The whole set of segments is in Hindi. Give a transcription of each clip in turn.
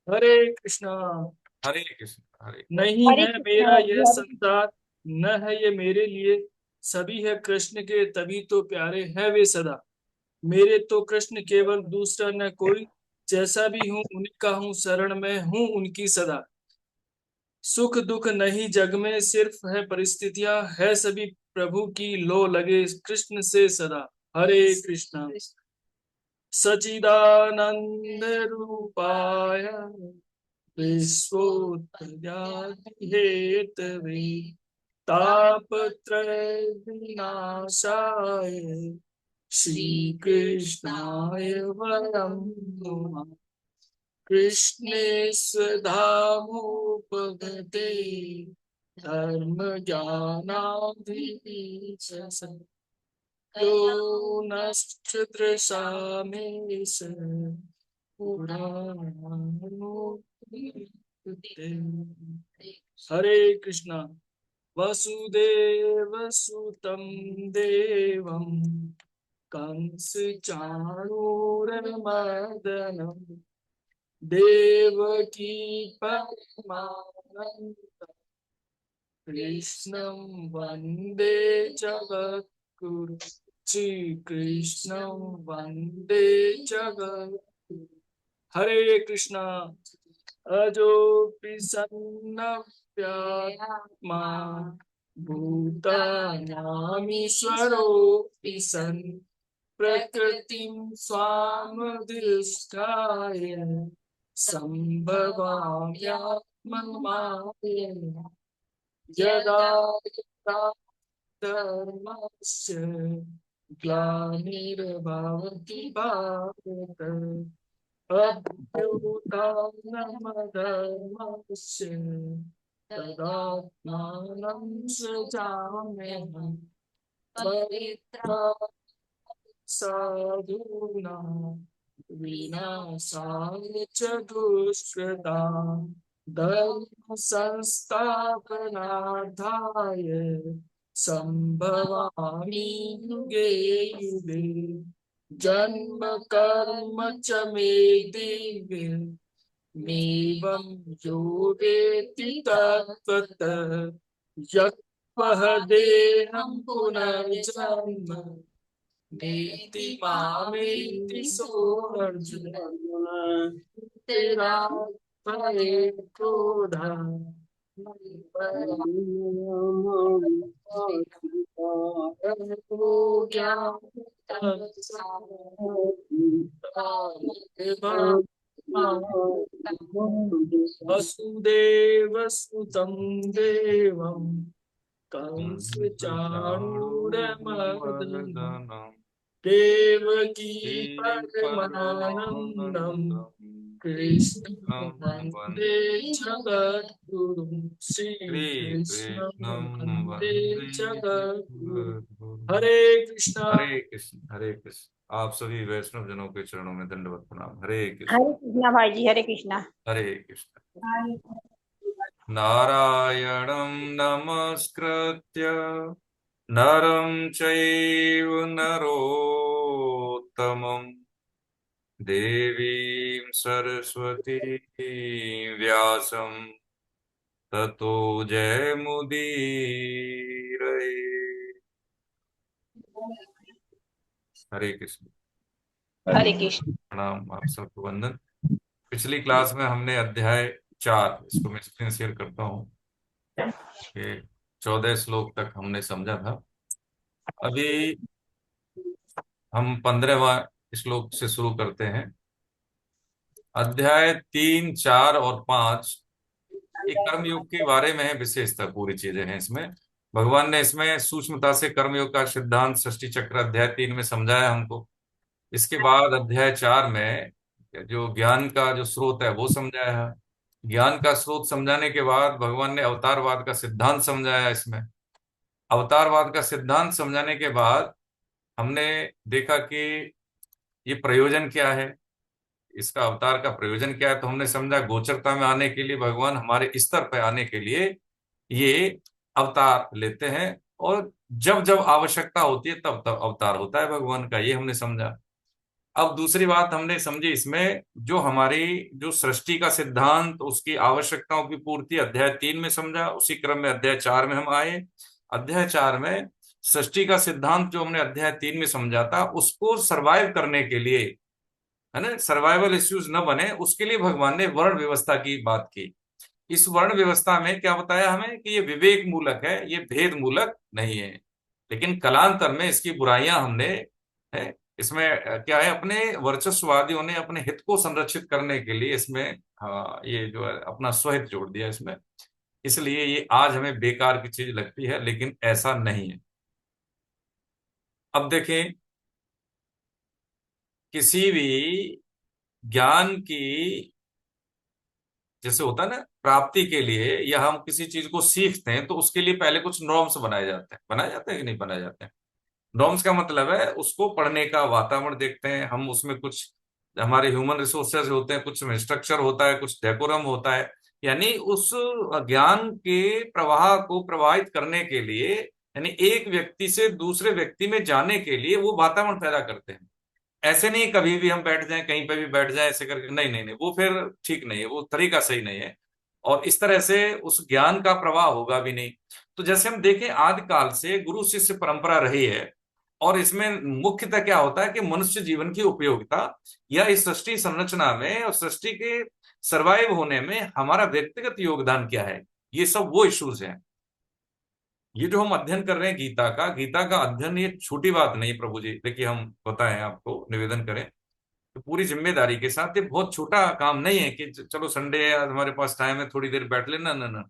हरे कृष्णा। हरे कृष्ण हरे। नहीं हरे है कृष्णा मेरा यह जी, हरे कृष्णा। संसार, न है ये मेरे लिए। सभी है कृष्ण के, तभी तो प्यारे हैं वे सदा। मेरे तो कृष्ण केवल, दूसरा न कोई। जैसा भी हूँ उनका हूँ, शरण में हूँ उनकी सदा। सुख दुख नहीं जग में, सिर्फ है परिस्थितियां, है सभी प्रभु की, लो लगे कृष्ण से सदा। हरे कृष्णा। सचिदानंद रूपाय विश्वोत्पत्ति हेतवे, तापत्रय विनाशाय श्री कृष्णाय वयं नुमः। कृष्णे स्वधामोपगते धर्म ज्ञानाधीश, यो नश्च दृशामेश पुराणोक्ते। हरे कृष्णा। वसुदेव सुतं देवं कंस चाणूरमर्दनम्, देवकी परमानंद कृष्णं वंदे जगद्गुरु। श्री कृष्णं वंदे जगद्गुरु। हरे कृष्णा। अजोऽपि सन्नव्यात्मा भूतानामीश्वरोऽपि सन्, प्रकृतिं स्वामधिष्ठाय सम्भवाम्यात्ममायया। यदा यदा धर्मस्य ग्लानिर्भवति भारत, अभ्युत्थानमधर्मस्य तदात्मानं सृजाम्यहम्। परित्राणाय साधूनां विनाशाय च दुष्कृतां, धर्म संस्थापनार्थाय संभवामि युगे युगे। जन्म कर्म च मे दिव्य, नैवं यो वेत्ति तत्त्वतः। यः देहं पुनर्जन्म नेति मामेति सोऽर्जुन। तेरा भये क्रोधा वसुदेव सुतं देवं कंस चाणूरमर्दनम्, चाणूरमर्दनम् देवकी परमानन्दम् परमानन्दम् कृष्ण कृष्णं वन्दे वन्दे जगद्गुरुं। श्रीकृष्ण श्रीकृष्णं वन्दे वन्दे जगद्गुरुं। जगद्गुरुम्। हरे कृष्णा। हरे कृष्ण हरे कृष्ण। आप सभी वैष्णव जनों के चरणों में दंडवत प्रणाम। हरे कृष्ण हरे कृष्णा भाई जी, हरे कृष्णा। हरे कृष्ण। नारायणं नमस्कृत्य नरं चैव नरोत्तमं, देवीं सरस्वतीं व्यासं ततो जयमुदीरये। हरे कृष्ण। हरे कृष्ण। प्रणाम, आप सबको वंदन। पिछली क्लास में हमने अध्याय 4, इसको मैं स्क्रीन शेयर करता हूँ, कि 14 श्लोक तक हमने समझा था। अभी हम 15वां श्लोक से शुरू करते हैं। अध्याय 3, 4 और 5 ये कर्मयोग के बारे में है, विशेषता पूरी चीजें हैं इसमें। भगवान ने इसमें सूक्ष्मता से कर्मयोग का सिद्धांत सृष्टि चक्र अध्याय 3 में समझाया हमको। इसके बाद अध्याय 4 में जो ज्ञान का जो स्रोत है वो समझाया है। ज्ञान का स्रोत समझाने के बाद भगवान ने अवतारवाद का सिद्धांत समझाया इसमें। अवतारवाद का सिद्धांत समझाने के बाद हमने देखा कि ये प्रयोजन क्या है, इसका अवतार का प्रयोजन क्या है। तो हमने समझा गोचरता में आने के लिए, भगवान हमारे स्तर पर आने के लिए ये अवतार लेते हैं, और जब जब आवश्यकता होती है तब तब अवतार होता है भगवान का, ये हमने समझा। अब दूसरी बात हमने समझी इसमें, जो हमारी जो सृष्टि का सिद्धांत, उसकी आवश्यकताओं की पूर्ति अध्याय 3 में समझा। उसी क्रम में अध्याय 4 में हम आए। अध्याय 4 में सृष्टि का सिद्धांत जो हमने अध्याय 3 में समझा था, उसको सरवाइव करने के लिए, है ना, सर्वाइवल इश्यूज न बने, उसके लिए भगवान ने वर्ण व्यवस्था की बात की। इस वर्ण व्यवस्था में क्या बताया हमें कि ये विवेक मूलक है, ये भेद मूलक नहीं है। लेकिन कालांतर में इसकी बुराइयां हमने, है, इसमें क्या है, अपने वर्चस्ववादियों ने अपने हित को संरक्षित करने के लिए इसमें, हाँ, ये जो है अपना स्वहित जोड़ दिया इसमें। इसलिए ये आज हमें बेकार की चीज लगती है, लेकिन ऐसा नहीं है। अब देखें, किसी भी ज्ञान की, जैसे होता है ना, प्राप्ति के लिए या हम किसी चीज को सीखते हैं तो उसके लिए पहले कुछ नॉर्म्स बनाए जाते हैं कि नहीं बनाए जाते हैं। नॉर्म्स का मतलब है उसको पढ़ने का वातावरण देखते हैं हम, उसमें कुछ हमारे ह्यूमन रिसोर्सेज होते हैं, कुछ स्ट्रक्चर होता है, कुछ डेकोरम होता है। यानी उस ज्ञान के प्रवाह को प्रवाहित करने के लिए, यानी एक व्यक्ति से दूसरे व्यक्ति में जाने के लिए वो वातावरण पैदा करते हैं। ऐसे नहीं कभी भी हम बैठ जाएं, कहीं पे भी बैठ जाएं ऐसे करके, नहीं नहीं नहीं, वो फिर ठीक नहीं है, वो तरीका सही नहीं है। और इस तरह से उस ज्ञान का प्रवाह होगा भी नहीं। तो जैसे हम देखें, आदिकाल से गुरु शिष्य परंपरा रही है, और इसमें मुख्यतः क्या होता है कि मनुष्य जीवन की उपयोगिता, या इस सृष्टि संरचना में और सृष्टि के सरवाइव होने में हमारा व्यक्तिगत योगदान क्या है, ये सब वो इश्यूज हैं। ये जो हम अध्ययन कर रहे हैं गीता का अध्ययन, ये छोटी बात नहीं है प्रभु जी, देखिए हम बताएं आपको, निवेदन करें तो पूरी जिम्मेदारी के साथ, ये बहुत छोटा काम नहीं है कि चलो संडे है आज हमारे पास टाइम है थोड़ी देर बैठ लेना, ना ना।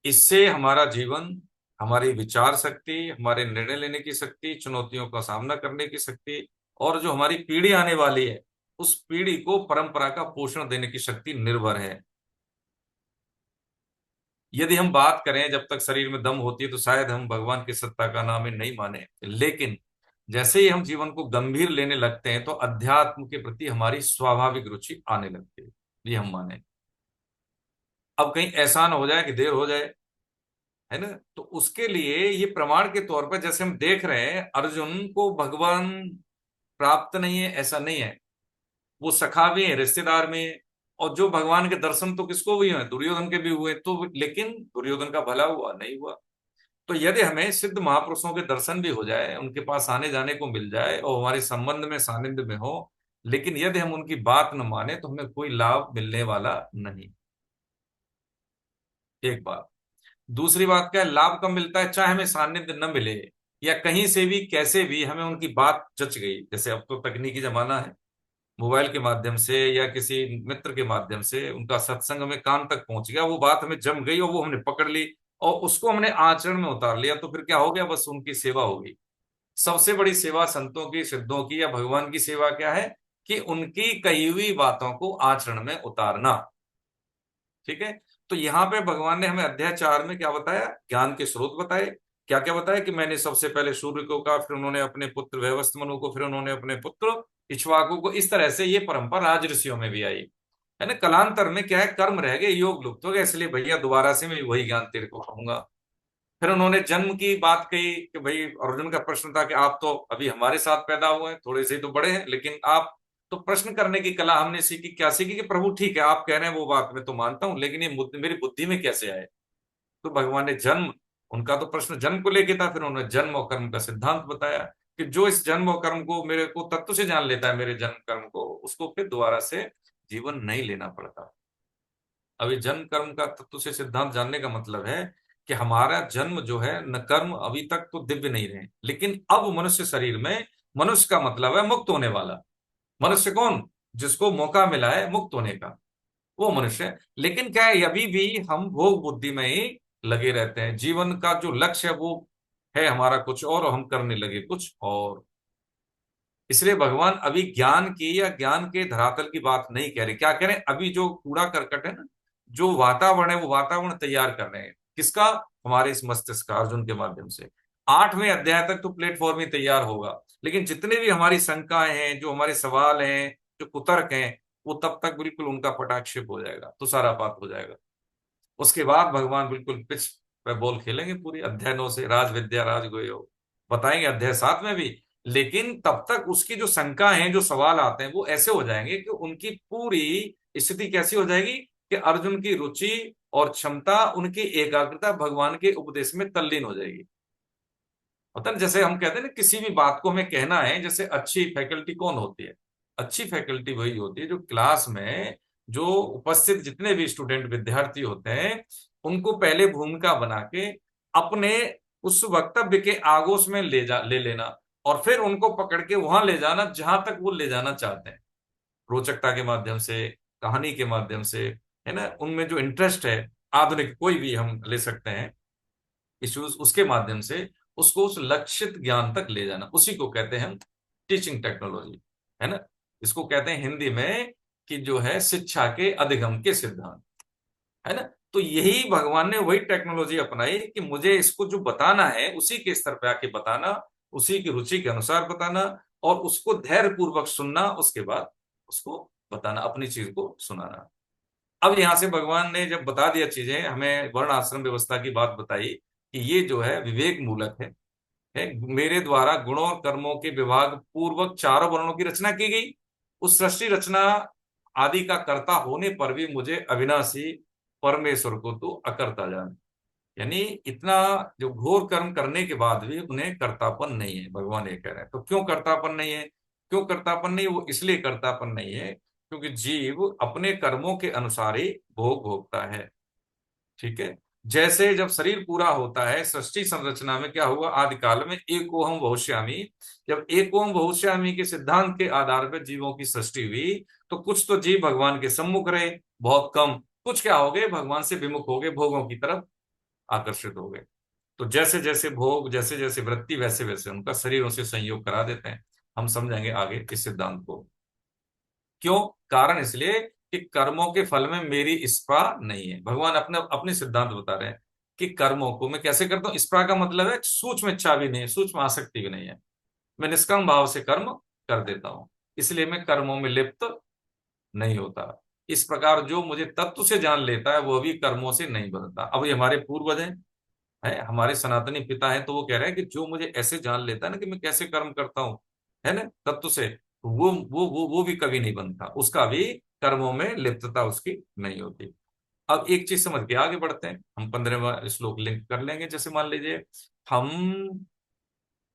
इससे हमारा जीवन, हमारी विचार शक्ति, हमारे निर्णय लेने की शक्ति, चुनौतियों का सामना करने की शक्ति, और जो हमारी पीढ़ी आने वाली है उस पीढ़ी को परंपरा का पोषण देने की शक्ति निर्भर है। यदि हम बात करें जब तक शरीर में दम होती है तो शायद हम भगवान की सत्ता का नाम ही नहीं माने, लेकिन जैसे ही हम जीवन को गंभीर लेने लगते हैं तो अध्यात्म के प्रति हमारी स्वाभाविक रुचि आने लगती है, ये हम माने। अब कहीं ऐसा ना हो जाए कि देर हो जाए, है ना, तो उसके लिए ये प्रमाण के तौर पर, जैसे हम देख रहे हैं अर्जुन को भगवान प्राप्त नहीं है ऐसा नहीं है, वो सखा भी है, रिश्तेदार में है। और जो भगवान के दर्शन तो किसको भी हुए, दुर्योधन के भी हुए, तो लेकिन दुर्योधन का भला हुआ नहीं हुआ। तो यदि हमें सिद्ध महापुरुषों के दर्शन भी हो जाए, उनके पास आने जाने को मिल जाए और हमारे संबंध में सानिध्य में हो, लेकिन यदि हम उनकी बात न माने तो हमें कोई लाभ मिलने वाला नहीं। एक बात। दूसरी बात क्या है, लाभ कब मिलता है, चाहे हमें सानिध्य न मिले या कहीं से भी कैसे भी हमें उनकी बात जच गई। जैसे अब तो तकनीकी जमाना है, मोबाइल के माध्यम से या किसी मित्र के माध्यम से उनका सत्संग में कान तक पहुंच गया, वो बात हमें जम गई और वो हमने पकड़ ली और उसको हमने आचरण में उतार लिया, तो फिर क्या हो गया, बस उनकी सेवा होगी। सबसे बड़ी सेवा संतों की, सिद्धों की या भगवान की सेवा क्या है, कि उनकी कही हुई बातों को आचरण में उतारना। ठीक है। तो यहाँ पे भगवान ने हमें अध्याय 4 में क्या बताया, ज्ञान के स्रोत बताए। क्या क्या बताया कि मैंने सबसे पहले सूर्य को कहा, फिर उन्होंने अपने पुत्र वैवस्वत मनु को, फिर उन्होंने अपने पुत्र इक्ष्वाकु को। इस तरह से ये परंपरा राज ऋषियों में भी आई, है ना। कलांतर में क्या है, कर्म रह गए, योग लुप्त हो गया, इसलिए भैया दोबारा से मैं वही ज्ञान तेरे को कहूंगा। फिर उन्होंने जन्म की बात कही कि भाई, अर्जुन का प्रश्न था कि आप तो अभी हमारे साथ पैदा हुए हैं, थोड़े से ही तो बड़े हैं, लेकिन आप तो प्रश्न करने की कला हमने सीखी। क्या सीखी कि प्रभु ठीक है आप कह रहे हैं वो बात मैं तो मानता हूं, लेकिन ये मेरी बुद्धि में कैसे आए। तो भगवान ने जन्म, उनका तो प्रश्न जन्म को लेके था, फिर उन्होंने जन्म और कर्म का सिद्धांत बताया कि जो इस जन्म और कर्म को, मेरे को तत्व से जान लेता है, मेरे जन्म कर्म को, उसको फिर दोबारा से जीवन नहीं लेना पड़ता। अभी जन्म कर्म का तत्व से सिद्धांत जानने का मतलब है कि हमारा जन्म जो है, न कर्म अभी तक तो दिव्य नहीं रहे, लेकिन अब मनुष्य शरीर में, मनुष्य का मतलब है मुक्त होने वाला। मनुष्य कौन, जिसको मौका मिला है मुक्त होने का, वो मनुष्य है। लेकिन क्या है, अभी भी हम भोग बुद्धि में ही लगे रहते हैं। जीवन का जो लक्ष्य है वो है हमारा कुछ और हम करने लगे कुछ और। इसलिए भगवान अभी ज्ञान की या ज्ञान के धरातल की बात नहीं कह रहे। क्या कह रहे हैं, अभी जो कूड़ा करकट है ना, जो वातावरण है, वो वातावरण तैयार कर रहे हैं। किसका, हमारे इस मस्तिष्क का, अर्जुन के माध्यम से। 8वें अध्याय तक तो प्लेटफॉर्म ही तैयार होगा, लेकिन जितने भी हमारी शंकाएं हैं, जो हमारे सवाल हैं, जो कुतर्क हैं, वो तब तक बिल्कुल उनका पटाक्षेप हो जाएगा, तुषारापात हो जाएगा। उसके बाद भगवान बिल्कुल पिच पे बॉल खेलेंगे। पूरी अध्याय 9 से राज विद्या राज गुह्य बताएंगे, अध्याय 7 में भी लेकिन तब तक उसकी जो शंका है, जो सवाल आते हैं, वो ऐसे हो जाएंगे कि उनकी पूरी स्थिति कैसी हो जाएगी कि अर्जुन की रुचि और क्षमता, उनकी एकाग्रता भगवान के उपदेश में तल्लीन हो जाएगी। पता है, जैसे हम कहते हैं ना, किसी भी बात को हमें कहना है, जैसे अच्छी फैकल्टी कौन होती है? अच्छी फैकल्टी वही होती है जो क्लास में जो उपस्थित जितने भी स्टूडेंट विद्यार्थी होते हैं, उनको पहले भूमिका बना के अपने उस वक्तव्य के आगोश में ले लेना, और फिर उनको पकड़ के वहां ले जाना जहां तक वो ले जाना चाहते हैं, रोचकता के माध्यम से, कहानी के माध्यम से, है ना, उनमें जो इंटरेस्ट है, आधुनिक कोई भी हम ले सकते हैं इश्यूज, उसके माध्यम से उसको उस लक्षित ज्ञान तक ले जाना, उसी को कहते हैं हम टीचिंग टेक्नोलॉजी, है ना। इसको कहते हैं हिंदी में कि जो है शिक्षा के अधिगम के सिद्धांत, है ना। तो यही भगवान ने वही टेक्नोलॉजी अपनाई कि मुझे इसको जो बताना है उसी के स्तर पे आके बताना, उसी की रुचि के अनुसार बताना, और उसको धैर्य पूर्वक सुनना, उसके बाद उसको बताना, अपनी चीज को सुनाना। अब यहां से भगवान ने जब बता दिया चीजें, हमें वर्ण आश्रम व्यवस्था की बात बताई कि ये जो है विवेक मूलक है, मेरे द्वारा गुणों और कर्मों के विभाग पूर्वक चारों वर्णों की रचना की गई। उस सृष्टि रचना आदि का कर्ता होने पर भी मुझे अविनाशी परमेश्वर को तो अकर्ता जान, यानी इतना जो घोर कर्म करने के बाद भी उन्हें कर्तापन नहीं है, भगवान ये कह रहे हैं। तो क्यों कर्तापन नहीं है? क्यों कर्तापन नहीं है? वो इसलिए कर्तापन नहीं है क्योंकि जीव अपने कर्मों के अनुसार ही भोग भोगता है। ठीक है। जैसे जब शरीर पूरा होता है, सृष्टि संरचना में क्या हुआ, आदि काल में एकोहम बहुश्यामी, जब एकोहम बहुश्यामी के सिद्धांत के आधार पर जीवों की सृष्टि हुई, तो कुछ तो जीव भगवान के सम्मुख रहे, बहुत कम, कुछ क्या हो गए, भगवान से विमुख हो गए, भोगों की तरफ आकर्षित हो गए। तो जैसे जैसे भोग, जैसे जैसे वृत्ति, वैसे वैसे उनका शरीर उनसे संयोग करा देते हैं। हम समझेंगे आगे इस सिद्धांत को। क्यों? कारण इसलिए कि कर्मों के फल में मेरी स्पृहा नहीं है। भगवान अपने अपने सिद्धांत बता रहे हैं कि कर्मों को मैं कैसे करता हूं। स्पृहा का मतलब है सूक्ष्म इच्छा भी नहीं है, सूक्ष्म आसक्ति भी नहीं है, मैं निष्काम भाव से कर्म कर देता हूं, इसलिए मैं कर्मों में लिप्त नहीं होता। इस प्रकार जो मुझे तत्व से जान लेता है वो भी कर्मों से नहीं बदलता। अब ये हमारे पूर्वज हैं, है हमारे सनातनी पिता हैं, तो वो कह रहे हैं कि जो मुझे ऐसे जान लेता है ना कि मैं कैसे कर्म करता हूं, है ना, तत्व से, वो भी कभी नहीं बनता, उसका भी कर्मों में लिप्तता उसकी नहीं होती। अब एक चीज समझ के आगे बढ़ते हैं, हम 15वां श्लोक लिंक कर लेंगे। जैसे मान लीजिए हम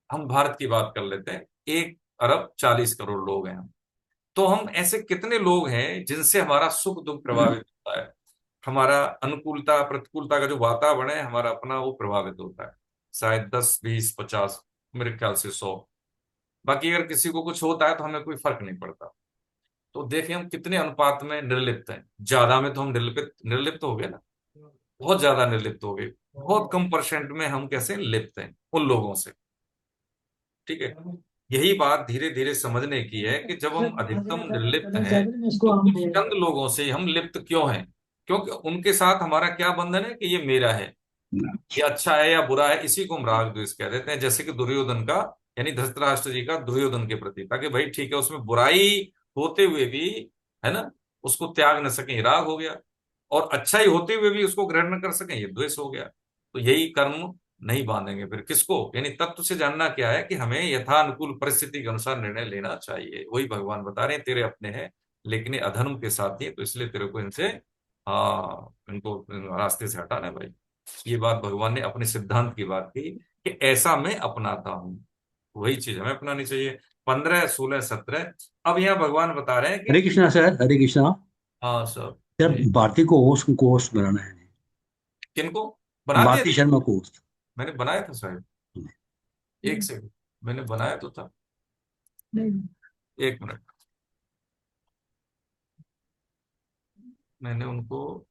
हम भारत की बात कर लेते हैं, 1 अरब 40 करोड़ लोग हैं हम। तो हम ऐसे कितने लोग हैं जिनसे हमारा सुख दुख प्रभावित होता है, हमारा अनुकूलता प्रतिकूलता का जो वातावरण है हमारा अपना, वो प्रभावित होता है। शायद 10 20 50, मेरे ख्याल से 100। बाकी अगर किसी को कुछ होता है तो हमें कोई फर्क नहीं पड़ता। तो देखिए हम कितने अनुपात में निर्लिप्त हैं। ज्यादा में तो हम निर्लिप्त निर्लिप्त हो गए ना, बहुत ज्यादा निर्लिप्त हो गए। बहुत कम परसेंट में हम कैसे लिप्त हैं उन लोगों से। ठीक है। यही बात धीरे धीरे समझने की है कि जब हम अधिकतम निर्लिप्त हैं तो कुछ चंद लोगों से हम लिप्त क्यों हैं? क्योंकि उनके साथ हमारा क्या बंधन है कि ये मेरा है, ये अच्छा है या बुरा है, इसी को हम राग द्वेष कह देते हैं। जैसे कि दुर्योधन का, यानी धृतराष्ट्र जी का दुर्योधन के प्रति था कि भाई ठीक है, उसमें बुराई होते हुए भी, है ना, उसको त्याग न सके, ये राग हो गया, और अच्छाई होते हुए भी उसको ग्रहण न कर सके, ये द्वेष हो गया। तो यही कर्म नहीं बांधेंगे फिर किसको, यानी तत्व से जानना क्या है कि हमें यथानुकूल परिस्थिति के अनुसार निर्णय लेना चाहिए। वही भगवान बता रहे हैं, तेरे अपने हैं लेकिन ये अधर्म के साथ ही, तो इसलिए तेरे को इनसे, हाँ, इनको रास्ते से हटाना है भाई। ये बात भगवान ने अपने सिद्धांत की बात की कि ऐसा मैं अपनाता हूं, वही चीज हमें अपनानी चाहिए। 15 16 17। अब यहाँ भगवान बता रहे हैं हरे कि, कृष्णा सर, हरे कृष्णा। हाँ सर, यार, भारती को होस्ट बनाना है। किनको बना दिया भारती था? शर्मा को होस्ट। मैंने बनाया था शायद, एक सेकंड, मैंने बनाया तो था, एक मिनट, मैंने उनको,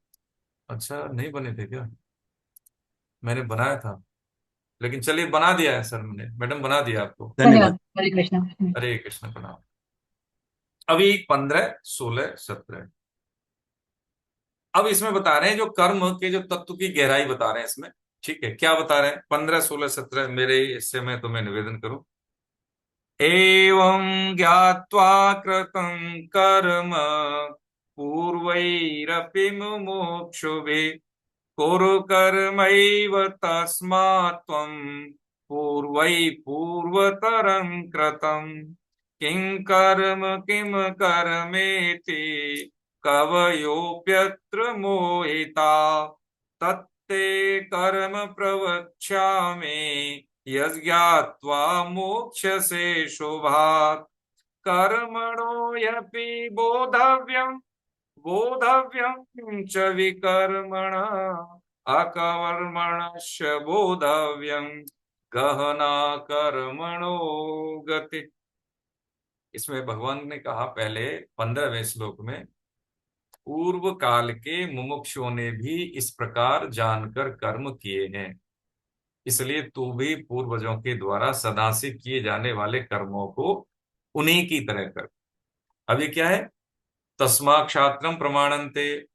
अच्छा नहीं बने थे क्या? मैंने बनाया था, लेकिन चलिए बना दिया है सर मैंने, मैडम बना दिया आपको। धन्यवाद। हरे कृष्णा। हरे कृष्ण प्रणाम। अभी 15 16 17। अब इसमें बता रहे हैं जो कर्म के जो तत्व की गहराई बता रहे हैं इसमें। ठीक है, क्या बता रहे हैं? 15 16 17 मेरे हिस्से में तो मैं निवेदन करूं। एवं ज्ञात्वा कृतं कर्म पूर्वैरपि मुमुक्षुभिः कुरु कर्मैव तस्मात् त्वं पूर्वै पूर्वतरं कृतं किं कर्मेति कवयोऽप्यत्र मोहिता तत्ते कर्म प्रवक्ष्यामि यज्ञात्वा मोक्ष्यसे शुभात् कर्मणो ह्यपि बोधव्यं च विकर्मणा अकर्मणस्य बोधव्यं गहना कर्मणो गति। इसमें भगवान ने कहा पहले 15वें श्लोक में, पूर्व काल के मुमुक्षुओं ने भी इस प्रकार जानकर कर्म किए हैं, इसलिए तू भी पूर्वजों के द्वारा सदा से किए जाने वाले कर्मों को उन्हीं की तरह कर। अब ये क्या है? तस्मा क्षात्रम प्रमाणन्ते,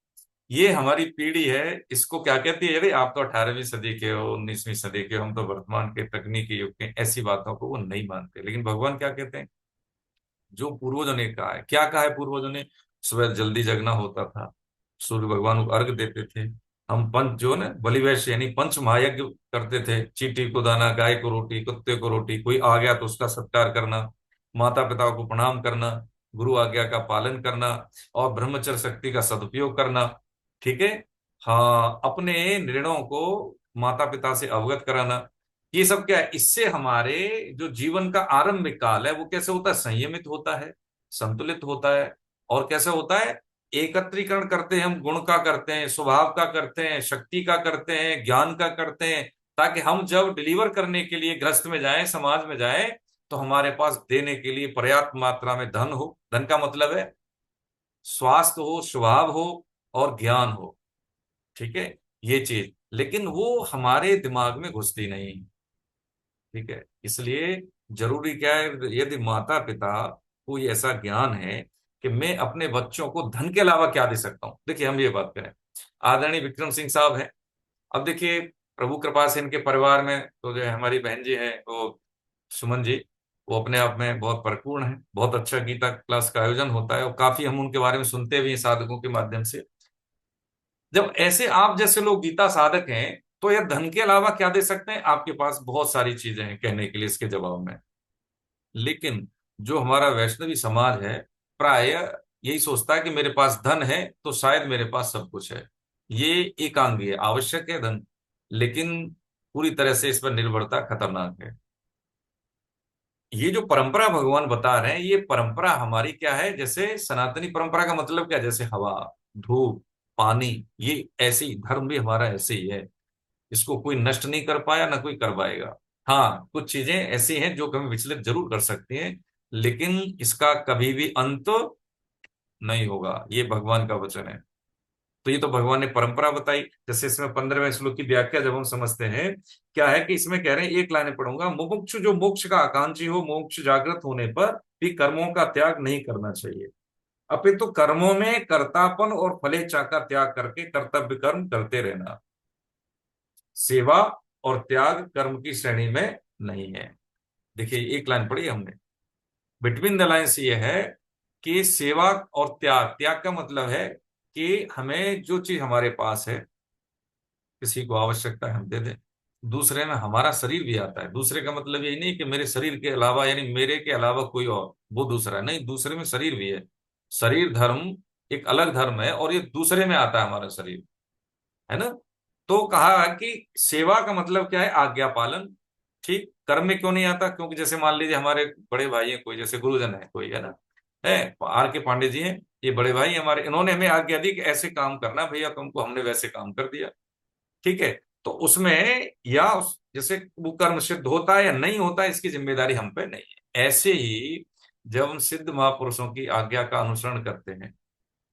ये हमारी पीढ़ी है, इसको क्या कहती है? अरे आप तो 18वीं सदी के हो, 19वीं सदी के हो, हम तो वर्तमान के तकनीकी युग के, ऐसी बातों को वो नहीं मानते। लेकिन भगवान क्या कहते हैं? जो पूर्वजों ने कहा है। क्या कहा है पूर्वजों ने? सुबह जल्दी जगना होता था, सूर्य भगवान को अर्घ देते थे, हम पंच जो ना बलिवैश्य यानी पंच महायज्ञ करते थे, चींटी को दाना, गाय को रोटी, कुत्ते को रोटी, कोई आ गया तो उसका सत्कार करना, माता पिता को प्रणाम करना, गुरु आज्ञा का पालन करना और ब्रह्मचर्य शक्ति का सदुपयोग करना। ठीक है। हाँ, अपने निर्णयों को माता पिता से अवगत कराना, ये सब क्या है? इससे हमारे जो जीवन का आरंभिक काल है वो कैसे होता है? संयमित होता है, संतुलित होता है। और कैसे होता है? एकत्रीकरण करते हैं हम, गुण का करते हैं, स्वभाव का करते हैं, शक्ति का करते हैं, ज्ञान का करते हैं, ताकि हम जब डिलीवर करने के लिए गृहस्थ में जाएं, समाज में जाएं, तो हमारे पास देने के लिए पर्याप्त मात्रा में धन हो। धन का मतलब है स्वास्थ्य हो, स्वभाव हो और ज्ञान हो। ठीक है, ये चीज, लेकिन वो हमारे दिमाग में घुसती नहीं। ठीक है, इसलिए जरूरी क्या है? यदि माता पिता को ये ऐसा ज्ञान है कि मैं अपने बच्चों को धन के अलावा क्या दे सकता हूं। देखिए, हम ये बात करें, आदरणीय विक्रम सिंह साहब हैं। अब देखिए, प्रभु कृपा से इनके परिवार में तो जो है हमारी बहन जी है, वो सुमन जी, वो अपने आप में बहुत परिपूर्ण है। बहुत अच्छा गीता क्लास का आयोजन होता है और काफी हम उनके बारे में सुनते भी हैं साधकों के माध्यम से। जब ऐसे आप जैसे लोग गीता साधक हैं, तो यह धन के अलावा क्या दे सकते हैं? आपके पास बहुत सारी चीजें हैं कहने के लिए इसके जवाब में। लेकिन जो हमारा वैष्णवी समाज है, प्राय यही सोचता है कि मेरे पास धन है तो शायद मेरे पास सब कुछ है। ये एकांगी है, आवश्यक है धन, लेकिन पूरी तरह से इस पर निर्भरता खतरनाक है। ये जो परंपरा भगवान बता रहे हैं, ये परंपरा हमारी क्या है? जैसे सनातनी परंपरा का मतलब क्या? जैसे हवा, धूप, पानी, ये ऐसे ही धर्म भी हमारा ऐसे ही है। इसको कोई नष्ट नहीं कर पाया, ना कोई कर पाएगा। हाँ, कुछ चीजें ऐसी हैं जो कभी विचलित जरूर कर सकती हैं, लेकिन इसका कभी भी अंत नहीं होगा, ये भगवान का वचन है। तो ये तो भगवान ने परंपरा बताई। जैसे इसमें 15वें श्लोक की व्याख्या जब हम समझते हैं, क्या है कि इसमें कह रहे हैं, एक लाइन पढ़ूंगा, मुमुक्षु जो मोक्ष का आकांक्षी हो, मोक्ष जागृत होने पर भी कर्मों का त्याग नहीं करना चाहिए, अपितु कर्मों में कर्तापन और फलेच्छा का त्याग करके कर्तव्य कर्म करते रहना। सेवा और त्याग कर्म की श्रेणी में नहीं है। देखिए, एक लाइन पढ़ी हमने, बिटवीन द लाइन्स ये है कि सेवा और त्याग, त्याग का मतलब है कि हमें जो चीज हमारे पास है, किसी को आवश्यकता है हम दे दें। दूसरे में हमारा शरीर भी आता है। दूसरे का मतलब यही नहीं कि मेरे शरीर के अलावा, यानी मेरे के अलावा कोई और, वो दूसरा है। नहीं, दूसरे में शरीर भी है। शरीर धर्म एक अलग धर्म है और ये दूसरे में आता है हमारा शरीर, है ना। तो कहा कि सेवा का मतलब क्या है? आज्ञा पालन। ठीक, कर्म में क्यों नहीं आता? क्योंकि जैसे मान लीजिए हमारे बड़े भाई हैं, कोई जैसे गुरुजन है, कोई है ना, है आर के पांडे जी हैं, ये बड़े भाई हमारे, इन्होंने हमें आज्ञा दी कि ऐसे काम करना भैया तुमको, हमने वैसे काम कर दिया। ठीक है, तो उसमें जैसे वो कर्म सिद्ध होता है या नहीं होता है, इसकी जिम्मेदारी हम पे नहीं है। ऐसे ही जब हम सिद्ध महापुरुषों की आज्ञा का अनुसरण करते हैं,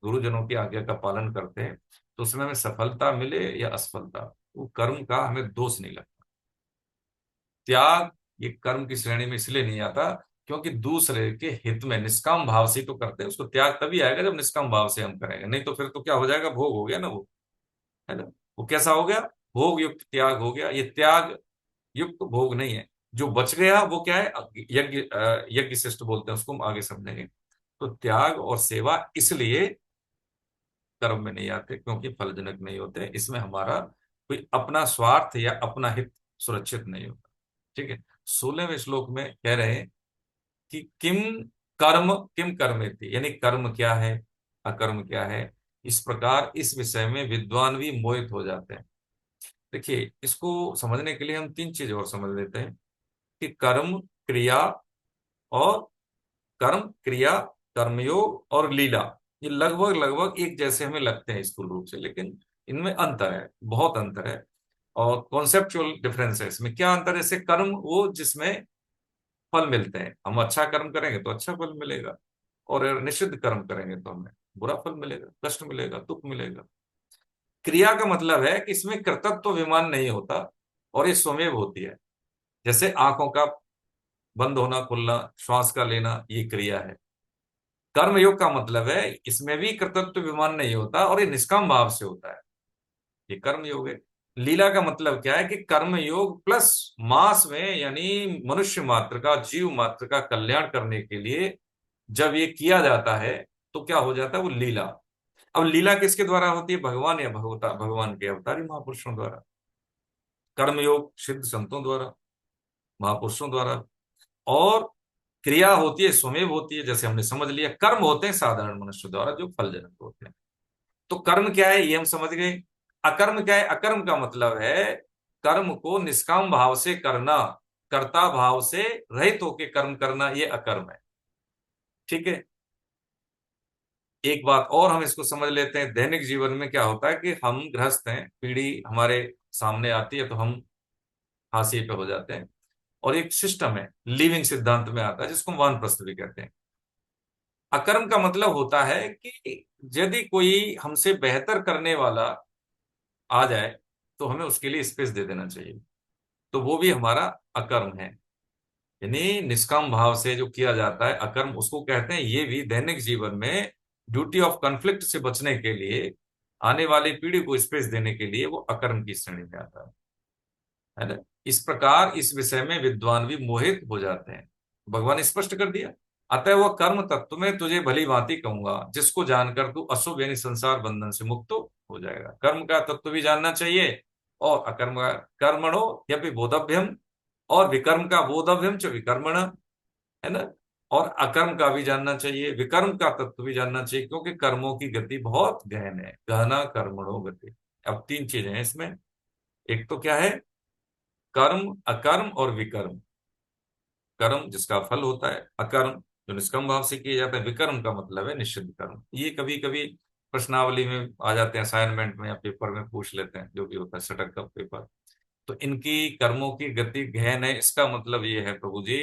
गुरुजनों की आज्ञा का पालन करते हैं, तो उसमें हमें सफलता मिले या असफलता, वो कर्म का हमें दोष नहीं लगता। त्याग ये कर्म की श्रेणी में इसलिए नहीं आता क्योंकि दूसरे के हित में निष्काम भाव से तो करते हैं। उसको त्याग तभी आएगा जब निष्काम भाव से हम करेंगे, नहीं तो फिर तो क्या हो जाएगा? भोग हो गया ना वो, है ना। वो कैसा हो गया? भोग युक्त त्याग हो गया। ये त्याग युक्त भोग नहीं है। जो बच गया वो क्या है? यज्ञ, यज्ञ शिष्ट बोलते हैं उसको, हम आगे समझेंगे। तो त्याग और सेवा इसलिए कर्म में नहीं आते क्योंकि फलजनक नहीं होते, इसमें हमारा कोई अपना स्वार्थ या अपना हित सुरक्षित नहीं होता। ठीक है, 16वें श्लोक में कह रहे हैं कि किम कर्मेति, यानी कर्म क्या है, अकर्म क्या है। इस प्रकार इस विषय में विद्वान भी मोहित हो जाते हैं। देखिए, इसको समझने के लिए हम तीन चीज और समझ लेते हैं कि और क्रिया, कर्मयोग और लीला, ये लगभग लगभग एक जैसे हमें लगते हैं स्थूल रूप से, लेकिन इनमें अंतर है, बहुत अंतर है। और कॉन्सेप्चुअल डिफरेंस है इसमें। क्या अंतर है? जैसे कर्म वो जिसमें फल मिलते हैं, हम अच्छा कर्म करेंगे तो अच्छा फल मिलेगा, और निषिद्ध कर्म करेंगे तो हमें बुरा फल मिलेगा, कष्ट मिलेगा, दुख मिलेगा। क्रिया का मतलब है कि इसमें कर्तृत्व विमान नहीं होता और ये स्वमेव होती है। जैसे आंखों का बंद होना खुलना, श्वास का लेना, ये क्रिया है। कर्मयोग का मतलब है इसमें भी कर्तृत्व विमान नहीं होता और ये निष्काम भाव से होता है, ये कर्म योग है। लीला का मतलब क्या है कि कर्म योग प्लस मास में, यानी मनुष्य मात्र का, जीव मात्र का कल्याण करने के लिए जब ये किया जाता है तो क्या हो जाता है? वो लीला। अब लीला किसके द्वारा होती है? भगवान या भगवता भगवान के अवतारी महापुरुषों द्वारा। कर्मयोग सिद्ध संतों द्वारा, महापुरुषों द्वारा। और क्रिया होती है स्वमेव होती है, जैसे हमने समझ लिया। कर्म होते हैं साधारण मनुष्य द्वारा जो फलजनक होते हैं। तो कर्म क्या है ये हम समझ गए। अकर्म क्या है? अकर्म का मतलब है कर्म को निष्काम भाव से करना, कर्ता भाव से रहित होकर कर्म करना, ये अकर्म है। ठीक है। एक बात और हम इसको समझ लेते हैं, दैनिक जीवन में क्या होता है कि हम गृहस्थ हैं, पीढ़ी हमारे सामने आती है तो हम हाशिए पे हो जाते हैं, और एक सिस्टम है, लिविंग सिद्धांत में आता है, जिसको हम वानप्रस्थ भी कहते हैं। अकर्म का मतलब होता है कि यदि कोई हमसे बेहतर करने वाला आ जाए तो हमें उसके लिए स्पेस दे देना चाहिए, तो वो भी हमारा अकर्म है। यानी निष्काम भाव से जो किया जाता है अकर्म, उसको कहते हैं। ये भी दैनिक जीवन में ड्यूटी ऑफ कॉन्फ्लिक्ट से बचने के लिए, आने वाली पीढ़ी को स्पेस देने के लिए, वो अकर्म की श्रेणी में आता है ना। इस प्रकार इस विषय में विद्वान भी मोहित हो जाते हैं। भगवान ने स्पष्ट कर दिया, अतः वह कर्म तत्व में तुझे भली भांति कहूंगा, जिसको जानकर तू अशुभ यानी संसार बंधन से मुक्त हो जाएगा। कर्म का तत्व भी जानना चाहिए, और अकर्म का कर्मणो यपि बोधव्यम, और विकर्म का बोधव्यम च विकर्मण, है ना। और अकर्म का भी जानना चाहिए, विकर्म का तत्व भी जानना चाहिए, क्योंकि कर्मों की गति बहुत गहन है। गहना कर्मणो गति। अब तीन चीजें हैं इसमें। एक तो क्या है? कर्म, अकर्म और विकर्म। कर्म जिसका फल होता है, अकर्म जो निष्काम भाव से किया जाता है, विकर्म का मतलब है निषिद्ध कर्म। ये कभी कभी प्रश्नावली में आ जाते हैं, असाइनमेंट में या पेपर में पूछ लेते हैं, जो भी होता है सटक का पेपर। तो इनकी कर्मों की गति गहन है, इसका मतलब ये है प्रभु जी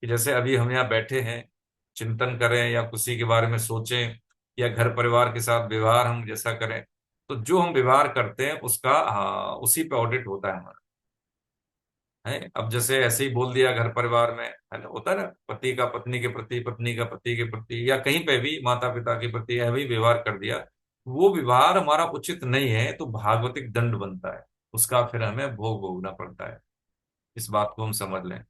कि जैसे अभी हम यहाँ बैठे हैं, चिंतन करें या किसी के बारे में सोचें, या घर परिवार के साथ व्यवहार हम जैसा करें, तो जो हम व्यवहार करते हैं उसका, हाँ, उसी पे ऑडिट होता है हमारा। है, अब जैसे ऐसे ही बोल दिया घर परिवार में, है ना, होता है ना, पति का पत्नी के प्रति, पत्नी का पति के प्रति, या कहीं पे भी माता पिता के प्रति ऐसे ही व्यवहार कर दिया, वो व्यवहार हमारा उचित नहीं है, तो भागवतिक दंड बनता है, उसका फिर हमें भोग भोगना पड़ता है। इस बात को हम समझ लें।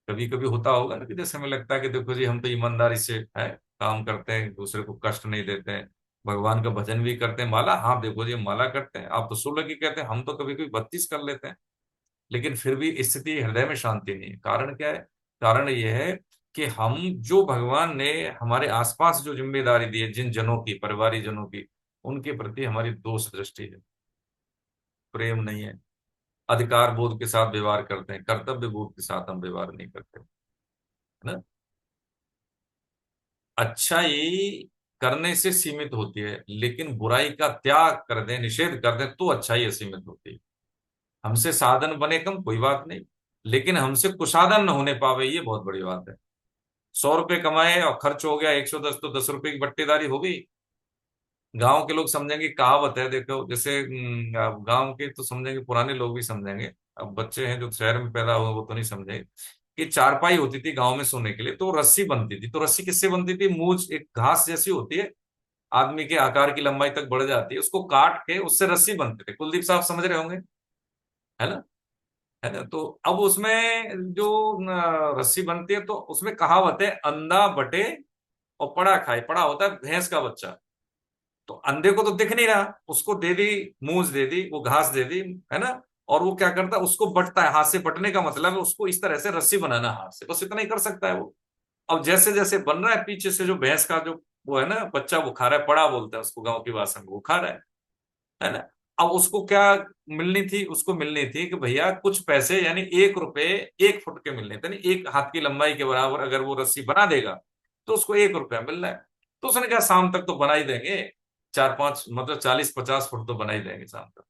कभी कभी होता होगा ना कि जैसे हमें लगता है कि देखो जी, हम तो ईमानदारी से है काम करते हैं, दूसरे को कष्ट नहीं देते हैं, भगवान का भजन भी करते हैं, माला, हाँ देखो जी हम माला करते हैं, आप तो 16 की कहते हैं, हम तो कभी कभी 32 कर लेते हैं, लेकिन फिर भी स्थिति, हृदय में शांति नहीं है। कारण क्या है? कारण यह है कि हम, जो भगवान ने हमारे आसपास जो जिम्मेदारी दी है, जिन जनों की, परिवारी जनों की, उनके प्रति हमारी दोष दृष्टि है, प्रेम नहीं है। अधिकार बोध के साथ व्यवहार करते हैं, कर्तव्य बोध के साथ हम व्यवहार नहीं करते, है ना। अच्छाई करने से सीमित होती है, लेकिन बुराई का त्याग कर दें, निषेध कर दें, तो अच्छाई असीमित होती है। हमसे साधन बने कम कोई बात नहीं, लेकिन हमसे कुसाधन न होने पावे, ये बहुत बड़ी बात है। 100 रुपए कमाए और खर्च हो गया 110, तो 10 रुपए की बट्टेदारी हो गई। गांव के लोग समझेंगे, कहावत है देखो, जैसे गांव के तो समझेंगे, पुराने लोग भी समझेंगे, अब बच्चे हैं जो शहर में पैदा हुए वो तो नहीं समझेंगे, कि चारपाई होती थी गांव में सोने के लिए, तो रस्सी बनती थी। तो रस्सी किससे बनती थी? मूंछ, एक घास जैसी होती है, आदमी के आकार की लंबाई तक बढ़ जाती है, उसको काट के उससे रस्सी बनते थे। कुलदीप साहब समझ रहे होंगे, है ना। है ना। तो अब उसमें जो रस्सी बनती है, तो उसमें कहावत है, अंधा बटे और पड़ा खाए। पड़ा होता है भैंस का बच्चा, तो अंधे को तो दिख नहीं रहा, उसको दे दी मूंछ, दे दी वो घास, दे दी, है ना, और वो क्या करता है, उसको बटता है। हाथ से बटने का मतलब है उसको इस तरह से रस्सी बनाना हाथ से, बस इतना ही कर सकता है वो। अब जैसे जैसे बन रहा है, पीछे से जो भैंस का जो वो है ना बच्चा, वो खा रहा है, पड़ा बोलता है उसको गांव की भाषा में, वो खा रहा है ना। अब उसको क्या मिलनी थी, उसको मिलनी थी कि भैया कुछ पैसे, यानी 1 रुपए 1 फुट के मिलने थे, यानी 1 हाथ की लंबाई के बराबर अगर वो रस्सी बना देगा तो उसको 1 रुपया मिल रहा है। तो उसने कहा शाम तक तो बना ही देंगे, 4-5 मतलब 40-50 फुट तो बना ही देंगे शाम तक।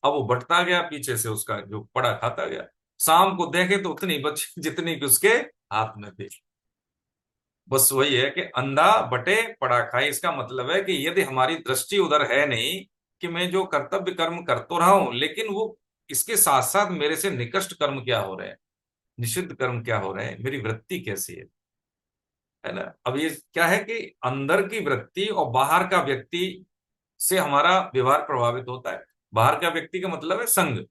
अब वो बटता गया, पीछे से उसका जो पड़ा खाता गया। शाम को देखे तो उतनी बची जितनी कि उसके हाथ में थी। बस वही है कि अंधा बटे पड़ा खाए। इसका मतलब है कि यदि हमारी दृष्टि उधर है नहीं कि मैं जो कर्तव्य कर्म कर तो रहा हूं, लेकिन वो इसके साथ साथ मेरे से निकृष्ट कर्म क्या हो रहे हैं, निषिद्ध कर्म क्या हो रहे हैं, मेरी वृत्ति कैसी है ना। अब ये क्या है कि अंदर की वृत्ति और बाहर का व्यक्ति से हमारा व्यवहार प्रभावित होता है। बाहर का व्यक्ति का मतलब है संग,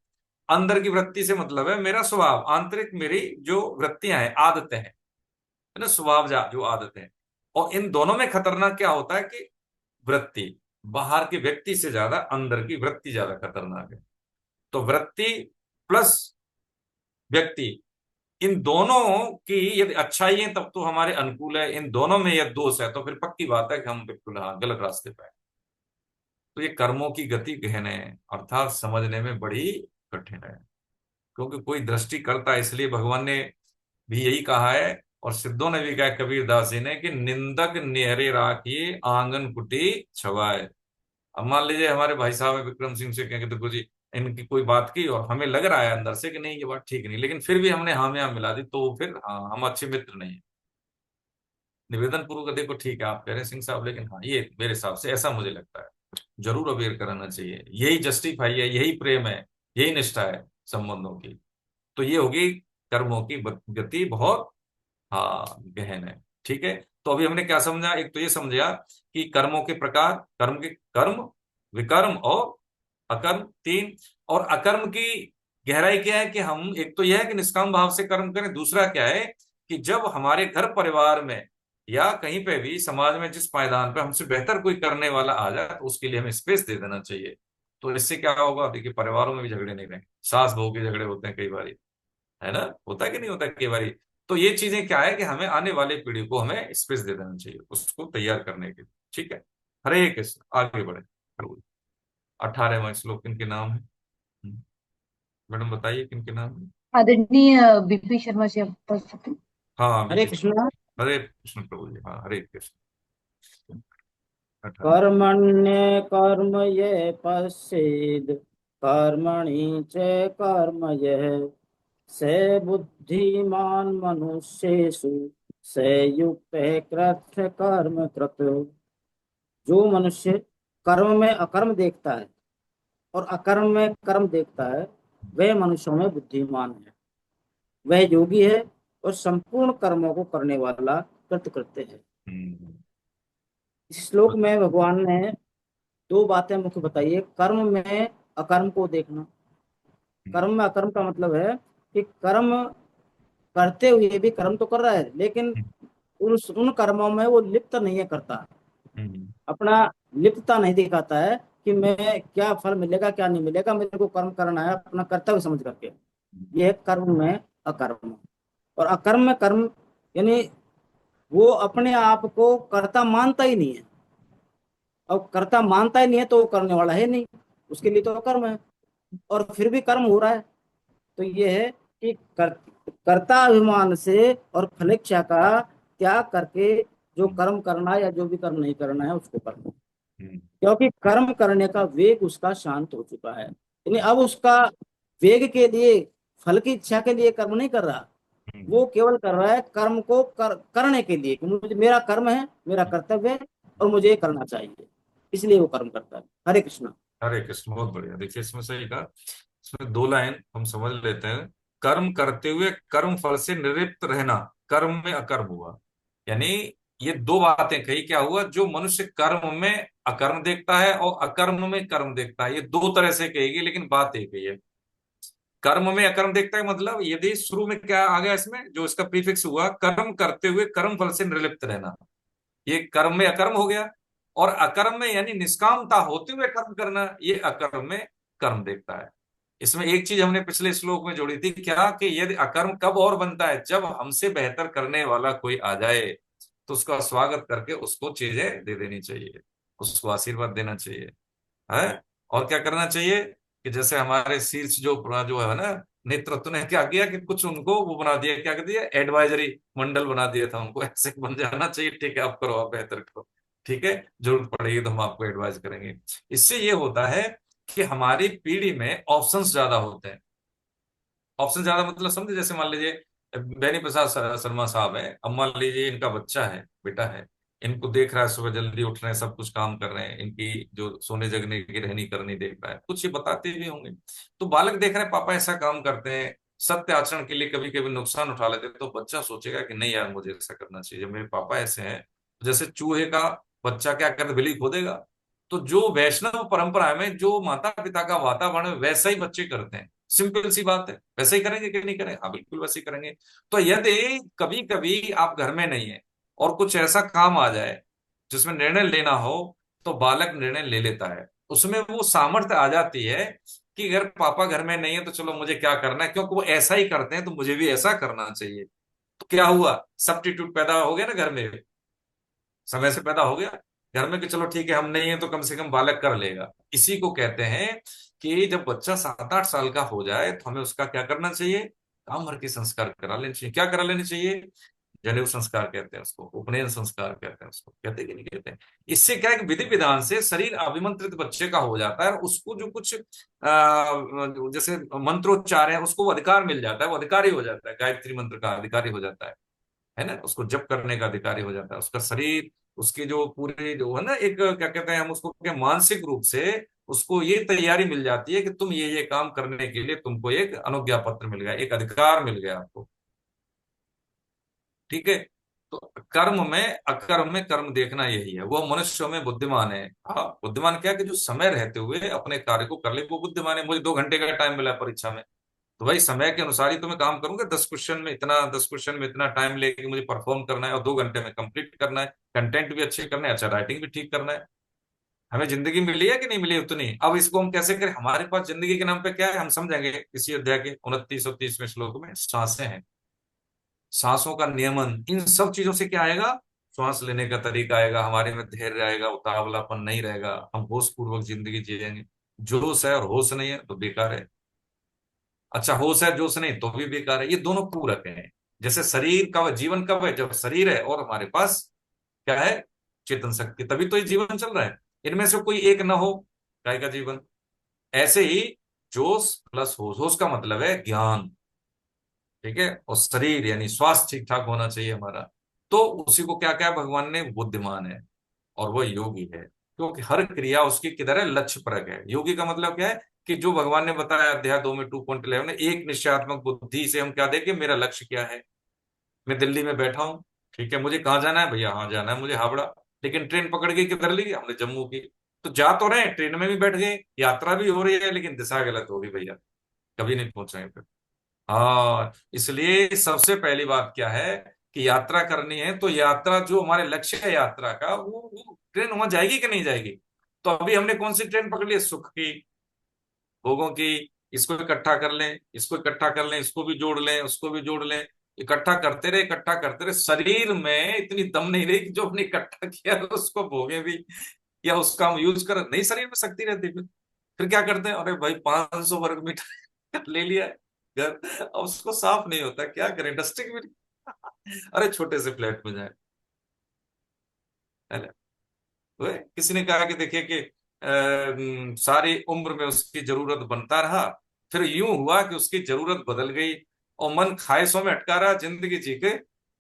अंदर की वृत्ति से मतलब है मेरा स्वभाव, आंतरिक मेरी जो वृत्तियां हैं, आदतें हैं, है ना, स्वभाव जो आदतें हैं। और इन दोनों में खतरनाक क्या होता है कि वृत्ति, बाहर के व्यक्ति से ज्यादा अंदर की वृत्ति ज्यादा खतरनाक है। तो वृत्ति प्लस व्यक्ति, इन दोनों की यदि अच्छाई है तब तो हमारे अनुकूल है, इन दोनों में यदि दोष है तो फिर पक्की बात है कि हम बिल्कुल हाँ गलत रास्ते पे हैं। तो ये कर्मों की गति गहन है, अर्थात समझने में बड़ी कठिन है। क्योंकि कोई दृष्टि करता है, इसलिए भगवान ने भी यही कहा है और सिद्धों ने भी कहा, कबीर दास जी ने, कि निंदक नेहरे राखिए आंगन कुटी छवाए। अब मान लीजिए हमारे भाई साहब है विक्रम सिंह से कहेंगे, देखो जी इनकी कोई बात की और हमें लग रहा है अंदर से कि नहीं ये बात ठीक नहीं, लेकिन फिर भी हमने हाँ में हाँ मिला दी, तो फिर हाँ हम अच्छे मित्र नहीं है। निवेदन पूर्वक देखो ठीक है आप कह रहे हैं सिंह साहब, लेकिन हाँ ये मेरे हिसाब से ऐसा मुझे लगता है, जरूर अवेयर कराना चाहिए। यही जस्टिफाई है, यही प्रेम है, यही निष्ठा है संबंधों की। तो ये होगी कर्मों की गति बहुत हाँ गहन है। ठीक है, तो अभी हमने क्या समझा, एक तो ये समझा कि कर्मों के प्रकार, कर्म के कर्म, विकर्म और अकर्म, तीन। और अकर्म की गहराई क्या है कि हम, एक तो यह है कि निष्काम भाव से कर्म करें, दूसरा क्या है कि जब हमारे घर परिवार में या कहीं पे भी समाज में जिस पायदान पे हमसे बेहतर कोई करने वाला आ जाए तो उसके लिए हमें स्पेस दे देना चाहिए। तो इससे क्या होगा, देखिए परिवारों में भी झगड़े नहीं रहेंगे, सास बहू के झगड़े होते हैं कई बार, है ना, होता है कि नहीं होता कई बार। तो ये चीजें क्या है कि हमें आने वाले पीढ़ी को हमें स्पेस दे देना चाहिए उसको तैयार करने के लिए। ठीक है, हरे कृष्ण, आगे बढ़े। 18वां श्लोक किन के नाम है? मैडम बताइए किन के नाम है? आदरणीय बीपी शर्मा जी, आप पढ़ सकते हैं। हाँ हरे विपिन। कृष्णा। हरे कृष्ण प्रभु जी, हाँ हरे कृष्ण। 18। कर्मण्य कर्म ये पश्येद कर्मणि च कर्म यः से बुद्धिमान मनुष्येषु से युक्त कृत कर्म कृत। जो मनुष्य कर्म में अकर्म देखता है और अकर्म में कर्म देखता है, वह मनुष्यों में बुद्धिमान है, वह योगी है और संपूर्ण कर्मों को करने वाला कृत्य है। हम्म, इस श्लोक में भगवान ने दो बातें मुख्य बताई है। कर्म में अकर्म को देखना। कर्म में अकर्म का मतलब है कि कर्म करते हुए भी कर्म तो कर रहा है, लेकिन उन कर्मों में वो लिप्त नहीं है करता, हम्म, अपना लिप्तता नहीं दिखाता है कि मैं क्या फल मिलेगा क्या नहीं मिलेगा, मेरे को कर्म करना है अपना कर्तव्य समझ करके। ये है कर्म में अकर्म। और अकर्म में कर्म यानी वो अपने आप को कर्ता मानता ही नहीं है। अब कर्ता मानता ही नहीं है तो वो करने वाला है नहीं, उसके लिए तो कर्म है, और फिर भी कर्म हो रहा है। तो ये है कि कर्ता अभिमान से और फलेच्छा का त्याग करके जो कर्म करना है या जो भी कर्म नहीं करना है उसको करना, हम्म, क्योंकि कर्म करने का वेग उसका शांत हो चुका है। यानी अब उसका वेग के लिए, फल की इच्छा के लिए कर्म नहीं कर रहा, हम्म, वो केवल कर रहा है कर्म को करने के लिए कि मुझे, मेरा कर्म है, मेरा कर्तव्य है और मुझे ये करना चाहिए, इसलिए वो कर्म करता है। हरे कृष्णा। हरे कृष्ण, बहुत बढ़िया। देखिए इसमें सही कहा, इसमें 2 लाइन हम समझ लेते हैं। कर्म करते हुए कर्म फल से निवृत्त रहना, कर्म में अकर्म हुआ। यानी ये 2 बातें कही, क्या हुआ, जो मनुष्य कर्म में अकर्म देखता है और अकर्म में कर्म देखता है, ये 2 तरह से कहेगी, लेकिन बात एक ही है। कर्म में अकर्म देखता है मतलब यदि शुरू में क्या आ गया इसमें, जो इसका प्रीफिक्स हुआ, कर्म करते हुए कर्म फल से निर्लिप्त रहना, ये कर्म में अकर्म हो गया। और अकर्म में यानी निष्कामता होते हुए कर्म करना, ये अकर्म में कर्म देखता है। इसमें एक चीज हमने पिछले श्लोक में जोड़ी थी क्या, कि यदि अकर्म कब और बनता है, जब हमसे बेहतर करने वाला कोई आ जाए तो उसका स्वागत करके उसको चीजें दे देनी चाहिए, उसको आशीर्वाद देना चाहिए, है। और क्या करना चाहिए कि जैसे हमारे शीर्ष जो जो है ना, नेतृत्व ने क्या किया कि कुछ उनको वो बना दिया, क्या कर दिया, एडवाइजरी मंडल बना दिया था उनको, ऐसे बन जाना चाहिए, ठीक है आप करो, आप बेहतर करो, ठीक है, जरूरत पड़ेगी तो हम आपको एडवाइस करेंगे। इससे ये होता है कि हमारी पीढ़ी में ऑप्शंस ज्यादा होते हैं। ऑप्शन ज्यादा मतलब समझे, जैसे मान लीजिए बेनी प्रसाद शर्मा साहब है, अब मान लीजिए इनका बच्चा है, बेटा है, इनको देख रहा है सुबह जल्दी उठ रहे हैं, सब कुछ काम कर रहे हैं, इनकी जो सोने जगने की रहनी करनी देख रहा है, कुछ ये बताते भी होंगे। तो बालक देख रहे हैं पापा ऐसा काम करते हैं, सत्य आचरण के लिए कभी कभी नुकसान उठा लेते हैं, तो बच्चा सोचेगा कि नहीं यार मुझे ऐसा करना चाहिए, जब मेरे पापा ऐसे हैं। जैसे चूहे का बच्चा क्या करता, बिल्ली खोदेगा। तो जो वैष्णव परंपरा में जो माता पिता का वातावरण है, वैसा ही बच्चे करते हैं। सिंपल सी बात है, वैसे ही करेंगे कि नहीं करेंगे, हाँ बिल्कुल वैसे ही करेंगे। तो यदि कभी कभी आप घर में नहीं है और कुछ ऐसा काम आ जाए जिसमें निर्णय लेना हो, तो बालक निर्णय ले लेता है, उसमें वो सामर्थ्य आ जाती है कि अगर पापा घर में नहीं है तो चलो मुझे क्या करना है, क्योंकि वो ऐसा ही करते हैं तो मुझे भी ऐसा करना चाहिए। तो क्या हुआ, सब्स्टिट्यूट पैदा हो गया ना घर में, समय से पैदा हो गया घर में कि चलो ठीक है हम नहीं है तो कम से कम बालक कर लेगा। इसी को कहते हैं कि जब बच्चा 7-8 साल का हो जाए तो हमें उसका क्या करना चाहिए, काम भर के संस्कार करा लेने चाहिए। क्या करा लेने चाहिए, जनेऊ संस्कार कहते हैं उसको, उपनयन संस्कार कहते हैं उसको, कहते हैं कि नहीं कहते हैं। इससे क्या है कि विधि विधान से शरीर अभिमंत्रित बच्चे का हो जाता है, और उसको जो कुछ जैसे मंत्रोच्चार है उसको वो अधिकार मिल जाता है, वो अधिकारी हो जाता है, गायत्री मंत्र का अधिकारी हो जाता है ना, उसको जप करने का अधिकारी हो जाता है, उसका शरीर, उसकी जो पूरी जो है ना, एक क्या कहते हैं हम उसको, क्या मानसिक रूप से उसको ये तैयारी मिल जाती है कि तुम ये काम करने के लिए तुमको एक अनुज्ञा पत्र मिल गया, एक अधिकार मिल गया आपको, ठीक है। तो कर्म में अकर्म में कर्म देखना यही है, वो मनुष्य में बुद्धिमान है। हाँ बुद्धिमान क्या है कि जो समय रहते हुए अपने कार्य को कर ले, वो बुद्धिमान है। मुझे 2 घंटे का टाइम मिला है परीक्षा में, तो भाई समय के अनुसार ही तो मैं काम करूंगा, 10 क्वेश्चन में इतना, 10 क्वेश्चन में इतना टाइम लेके मुझे परफॉर्म करना है और 2 घंटे में कंप्लीट करना है, कंटेंट भी अच्छे करना है, अच्छा राइटिंग भी ठीक करना है। हमें जिंदगी मिली है कि नहीं मिली उतनी, अब इसको हम कैसे करें, हमारे पास जिंदगी के नाम पे क्या है, हम समझेंगे इसी अध्याय के 29 और 30वें श्लोक में, सांसें हैं, सांसों का नियमन, इन सब चीजों से क्या आएगा, श्वास लेने का तरीका आएगा, हमारे में धैर्य आएगा, उतावलापन नहीं रहेगा, हम होश पूर्वक जिंदगी जिएंगे। जोश है और होश नहीं है तो बेकार है, अच्छा होश है जोश नहीं तो भी बेकार है, ये दोनों पूरक हैं। जैसे शरीर का जीवन कब है, जब शरीर है और हमारे पास क्या है, चेतन शक्ति, तभी तो ये जीवन चल रहा है। इनमें से कोई एक ना हो, काय का जीवन। ऐसे ही जोश प्लस होश, होश का मतलब है ज्ञान, ठीक है, और शरीर यानी स्वास्थ्य ठीक ठाक होना चाहिए हमारा। तो उसी को क्या क्या भगवान ने बुद्धिमान है और वह योगी है, क्योंकि हर क्रिया उसकी किधर है, लक्ष्य परक है। योगी का मतलब क्या है कि जो भगवान ने बताया अध्याय 2 में 2.11 में, एक निश्चयात्मक बुद्धि से हम क्या देखें, मेरा लक्ष्य क्या है। मैं दिल्ली में बैठा हूँ, ठीक है, मुझे कहाँ जाना है भैया, हाँ जाना है मुझे हावड़ा, लेकिन ट्रेन पकड़ के किधर ली हमने, जम्मू की। तो जा तो रहे हैं, ट्रेन में भी बैठ गए, यात्रा भी हो रही है, लेकिन दिशा गलत होगी भैया, कभी नहीं पहुंचेंगे फिर। हाँ इसलिए सबसे पहली बात क्या है कि यात्रा करनी है तो यात्रा जो हमारे लक्ष्य है यात्रा का, वो ट्रेन वहां जाएगी कि नहीं जाएगी। तो अभी हमने कौन सी ट्रेन पकड़ ली है, सुख की, भोगों की। इसको इकट्ठा कर लें, इसको इकट्ठा कर लें, इसको भी जोड़ लें, उसको भी जोड़ लें, इकट्ठा करते रहे, इकट्ठा करते रहे, शरीर में इतनी दम नहीं रही कि जो हमने इकट्ठा किया है उसको भोगे भी या उसका हम यूज करें, नहीं शरीर में शक्ति रहती। फिर क्या करते हैं, अरे भाई 500 वर्ग मीटर ले लिया है घर, अब उसको साफ नहीं होता, क्या करें, डस्टिंग भी अरे छोटे से फ्लैट में जाए, है ना। किसी ने कहा कि देखिए कि सारी उम्र में उसकी जरूरत बनता रहा, फिर यूं हुआ कि उसकी जरूरत बदल गई और मन ख्वाहिशों में अटका रहा, जिंदगी जी के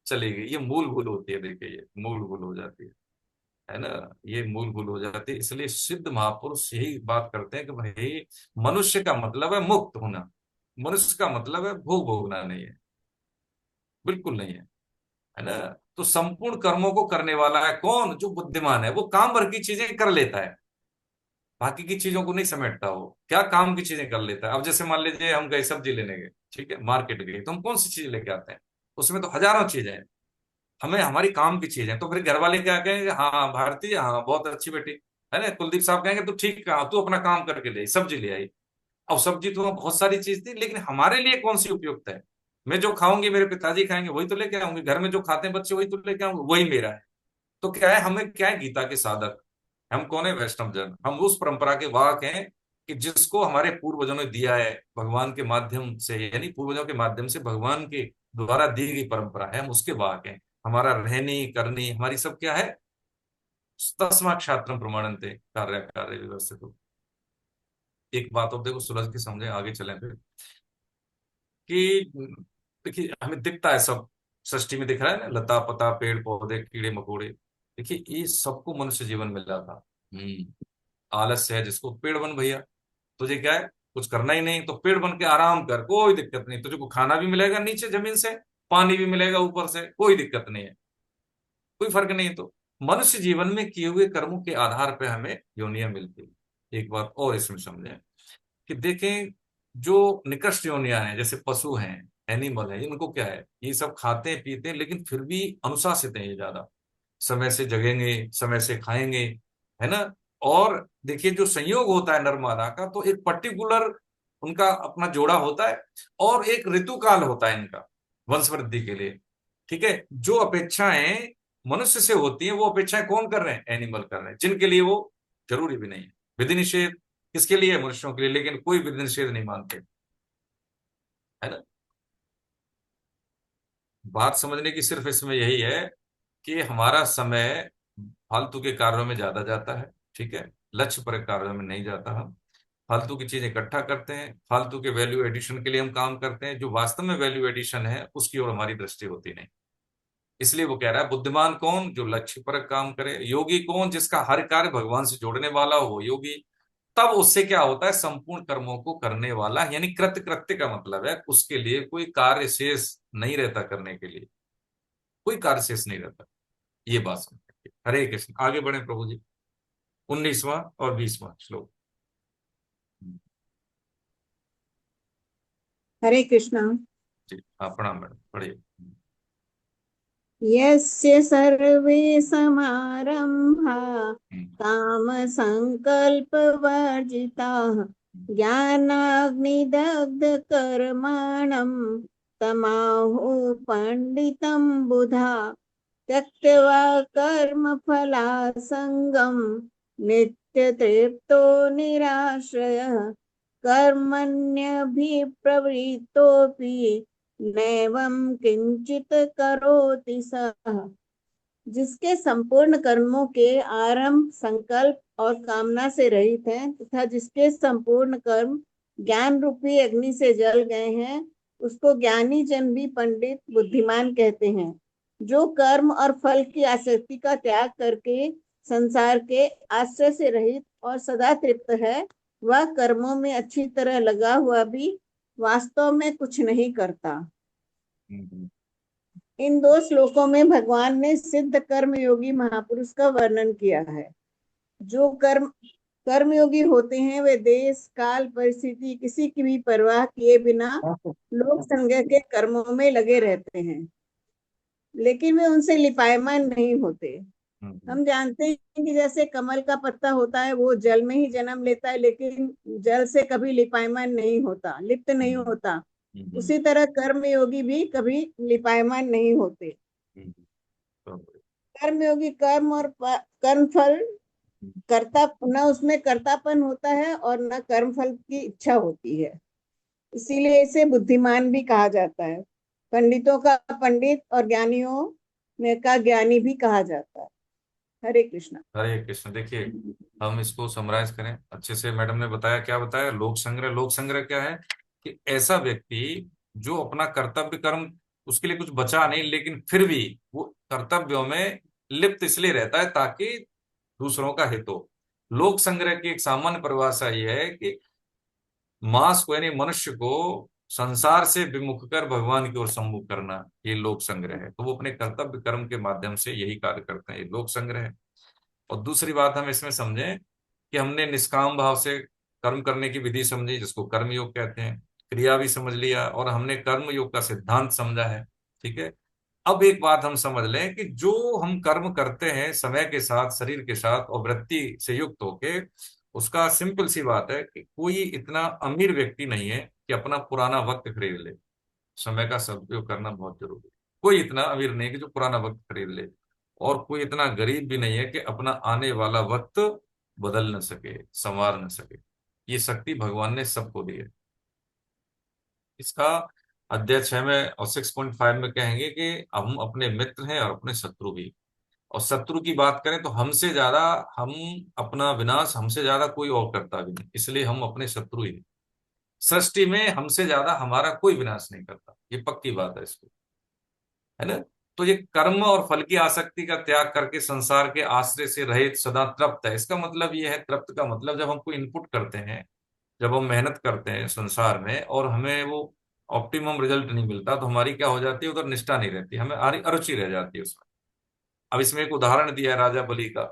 चली गई। ये मूल भूल होती है, देखिए ये मूल भूल हो जाती है ना, ये मूल भूल हो जाती है। इसलिए सिद्ध महापुरुष यही बात करते हैं कि भाई मनुष्य का मतलब है मुक्त होना, मनुष्य का मतलब है भोग भोगना नहीं है, बिल्कुल नहीं है ना। तो संपूर्ण कर्मों को करने वाला है कौन, जो बुद्धिमान है, वो काम भर की चीजें कर लेता है, बाकी की चीजों को नहीं समेटता। वो क्या काम की चीजें कर लेता है। अब जैसे मान लीजिए हम गए सब्जी लेने गए, ठीक है, मार्केट गए, तो हम कौन सी चीज लेके आते हैं, उसमें तो हजारों चीजें हैं, हमें हमारी काम की चीजें। तो फिर घर वाले क्या कहेंगे, हाँ भारती हाँ बहुत अच्छी बेटी, है ना, कुलदीप साहब कहेंगे तो ठीक कहा, तू अपना काम करके ले सब्जी ले आई। अब सब्जी तो वहाँ बहुत सारी चीज थी, लेकिन हमारे लिए कौन सी उपयुक्त है? मैं जो खाऊंगी मेरे पिताजी खाएंगे वही तो लेके आऊंगी, घर में जो खाते हैं बच्चे वही तो लेके आऊंगे, वही मेरा है। तो क्या है, हमें क्या है, गीता के साधक हम कौन है? वैष्णव जन। हम उस परंपरा के वाहक हैं कि जिसको हमारे पूर्वजों ने दिया है भगवान के माध्यम से, यानी पूर्वजों के माध्यम से भगवान के द्वारा दी गई परंपरा है, हम उसके वाहक हैं। हमारा रहनी करनी हमारी सब क्या है? तस्मात् क्षात्रम प्रमाणन्ते कार्य कार्य व्यवस्थित। एक बात और देखो, सुलझ के समझे, आगे चलें फिर। कि देखिए हमें दिखता है सब, सृष्टि में दिख रहा है ना, लता पता पेड़ पौधे कीड़े मकोड़े, देखिए ये सबको मनुष्य जीवन मिला था। आलस्य है जिसको, पेड़ बन भैया, तुझे क्या है, कुछ करना ही नहीं तो पेड़ बन के आराम कर, कोई दिक्कत नहीं, तुझे को खाना भी मिलेगा नीचे जमीन से, पानी भी मिलेगा ऊपर से, कोई दिक्कत नहीं है, कोई फर्क नहीं। तो मनुष्य जीवन में किए हुए कर्मों के आधार पर हमें योनियां मिलती है। एक बात और इसमें समझें कि देखें, जो निकृष्ट योनियां हैं जैसे पशु हैं, एनिमल है, इनको क्या है, ये सब खाते हैं पीते हैं लेकिन फिर भी अनुशासित हैं ये ज्यादा, समय से जगेंगे, समय से खाएंगे, है ना। और देखिए जो संयोग होता है नर मादा का, तो एक पर्टिकुलर उनका अपना जोड़ा होता है और एक ऋतु काल होता है इनका वंश वृद्धि के लिए। ठीक है, जो अपेक्षाएं मनुष्य से होती हैं वो अपेक्षाएं कौन कर रहे हैं? एनिमल कर रहे हैं, जिनके लिए वो जरूरी भी नहीं है। विधि निषेध किसके लिए है? मनुष्यों के लिए, लेकिन कोई विधि निषेध नहीं मानते, है ना। बात समझने की सिर्फ इसमें यही है कि हमारा समय फालतू के कार्यों में ज्यादा जाता है, ठीक है, लक्ष्य पर कार्यों में नहीं जाता। हम फालतू की चीजें इकट्ठा करते हैं, फालतू के वैल्यू एडिशन के लिए हम काम करते हैं, जो वास्तव में वैल्यू एडिशन है उसकी ओर हमारी दृष्टि होती नहीं। इसलिए वो कह रहा है बुद्धिमान कौन? जो लक्ष्य पर काम करे। योगी कौन? जिसका हर कार्य भगवान से जोड़ने वाला हो, योगी। तब उससे क्या होता है? संपूर्ण कर्मों को करने वाला, यानी कृत्य, कृत्य का मतलब है उसके लिए कोई कार्य शेष नहीं रहता, करने के लिए कोई कार्य शेष नहीं रहता। ये बात समझ। हरे कृष्ण, आगे बढ़े प्रभु जी। 19वां और 20वां श्लोक। हरे कृष्णा। जी हाँ, प्रणाम मैडम, पढ़िए। यस्य सर्वे समारंभा काम संकल्प वर्जिताः ज्ञानाग्निदग्ध कर्माणं तमाहु पंडितं बुधा त्यक्त्वा कर्म फलासंगं नित्य तृप्तो निराश्रयः कर्मण्यभिप्रवृत्तोऽपि नैवं किंचित करोति सः। जिसके संपूर्ण कर्मों के आरंभ संकल्प और कामना से रहित हैं तथा जिसके संपूर्ण कर्म ज्ञान रूपी अग्नि से जल गए हैं, उसको ज्ञानी जन भी पंडित बुद्धिमान कहते हैं। जो कर्म और फल की आसक्ति का त्याग करके संसार के आश्रय से रहित और सदा तृप्त है, वह कर्मों में अच्छी तरह लगा हुआ भी वास्तव में कुछ नहीं करता। इन दो श्लोकों में भगवान ने सिद्ध कर्मयोगी महापुरुष का वर्णन किया है। जो कर्मयोगी होते हैं वे देश काल परिस्थिति किसी की भी परवाह किए बिना लोक संग के कर्मों में लगे रहते हैं, लेकिन वे उनसे लिपायमान नहीं होते। हम जानते हैं कि जैसे कमल का पत्ता होता है वो जल में ही जन्म लेता है, लेकिन जल से कभी लिपायमान नहीं होता, लिप्त नहीं होता। उसी तरह कर्मयोगी भी कभी लिपायमान नहीं होते। कर्मयोगी कर्म और कर्म फल कर्ता, न उसमें कर्तापन होता है और न कर्म फल की इच्छा होती है, इसीलिए इसे बुद्धिमान भी कहा जाता है। पंडितों का पंडित और ज्ञानियों में का ज्ञानी भी कहा जाता है। हरे कृष्णा। हरे कृष्ण। देखिए हम इसको समराइज करें अच्छे से। मैडम ने बताया, क्या बताया? लोक संग्रह। लोक संग्रह क्या है कि ऐसा व्यक्ति जो अपना कर्तव्य कर्म, उसके लिए कुछ बचा नहीं लेकिन फिर भी वो कर्तव्यों में लिप्त इसलिए रहता है ताकि दूसरों का हित हो। लोक संग्रह की एक सामान्य परिभाषा यह है कि मास को, यानी मनुष्य को संसार से विमुख कर भगवान की ओर सम्मुख करना, ये लोक संग्रह है। तो वो अपने कर्तव्य कर्म के माध्यम से यही कार्य करते हैं, ये लोक संग्रह है। और दूसरी बात हम इसमें समझें कि हमने निष्काम भाव से कर्म करने की विधि समझी, जिसको कर्म योग कहते हैं, क्रिया भी समझ लिया और हमने कर्म योग का सिद्धांत समझा है। ठीक है, अब एक बात हम समझ लें कि जो हम कर्म करते हैं समय के साथ, शरीर के साथ और वृत्ति से युक्त होके, उसका सिंपल सी बात है कि कोई इतना अमीर व्यक्ति नहीं है कि अपना पुराना वक्त खरीद ले। समय का सदुपयोग करना बहुत जरूरी है। कोई इतना अमीर नहीं है कि जो पुराना वक्त खरीद ले, और कोई इतना गरीब भी नहीं है कि अपना आने वाला वक्त बदल न सके, संवार न सके। ये शक्ति भगवान ने सबको दी है। इसका अध्याय 6 में और 6.5 में कहेंगे कि हम अपने मित्र हैं और अपने शत्रु भी। और शत्रु की बात करें तो हमसे ज्यादा, हम अपना विनाश हमसे ज्यादा कोई और करता भी नहीं, इसलिए हम अपने शत्रु ही हैं। सृष्टि में हमसे ज्यादा हमारा कोई विनाश नहीं करता, ये पक्की बात है इसको, है ना। तो ये कर्म और फल की आसक्ति का त्याग करके संसार के आश्रय से रहित सदा तृप्त है। इसका मतलब ये है, तृप्त का मतलब जब हम कोई इनपुट करते हैं, जब हम मेहनत करते हैं संसार में और हमें वो ऑप्टिमम रिजल्ट नहीं मिलता, तो हमारी क्या हो जाती है, उधर निष्ठा नहीं रहती, हमें अरुचि रह जाती है उसमें। अब इसमें एक उदाहरण दिया है राजा बलि का।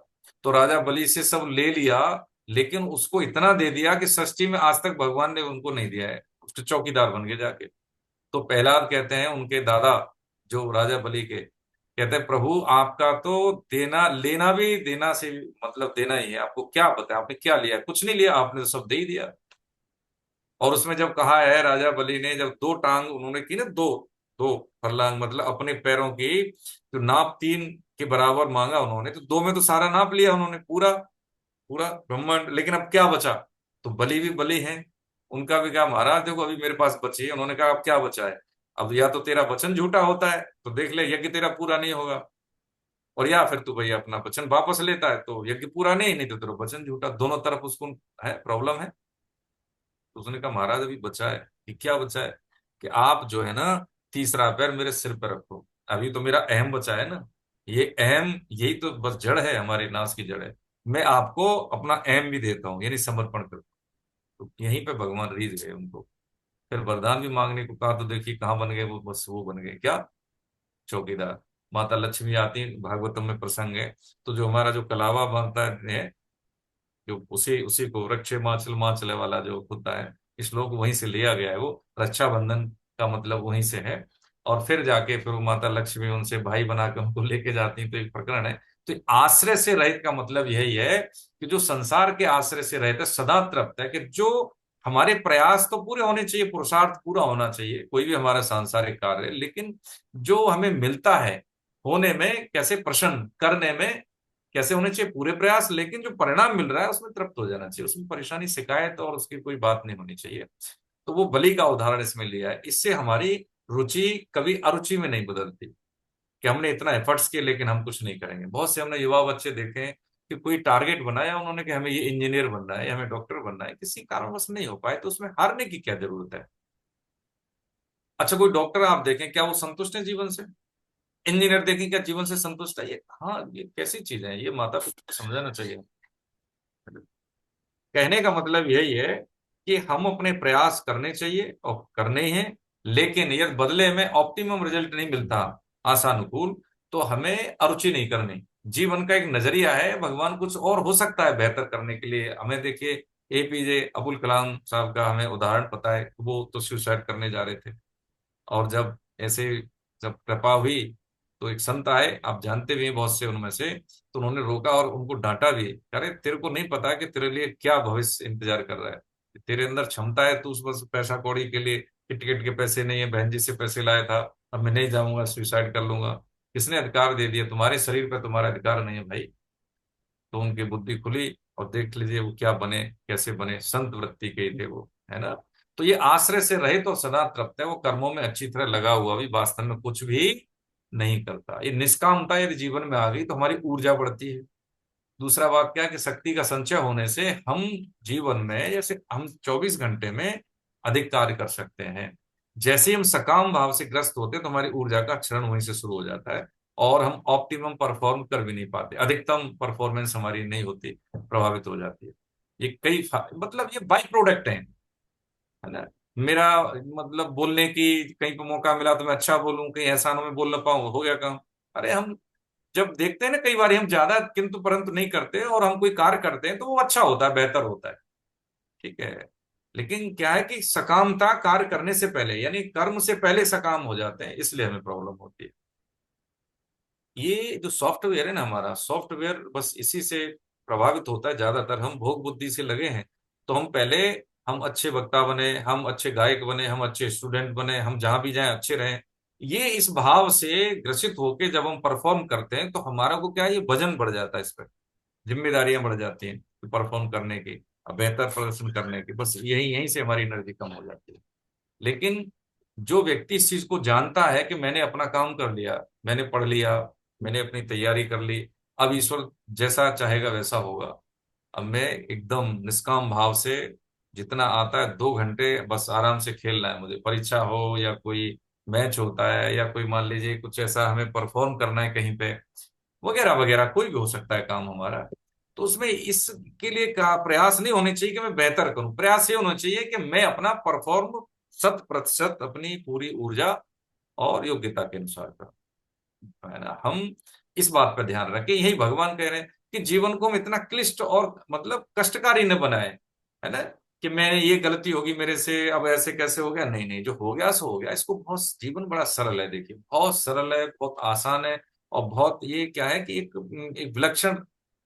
तो राजा बलि से सब ले लिया, लेकिन उसको इतना दे दिया कि सृष्टि में आज तक भगवान ने उनको नहीं दिया है। उसके चौकीदार बन गए जाके। तो प्रहलाद कहते हैं, उनके दादा जो राजा बलि के, कहते हैं प्रभु आपका तो देना लेना भी देना से मतलब देना ही है। आपको क्या पता है आपने क्या लिया? कुछ नहीं लिया आपने, तो सब दे ही दिया। और उसमें जब कहा है राजा बलि ने, जब 2 टांग उन्होंने की ना, दो दो फरलांग मतलब अपने पैरों की, तो नाप 3 के बराबर मांगा उन्होंने, तो 2 में तो सारा नाप लिया उन्होंने, पूरा पूरा ब्रह्मांड। लेकिन अब क्या बचा? तो बलि भी बलि है, उनका भी कहा महाराज देखो अभी मेरे पास बची है। उन्होंने कहा अब क्या बचा है? अब या तो तेरा वचन झूठा होता है तो देख ले यज्ञ तेरा पूरा नहीं होगा, और या फिर तू भैया अपना वचन वापस लेता है तो यज्ञ पूरा नहीं तो तेरा वचन झूठा। दोनों तरफ उसको है, प्रॉब्लम है। तो उसने कहा महाराज अभी बचा है। कि क्या बचा है? कि आप जो है ना, तीसरा पैर मेरे सिर पर रखो। अभी तो मेरा अहम बचा है ना, ये अहम यही तो बस जड़ है, हमारे नाश की जड़ है। मैं आपको अपना अहम भी देता हूँ, यानी समर्पण करता हूँ। तो यहीं पे भगवान रीझ गए उनको। फिर वरदान भी मांगने को कहा, तो देखिए कहाँ बन गए वो, बस वो बन गए क्या, चौकीदार। माता लक्ष्मी आती, भागवतम में प्रसंग है। तो जो हमारा जो कलावा बनता है, जो उसी उसी को रक्षे माचल माचले वाला जो होता है, श्लोक वहीं से लिया गया है। वो रक्षाबंधन का मतलब वहीं से है। और फिर जाके फिर वो माता लक्ष्मी उनसे भाई बना के उनको लेके जाती है। तो एक प्रकरण है। तो आश्रय से रहित का मतलब यही है कि जो संसार के आश्रय से रहित है, सदा तृप्त है। कि जो हमारे प्रयास तो पूरे होने चाहिए, पुरुषार्थ पूरा होना चाहिए, कोई भी हमारा सांसारिक कार्य, लेकिन जो हमें मिलता है होने में कैसे, प्रसन्न करने में कैसे होने चाहिए पूरे प्रयास, लेकिन जो परिणाम मिल रहा है उसमें तृप्त हो जाना चाहिए, उसमें परेशानी शिकायत और उसकी कोई बात नहीं होनी चाहिए। तो वो बलि का उदाहरण इसमें लिया है। इससे हमारी रुचि कभी अरुचि में नहीं बदलती कि हमने इतना एफर्ट्स किए लेकिन हम कुछ नहीं करेंगे। बहुत से हमने युवा बच्चे देखे हैं कि कोई टारगेट बनाया उन्होंने कि हमें ये इंजीनियर बनना है, हमें डॉक्टर बनना है, किसी कारणवश नहीं हो पाए, तो उसमें हारने की क्या जरूरत है? अच्छा कोई डॉक्टर आप देखें, क्या वो संतुष्ट है जीवन से? इंजीनियर देखें, क्या जीवन से संतुष्ट है? ये हाँ, ये कैसी चीज है? ये माता पिता को समझाना चाहिए। कहने का मतलब यही है कि हम अपने प्रयास करने चाहिए और करने ही हैं, लेकिन यदि बदले में ऑप्टिमम रिजल्ट नहीं मिलता आशानुकूल, तो हमें अरुचि नहीं करनी। जीवन का एक नजरिया है, भगवान कुछ और हो सकता है बेहतर करने के लिए हमें। देखिए एपीजे अब्दुल कलाम साहब का हमें उदाहरण पता है। वो तो सुसाइड करने जा रहे थे, और जब ऐसे जब कृपा हुई तो एक संत आए, आप जानते भी हैं बहुत से उनमें से, तो उन्होंने रोका और उनको डांटा भी। अरे तेरे को नहीं पता कि तेरे लिए क्या भविष्य इंतजार कर रहा है? तेरे अंदर क्षमता है, तू बस पैसा कौड़ी के लिए, कि टिकट के पैसे नहीं है, बहन जी से पैसे लाया था, अब मैं नहीं जाऊंगा, सुसाइड कर लूंगा। किसने अधिकार दे दिया? तुम्हारे शरीर पर तुम्हारा अधिकार नहीं है भाई। तो उनकी बुद्धि खुली और देख लीजिए वो क्या बने, कैसे बने, संत वृत्ति के ही थे वो, है ना। तो ये आश्रय से रहित तो सदा तृप्त है, वो कर्मों में अच्छी तरह लगा हुआ भी वास्तव में कुछ भी नहीं करता। ये निष्कामता यदि जीवन में आ गई तो हमारी ऊर्जा बढ़ती है। दूसरा बात क्या है कि शक्ति का संचय होने से हम जीवन में, जैसे हम 24 घंटे में अधिक कार्य कर सकते हैं। जैसे ही हम सकाम भाव से ग्रस्त होते हैं तो हमारी ऊर्जा का क्षरण वहीं से शुरू हो जाता है, और हम ऑप्टिमम परफॉर्म कर भी नहीं पाते, अधिकतम परफॉर्मेंस हमारी नहीं होती, प्रभावित हो जाती है। ये मतलब ये बाई प्रोडक्ट है ना। मेरा मतलब बोलने की कहीं पर मौका मिला तो मैं अच्छा बोलूं, कहीं ऐसा ना मैं बोल ना पाऊं, हो गया काम। अरे हम जब देखते हैं ना, कई बार हम ज्यादा किंतु परंतु नहीं करते और हम कोई कार्य करते हैं तो वो अच्छा होता है, बेहतर होता है, ठीक है। लेकिन क्या है कि सकामता कार्य करने से पहले, यानी कर्म से पहले सकाम हो जाते हैं, इसलिए हमें प्रॉब्लम होती है। ये जो सॉफ्टवेयर है ना, हमारा सॉफ्टवेयर बस इसी से प्रभावित होता है ज्यादातर, हम भोग बुद्धि से लगे हैं। तो हम पहले, हम अच्छे वक्ता बने, हम अच्छे गायक बने, हम अच्छे स्टूडेंट बने, हम जहां भी जाएं अच्छे रहें, ये इस भाव से ग्रसित होके जब हम परफॉर्म करते हैं तो हमारा को क्या है, ये वजन बढ़ जाता है, इस पर जिम्मेदारियां बढ़ जाती हैं परफॉर्म करने की, बेहतर प्रदर्शन करने की, बस यही यहीं से हमारी एनर्जी कम हो जाती है। लेकिन जो व्यक्ति इस चीज को जानता है कि मैंने अपना काम कर लिया, मैंने पढ़ लिया, मैंने अपनी तैयारी कर ली, अब ईश्वर जैसा चाहेगा वैसा होगा, अब मैं एकदम निष्काम भाव से, जितना आता है 2 घंटे बस आराम से खेलना है मुझे, परीक्षा हो या कोई मैच होता है या कोई मान लीजिए कुछ ऐसा हमें परफॉर्म करना है कहीं पे, वगैरह वगैरह, कोई भी हो सकता है काम हमारा। तो उसमें इसके लिए का प्रयास नहीं होने चाहिए कि मैं बेहतर करूं, प्रयास ये होना चाहिए कि मैं अपना परफॉर्म 100% अपनी पूरी ऊर्जा और योग्यता के अनुसार करूं, है ना। हम इस बात पर ध्यान रखें, यही भगवान कह रहे हैं कि जीवन को हम इतना क्लिष्ट और मतलब कष्टकारी न बनाए, है ना, कि मैंने ये गलती होगी मेरे से, अब ऐसे कैसे हो गया, नहीं नहीं, जो हो गया सो हो गया। इसको बहुत, जीवन बड़ा सरल है, देखिए बहुत सरल है, बहुत आसान है, और बहुत ये क्या है कि एक विलक्षण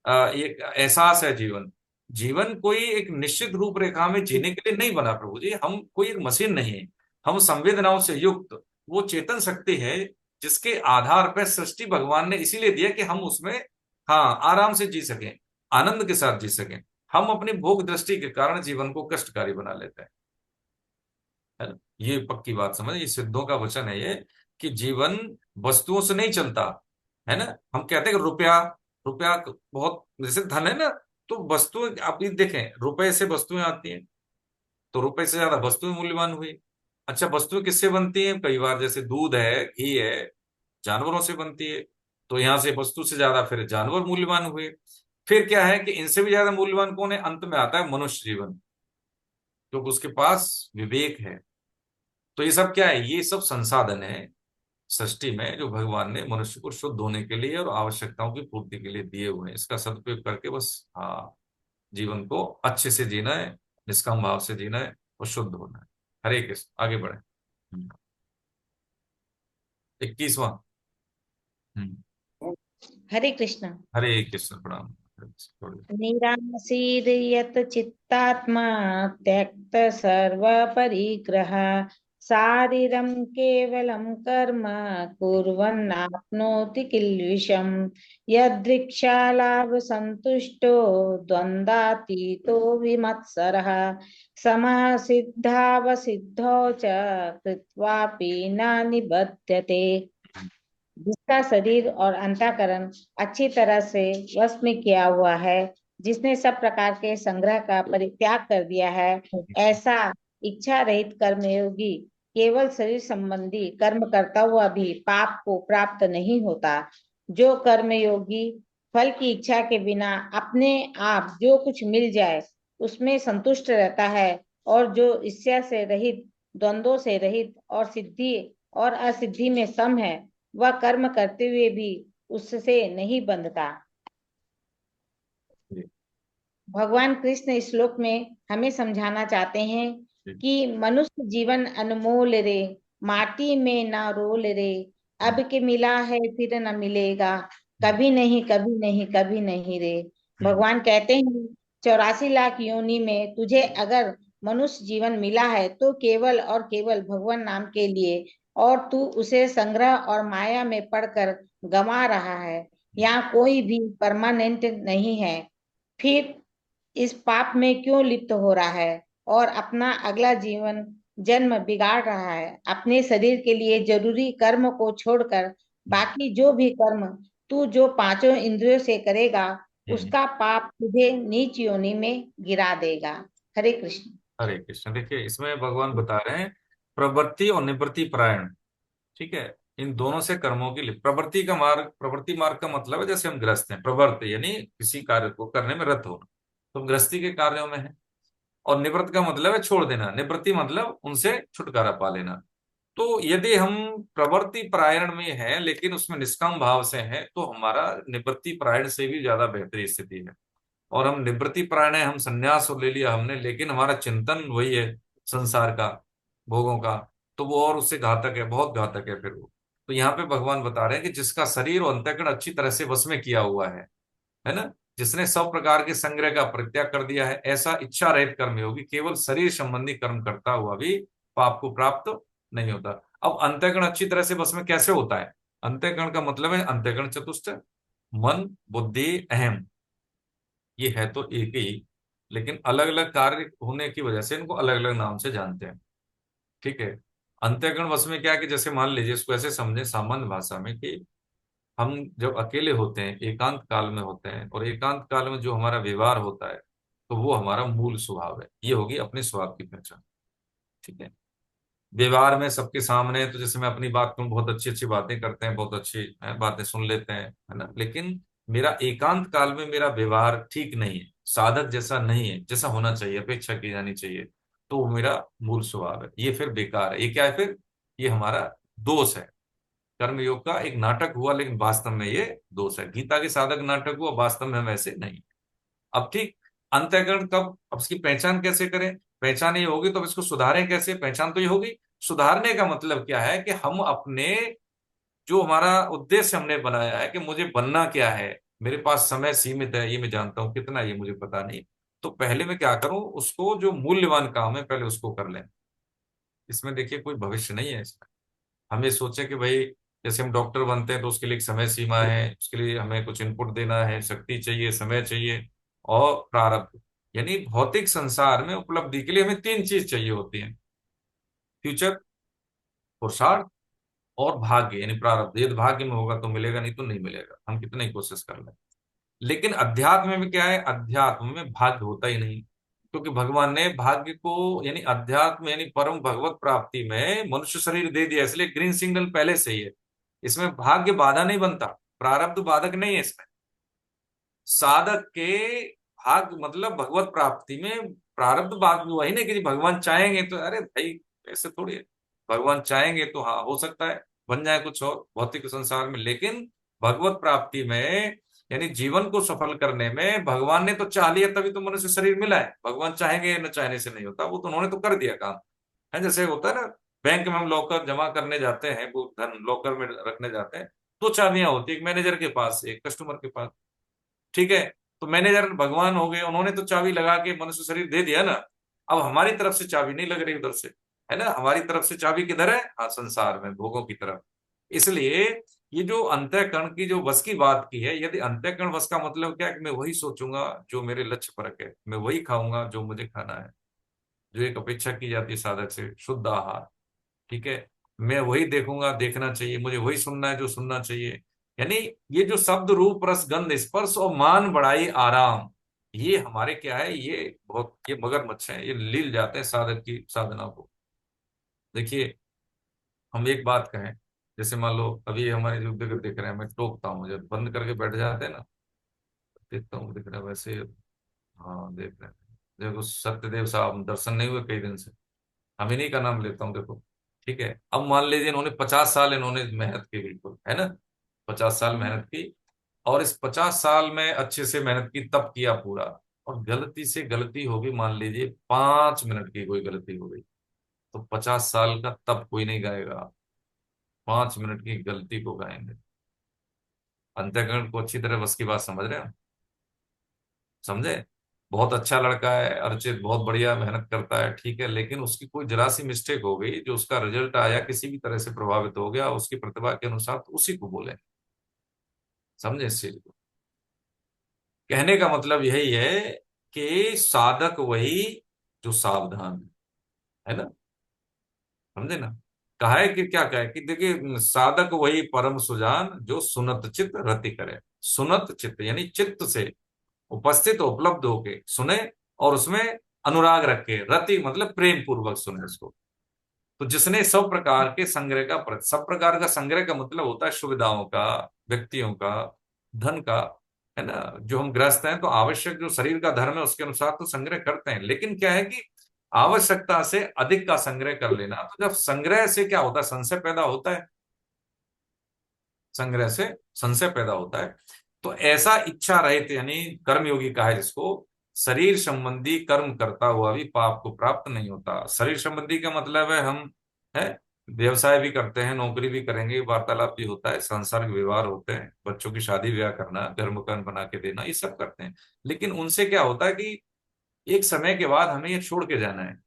एक एहसास है जीवन। जीवन कोई एक निश्चित रूपरेखा में जीने के लिए नहीं बना प्रभु जी, हम कोई एक मशीन नहीं है, हम संवेदनाओं से युक्त वो चेतन शक्ति है जिसके आधार पर सृष्टि भगवान ने इसीलिए दिया कि हम उसमें, हाँ, आराम से जी सकें, आनंद के साथ जी सकें। हम अपनी भोग दृष्टि के कारण जीवन को कष्टकारी बना लेते हैं, है ना। ये पक्की बात समझ, ये सिद्धों का वचन है ये, कि जीवन वस्तुओं से नहीं चलता, है ना। हम कहते हैं कि रुपया, रुपया बहुत, जैसे धन है ना, तो वस्तुएं आप ये देखें, रुपए से वस्तुएं आती हैं, तो रुपए से ज्यादा वस्तुएं मूल्यवान हुई। अच्छा, वस्तुएं किससे बनती हैं, कई बार जैसे दूध है, घी है, जानवरों से बनती है, तो यहां से वस्तु से ज्यादा फिर जानवर मूल्यवान हुए। फिर क्या है कि इनसे भी ज्यादा मूल्यवान कौन है, अंत में आता है मनुष्य जीवन, क्योंकि उसके पास विवेक है। तो ये सब क्या है, ये सब संसाधन है सृष्टि में जो भगवान ने मनुष्य को शुद्ध होने के लिए और आवश्यकताओं की पूर्ति के लिए दिए हुए हैं। इसका सदुपयोग करके बस, हाँ, जीवन को अच्छे से जीना है, निष्काम भाव से जीना है और शुद्ध होना है। हरे कृष्ण, आगे बढ़े। 21वां। हरे कृष्ण। हरे कृष्ण, प्रणाम। निरासीद यत चित्तात्मा त्यक्त सर्व परिग्रह शारीरं केवलं कर्म कुर्वन्नाप्नोति किल्बिषम् यदृक्षालाभ संतुष्टो द्वन्द्वातीतो विमत्सरः समः सिद्धावसिद्धौ च कृत्वापि न निबध्यते। जिसका शरीर और अंतःकरण अच्छी तरह से वश में किया हुआ है, जिसने सब प्रकार के संग्रह का परित्याग कर दिया है, ऐसा इच्छा रहित कर्मयोगी केवल शरीर संबंधी कर्म करता हुआ भी पाप को प्राप्त नहीं होता। जो कर्मयोगी फल की इच्छा के बिना अपने आप जो कुछ मिल जाए उसमें संतुष्ट रहता है, और जो इच्छा से रहित, द्वंद्वों से रहित और सिद्धि और असिद्धि में सम है, वह कर्म करते हुए भी उससे नहीं बंधता। भगवान कृष्ण इस श्लोक में हमें समझाना चाहते हैं कि मनुष्य जीवन अनमोल रे, माटी में ना रोल रे, अब के मिला है फिर न मिलेगा, कभी नहीं कभी नहीं कभी नहीं रे। भगवान कहते हैं 84 लाख योनि में तुझे अगर मनुष्य जीवन मिला है तो केवल और केवल भगवान नाम के लिए, और तू उसे संग्रह और माया में पढ़कर गंवा रहा है। यहाँ कोई भी परमानेंट नहीं है, फिर इस पाप में क्यों लिप्त हो रहा है और अपना अगला जीवन जन्म बिगाड़ रहा है। अपने शरीर के लिए जरूरी कर्म को छोड़कर बाकी जो भी कर्म तू जो पांचों इंद्रियों से करेगा, उसका पाप तुझे नीच योनि में गिरा देगा। हरे कृष्ण। हरे कृष्ण। देखिए, इसमें भगवान बता रहे हैं प्रवृत्ति और निवृत्ति परायण, ठीक है, इन दोनों से कर्मों की प्रवृत्ति का मार्ग, प्रवृत्ति मार्ग का मतलब है जैसे हम गृहस्थ हैं, प्रवृत्त यानी किसी कार्य को करने में रत होना, तो हम गृहस्थी के कार्यों में है। और निवृत्त का मतलब है छोड़ देना, निवृत्ति मतलब उनसे छुटकारा पा लेना। तो यदि हम प्रवृत्ति परायण में है लेकिन उसमें निष्काम भाव से है, तो हमारा निवृत्ति परायण से भी ज्यादा बेहतरी स्थिति है। और हम निवृत्ति परायण है, हम संन्यास ले लिया हमने, लेकिन हमारा चिंतन वही है संसार का, भोगों का, तो वो और उससे घातक है, बहुत घातक है फिर वो। तो यहाँ पे भगवान बता रहे हैं कि जिसका शरीर और अंतःकरण अच्छी तरह से वश में किया हुआ है ना, जिसने सब प्रकार के संग्रह का परित्याग कर दिया है, ऐसा इच्छा रहित कर्मयोगी केवल शरीर संबंधी कर्म करता हुआ भी पाप को प्राप्त नहीं होता। अब अंतःकरण अच्छी तरह से बस में कैसे होता है? अंतःकरण का मतलब है अंतःकरण चतुष्टय, मन, बुद्धि, अहम, ये है तो एक ही, लेकिन अलग अलग कार्य होने की वजह से इनको अलग अलग नाम से जानते हैं। ठीक है। अंतःकरण वश में क्या है कि जैसे मान लीजिए, इसको ऐसे समझे सामान्य भाषा में कि हम जब अकेले होते हैं, एकांत काल में होते हैं, और एकांत काल में जो हमारा व्यवहार होता है तो वो हमारा मूल स्वभाव है। ये होगी अपने स्वभाव की पहचान। ठीक है। व्यवहार में सबके सामने तो जैसे मैं अपनी बात करूं, बहुत अच्छी अच्छी बातें करते हैं, बहुत अच्छी बातें सुन लेते हैं, है ना, लेकिन मेरा एकांत काल में मेरा व्यवहार ठीक नहीं है, साधक जैसा नहीं है, जैसा होना चाहिए, अपेक्षा की जानी चाहिए, तो वो मेरा मूल स्वभाव है, ये फिर बेकार है। ये क्या है फिर? ये हमारा दोष है। कर्मयोग का एक नाटक हुआ, लेकिन वास्तव में ये दोष है। गीता के साधक नाटक हुआ, वास्तव में हम वैसे नहीं। अब ठीक, अंतःकरण कब, अब इसकी पहचान कैसे करें? पहचान ये होगी तो अब इसको सुधारें कैसे? पहचान तो ये होगी। सुधारने का मतलब क्या है कि हम अपने, जो हमारा उद्देश्य हमने बनाया है कि मुझे बनना क्या है, मेरे पास समय सीमित है, ये मैं जानता हूं, कितना ये मुझे पता नहीं, तो पहले मैं क्या करूं, उसको जो मूल्यवान काम है पहले उसको कर लें। इसमें देखिए कोई भविष्य नहीं है इसमें। हम ये सोचें कि भाई जैसे हम डॉक्टर बनते हैं तो उसके लिए एक समय सीमा है, उसके लिए हमें कुछ इनपुट देना है, शक्ति चाहिए, समय चाहिए, और प्रारब्ध। यानी भौतिक संसार में उपलब्धि के लिए हमें तीन चीज चाहिए होती है: फ्यूचर, पुरुषार्थ, और भाग्य यानी प्रारब्ध। यदि भाग्य में होगा तो मिलेगा, नहीं तो नहीं मिलेगा, हम कितनी कोशिश कर लें। लेकिन अध्यात्म में क्या है? अध्यात्म में भाग्य होता ही नहीं, क्योंकि भगवान ने भाग्य को, यानी अध्यात्म यानी परम भगवत प्राप्ति में मनुष्य शरीर दे दिया, इसलिए ग्रीन सिग्नल पहले से ही है। इसमें भाग्य बाधा नहीं बनता, प्रारब्ध बाधक नहीं है इसमें। साधक के भाग्य मतलब भगवत प्राप्ति में प्रारब्ध बात वही नहीं कि भगवान चाहेंगे तो, अरे भाई ऐसे थोड़ी है। भगवान चाहेंगे तो हाँ हो सकता है बन जाए कुछ और भौतिक संसार में, लेकिन भगवत प्राप्ति में यानी जीवन को सफल करने में भगवान ने तो चाह लिया, तभी तो मनुष्य शरीर मिला है। भगवान चाहेंगे न चाहने से नहीं होता, वो तो उन्होंने तो कर दिया काम। है जैसे होता है ना, बैंक में हम लॉकर जमा करने जाते हैं, वो धन लॉकर में रखने जाते हैं, दो चाबियां होती है, एक मैनेजर के पास, एक कस्टमर के पास। ठीक है। तो मैनेजर भगवान हो गए, उन्होंने तो चाबी लगा के मनुष्य शरीर दे दिया ना। अब हमारी तरफ से चाबी नहीं लग रही उधर से, है ना, हमारी तरफ से चाबी किधर है? हाँ, संसार में भोगों की तरफ। इसलिए ये जो अंतःकरण की जो वश की बात की है, यदि अंतःकरण वश का मतलब क्या है कि मैं वही सोचूंगा जो मेरे लक्ष्य परक है, मैं वही खाऊंगा जो मुझे खाना है, जो एक अपेक्षा की जाती है साधक से, शुद्ध आहार। ठीक है। मैं वही देखूंगा, देखना चाहिए मुझे, वही सुनना है जो सुनना चाहिए। यानी ये जो शब्द, रूप, रस, गंध, स्पर्श और मान, बढ़ाई, आराम, ये हमारे क्या है, ये बहुत, ये मगरमच्छ है, ये लील जाते हैं साधक की साधना को। देखिए, हम एक बात कहें, जैसे मान लो अभी हमारे जो दिख रहे हैं, मैं टोकता हूँ, जब बंद करके बैठ जाते हैं ना, देखता हूँ दिख रहा है वैसे। हाँ देख रहे हैं, देखो सत्यदेव साहब दर्शन नहीं हुए कई दिन से, हम इन्हीं का नाम लेता हूँ देखो। ठीक है। अब मान लीजिए इन्होंने 50 साल इन्होंने मेहनत की, बिल्कुल है ना, 50 साल मेहनत की, और इस 50 साल में अच्छे से मेहनत की, तब किया पूरा, और गलती से गलती होगी, मान लीजिए 5 मिनट की कोई गलती हो गई, तो 50 साल का तब कोई नहीं गाएगा, 5 मिनट की गलती को गाएंगे। अंतःकरण को अच्छी तरह बस की बात समझ रहे हो? समझे? बहुत अच्छा लड़का है अर्चित, बहुत बढ़िया मेहनत करता है, ठीक है, लेकिन उसकी कोई जरा सी मिस्टेक हो गई, जो उसका रिजल्ट आया किसी भी तरह से प्रभावित हो गया उसकी प्रतिभा के अनुसार, तो उसी को बोले। समझे इस चीज को? कहने का मतलब यही है कि साधक वही जो सावधान है ना। समझे ना? कहा है कि क्या कहे कि देखिए, साधक वही परम सुजान जो सुनत चित्त रति करे। सुनत चित्त यानी चित्त से उपस्थित उपलब्ध होके सुने, और उसमें अनुराग रखे, रति मतलब प्रेम पूर्वक सुने उसको। तो जिसने सब प्रकार के संग्रह का, सब प्रकार का संग्रह का मतलब होता है सुविधाओं का, व्यक्तियों का, धन का, है ना। जो हम ग्रस्त हैं तो आवश्यक जो शरीर का धर्म है उसके अनुसार तो संग्रह करते हैं, लेकिन क्या है कि आवश्यकता से अधिक का संग्रह कर लेना। तो जब संग्रह से क्या होता है, संशय पैदा होता है, संग्रह से संशय पैदा होता है। तो ऐसा इच्छा रहित यानी कर्मयोगी कहा है जिसको, शरीर संबंधी कर्म करता हुआ भी पाप को प्राप्त नहीं होता। शरीर संबंधी का मतलब है हम है व्यवसाय भी करते हैं, नौकरी भी करेंगे, वार्तालाप भी होता है, सांसारिक व्यवहार होते हैं, बच्चों की शादी ब्याह करना, घर मकान बना के देना, ये सब करते हैं। लेकिन उनसे क्या होता है कि एक समय के बाद हमें ये छोड़ के जाना है।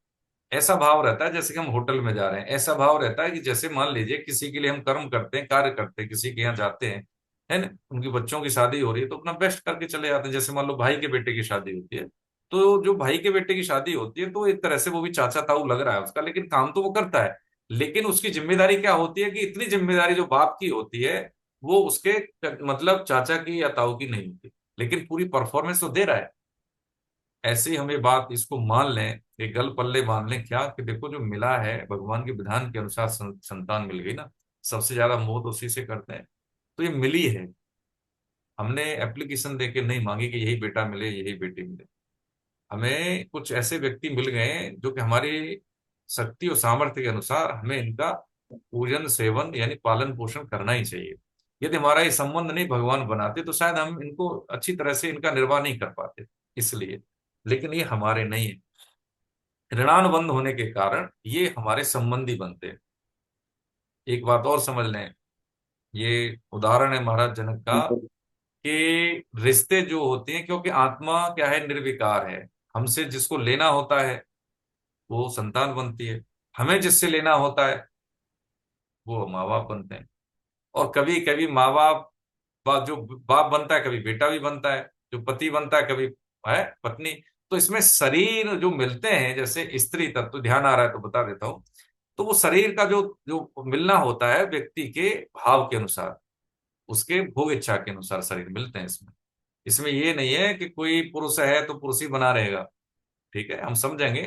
ऐसा भाव रहता है जैसे कि हम होटल में जा रहे हैं। ऐसा भाव रहता है कि जैसे मान लीजिए किसी के लिए हम कर्म करते हैं, कार्य करते हैं, किसी के यहाँ जाते हैं, है ना, उनकी बच्चों की शादी हो रही है तो अपना बेस्ट करके चले जाते हैं। जैसे मान लो भाई के बेटे की शादी होती है, तो जो भाई के बेटे की शादी होती है तो एक तरह से वो भी चाचा ताऊ लग रहा है उसका, लेकिन काम तो वो करता है। लेकिन उसकी जिम्मेदारी क्या होती है कि इतनी जिम्मेदारी जो बाप की होती है वो उसके मतलब चाचा की या ताऊ की नहीं होती, लेकिन पूरी परफॉर्मेंस तो दे रहा है। ऐसे ही हमें बात इसको मान लें, एक गल पल्ले बांध लें क्या, कि देखो जो मिला है भगवान के विधान के अनुसार संतान मिल गई ना, सबसे ज्यादा मोह तो उसी से करते हैं। तो ये मिली है, हमने एप्लीकेशन देके नहीं मांगी कि यही बेटा मिले यही बेटी मिले। हमें कुछ ऐसे व्यक्ति मिल गए जो कि हमारी शक्ति और सामर्थ्य के अनुसार हमें इनका पूजन सेवन यानी पालन पोषण करना ही चाहिए। यदि हमारा ये संबंध नहीं भगवान बनाते तो शायद हम इनको अच्छी तरह से इनका निर्वाह नहीं कर पाते, इसलिए। लेकिन ये हमारे नहीं है, ऋणानुबंध होने के कारण ये हमारे संबंधी बनते हैं। एक बात और समझ लें, ये उदाहरण है महाराज जनक का, कि रिश्ते जो होते हैं, क्योंकि आत्मा क्या है, निर्विकार है। हमसे जिसको लेना होता है वो संतान बनती है, हमें जिससे लेना होता है वो माँ बाप बनते हैं। और कभी कभी माँ बाप जो बाप बनता है कभी बेटा भी बनता है, जो पति बनता है कभी है पत्नी। तो इसमें शरीर जो मिलते हैं, जैसे स्त्री तत्व, ध्यान आ रहा है तो बता देता हूं, तो वो शरीर का जो जो मिलना होता है व्यक्ति के भाव के अनुसार, उसके भोग इच्छा के अनुसार शरीर मिलते हैं। इसमें इसमें ये नहीं है कि कोई पुरुष है तो पुरुष ही बना रहेगा। ठीक है, हम समझेंगे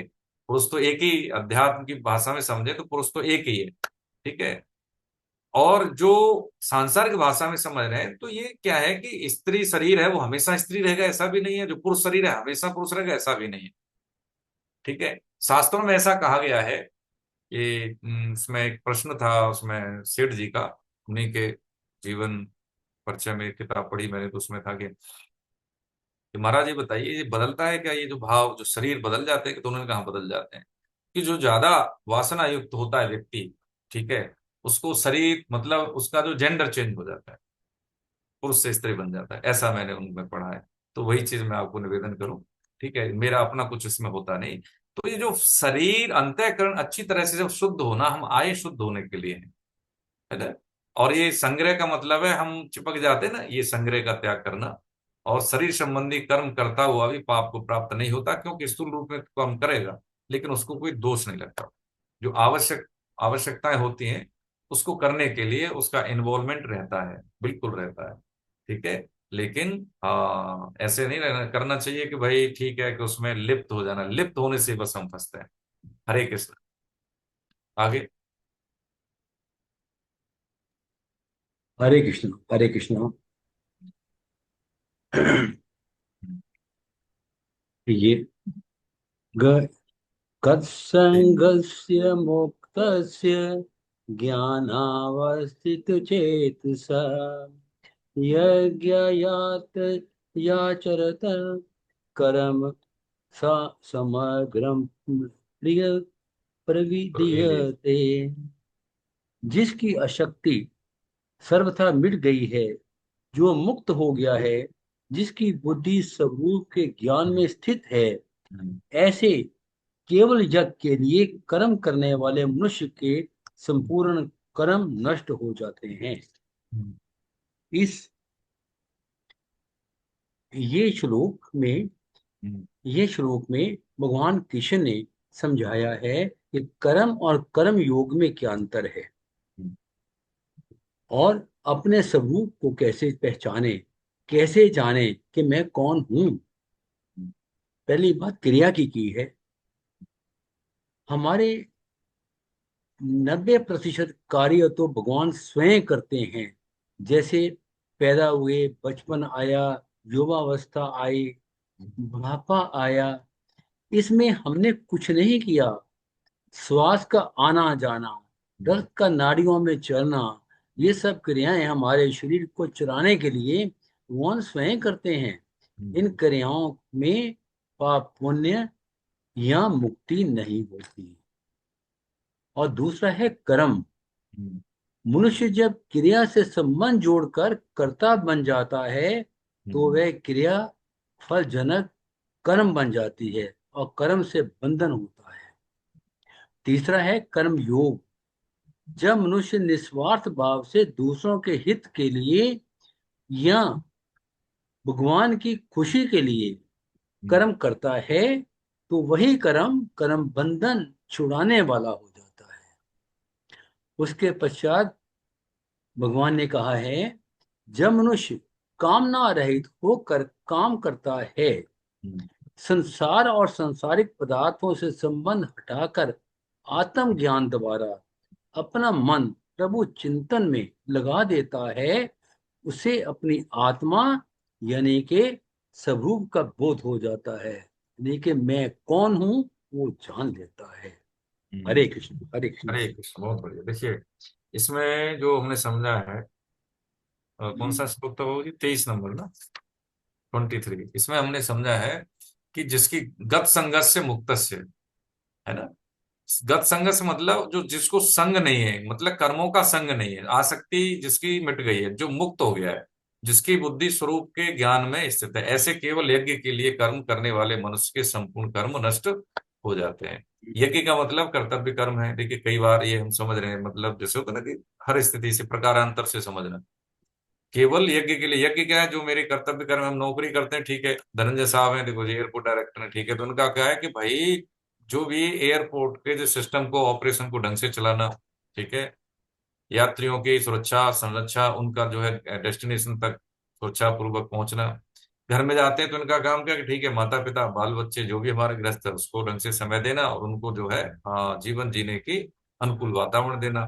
पुरुष तो एक ही, अध्यात्म की भाषा में समझे तो पुरुष तो एक ही है। ठीक है, और जो सांसारिक भाषा में समझ रहे हैं तो ये क्या है कि स्त्री शरीर है वो हमेशा स्त्री रहेगा ऐसा भी नहीं है, जो पुरुष शरीर है हमेशा पुरुष रहेगा ऐसा भी नहीं है। ठीक है, शास्त्रों में ऐसा कहा गया है। ये इसमें एक प्रश्न था उसमें सेठ जी का, उन्हीं के जीवन परिचय में एक किताब पढ़ी मैंने, तो उसमें था कि महाराज ये बताइए ये बदलता है क्या, ये जो भाव जो शरीर बदल जाते हैं, कि तो उन्होंने कहा बदल जाते हैं। कि जो ज्यादा वासना युक्त होता है व्यक्ति, ठीक है, उसको शरीर मतलब उसका जो जेंडर चेंज हो जाता है, पुरुष से स्त्री बन जाता है, ऐसा मैंने उनमें पढ़ा है। तो वही चीज मैं आपको निवेदन करूं। ठीक है, मेरा अपना कुछ इसमें होता नहीं। तो ये जो शरीर अंतःकरण अच्छी तरह से जब शुद्ध होना, हम आए शुद्ध होने के लिए है ना। और ये संग्रह का मतलब है हम चिपक जाते हैं ना, ये संग्रह का त्याग करना। और शरीर संबंधी कर्म करता हुआ भी पाप को प्राप्त नहीं होता, क्योंकि स्थूल रूप में कर्म करेगा लेकिन उसको कोई दोष नहीं लगता। जो आवश्यकताएं होती हैं उसको करने के लिए उसका इन्वॉल्वमेंट रहता है, बिल्कुल रहता है। ठीक है, लेकिन ऐसे नहीं करना चाहिए कि भाई ठीक है कि उसमें लिप्त हो जाना, लिप्त होने से बस हम फंसते हैं। हरे कृष्ण। आगे। हरे कृष्ण हरे कृष्ण। ये कत्संगस्य मोक्तस्य ज्ञानावस्थितचेतसा यज्ञयात याचरत कर्म सा समग्रम प्रिय प्रविदीयते। जिसकी अशक्ति सर्वथा मिट गई है, जो मुक्त हो गया है, जिसकी बुद्धि स्वरूप के ज्ञान में स्थित है, ऐसे केवल यज्ञ के लिए कर्म करने वाले मनुष्य के संपूर्ण कर्म नष्ट हो जाते हैं। इस ये श्लोक में ये श्लोक में भगवान कृष्ण ने समझाया है कि कर्म और कर्म योग में क्या अंतर है और अपने स्वरूप को कैसे पहचाने, कैसे जाने कि मैं कौन हूं। पहली बात क्रिया की है। हमारे 90% कार्य तो भगवान स्वयं करते हैं। जैसे पैदा हुए, बचपन आया, युवावस्था आई, बुढ़ापा आया, इसमें हमने कुछ नहीं किया। श्वास का आना जाना, रक्त का नाड़ियों में चलना, ये सब क्रियाएं हमारे शरीर को चलाने के लिए भगवान स्वयं करते हैं। इन क्रियाओं में पाप पुण्य या मुक्ति नहीं होती। और दूसरा है कर्म। हम्म, मनुष्य जब क्रिया से संबंध जोड़कर कर्ता बन जाता है तो वह क्रिया फलजनक कर्म बन जाती है और कर्म से बंधन होता है। तीसरा है कर्म योग। जब मनुष्य निस्वार्थ भाव से दूसरों के हित के लिए या भगवान की खुशी के लिए कर्म करता है तो वही कर्म कर्म बंधन छुड़ाने वाला हो जाता है। उसके पश्चात भगवान ने कहा है, जब मनुष्य कामना रहित होकर काम करता है, संसार और सांसारिक पदार्थों से संबंध हटाकर आत्म ज्ञान द्वारा अपना मन प्रभु चिंतन में लगा देता है, उसे अपनी आत्मा यानी कि स्वरूप का बोध हो जाता है, यानी कि मैं कौन हूं वो जान लेता है। हरे कृष्ण हरे कृष्ण। हरे कृष्ण। बहुत बढ़िया। देखिए, इसमें जो हमने समझा है, कौन सा श्लोक था बाबू जी? 23 नंबर ना, 23। इसमें हमने समझा है कि जिसकी गत संगत से मुक्त से, है ना, गत संग से मतलब जो जिसको संग नहीं है, मतलब कर्मों का संग नहीं है, आसक्ति जिसकी मिट गई है, जो मुक्त हो गया है, जिसकी बुद्धि स्वरूप के ज्ञान में स्थित है, ऐसे केवल यज्ञ के लिए कर्म करने वाले मनुष्य के संपूर्ण कर्म नष्ट हो जाते हैं। यज्ञ का मतलब कर्तव्य कर्म है। देखिए, कई बार ये हम समझ रहे हैं, मतलब जैसे होता है ना कि हर स्थिति से प्रकारांतर से समझना। केवल यज्ञ के लिए, यज्ञ क्या है? जो मेरे कर्तव्य कर्म, हम नौकरी करते हैं, ठीक है, धनंजय साहब हैं, देखो जी एयरपोर्ट डायरेक्टर है, ठीक है, तो उनका क्या है कि भाई जो भी एयरपोर्ट के जो सिस्टम को, ऑपरेशन को ढंग से चलाना, ठीक है, यात्रियों की सुरक्षा संरक्षा, उनका जो है डेस्टिनेशन तक सुरक्षा पूर्वक पहुंचना। घर में जाते हैं तो इनका काम क्या है कि ठीक है, माता पिता बाल बच्चे जो भी हमारे गृहस्थ है उसको ढंग से समय देना और उनको जो है जीवन जीने की अनुकूल वातावरण देना।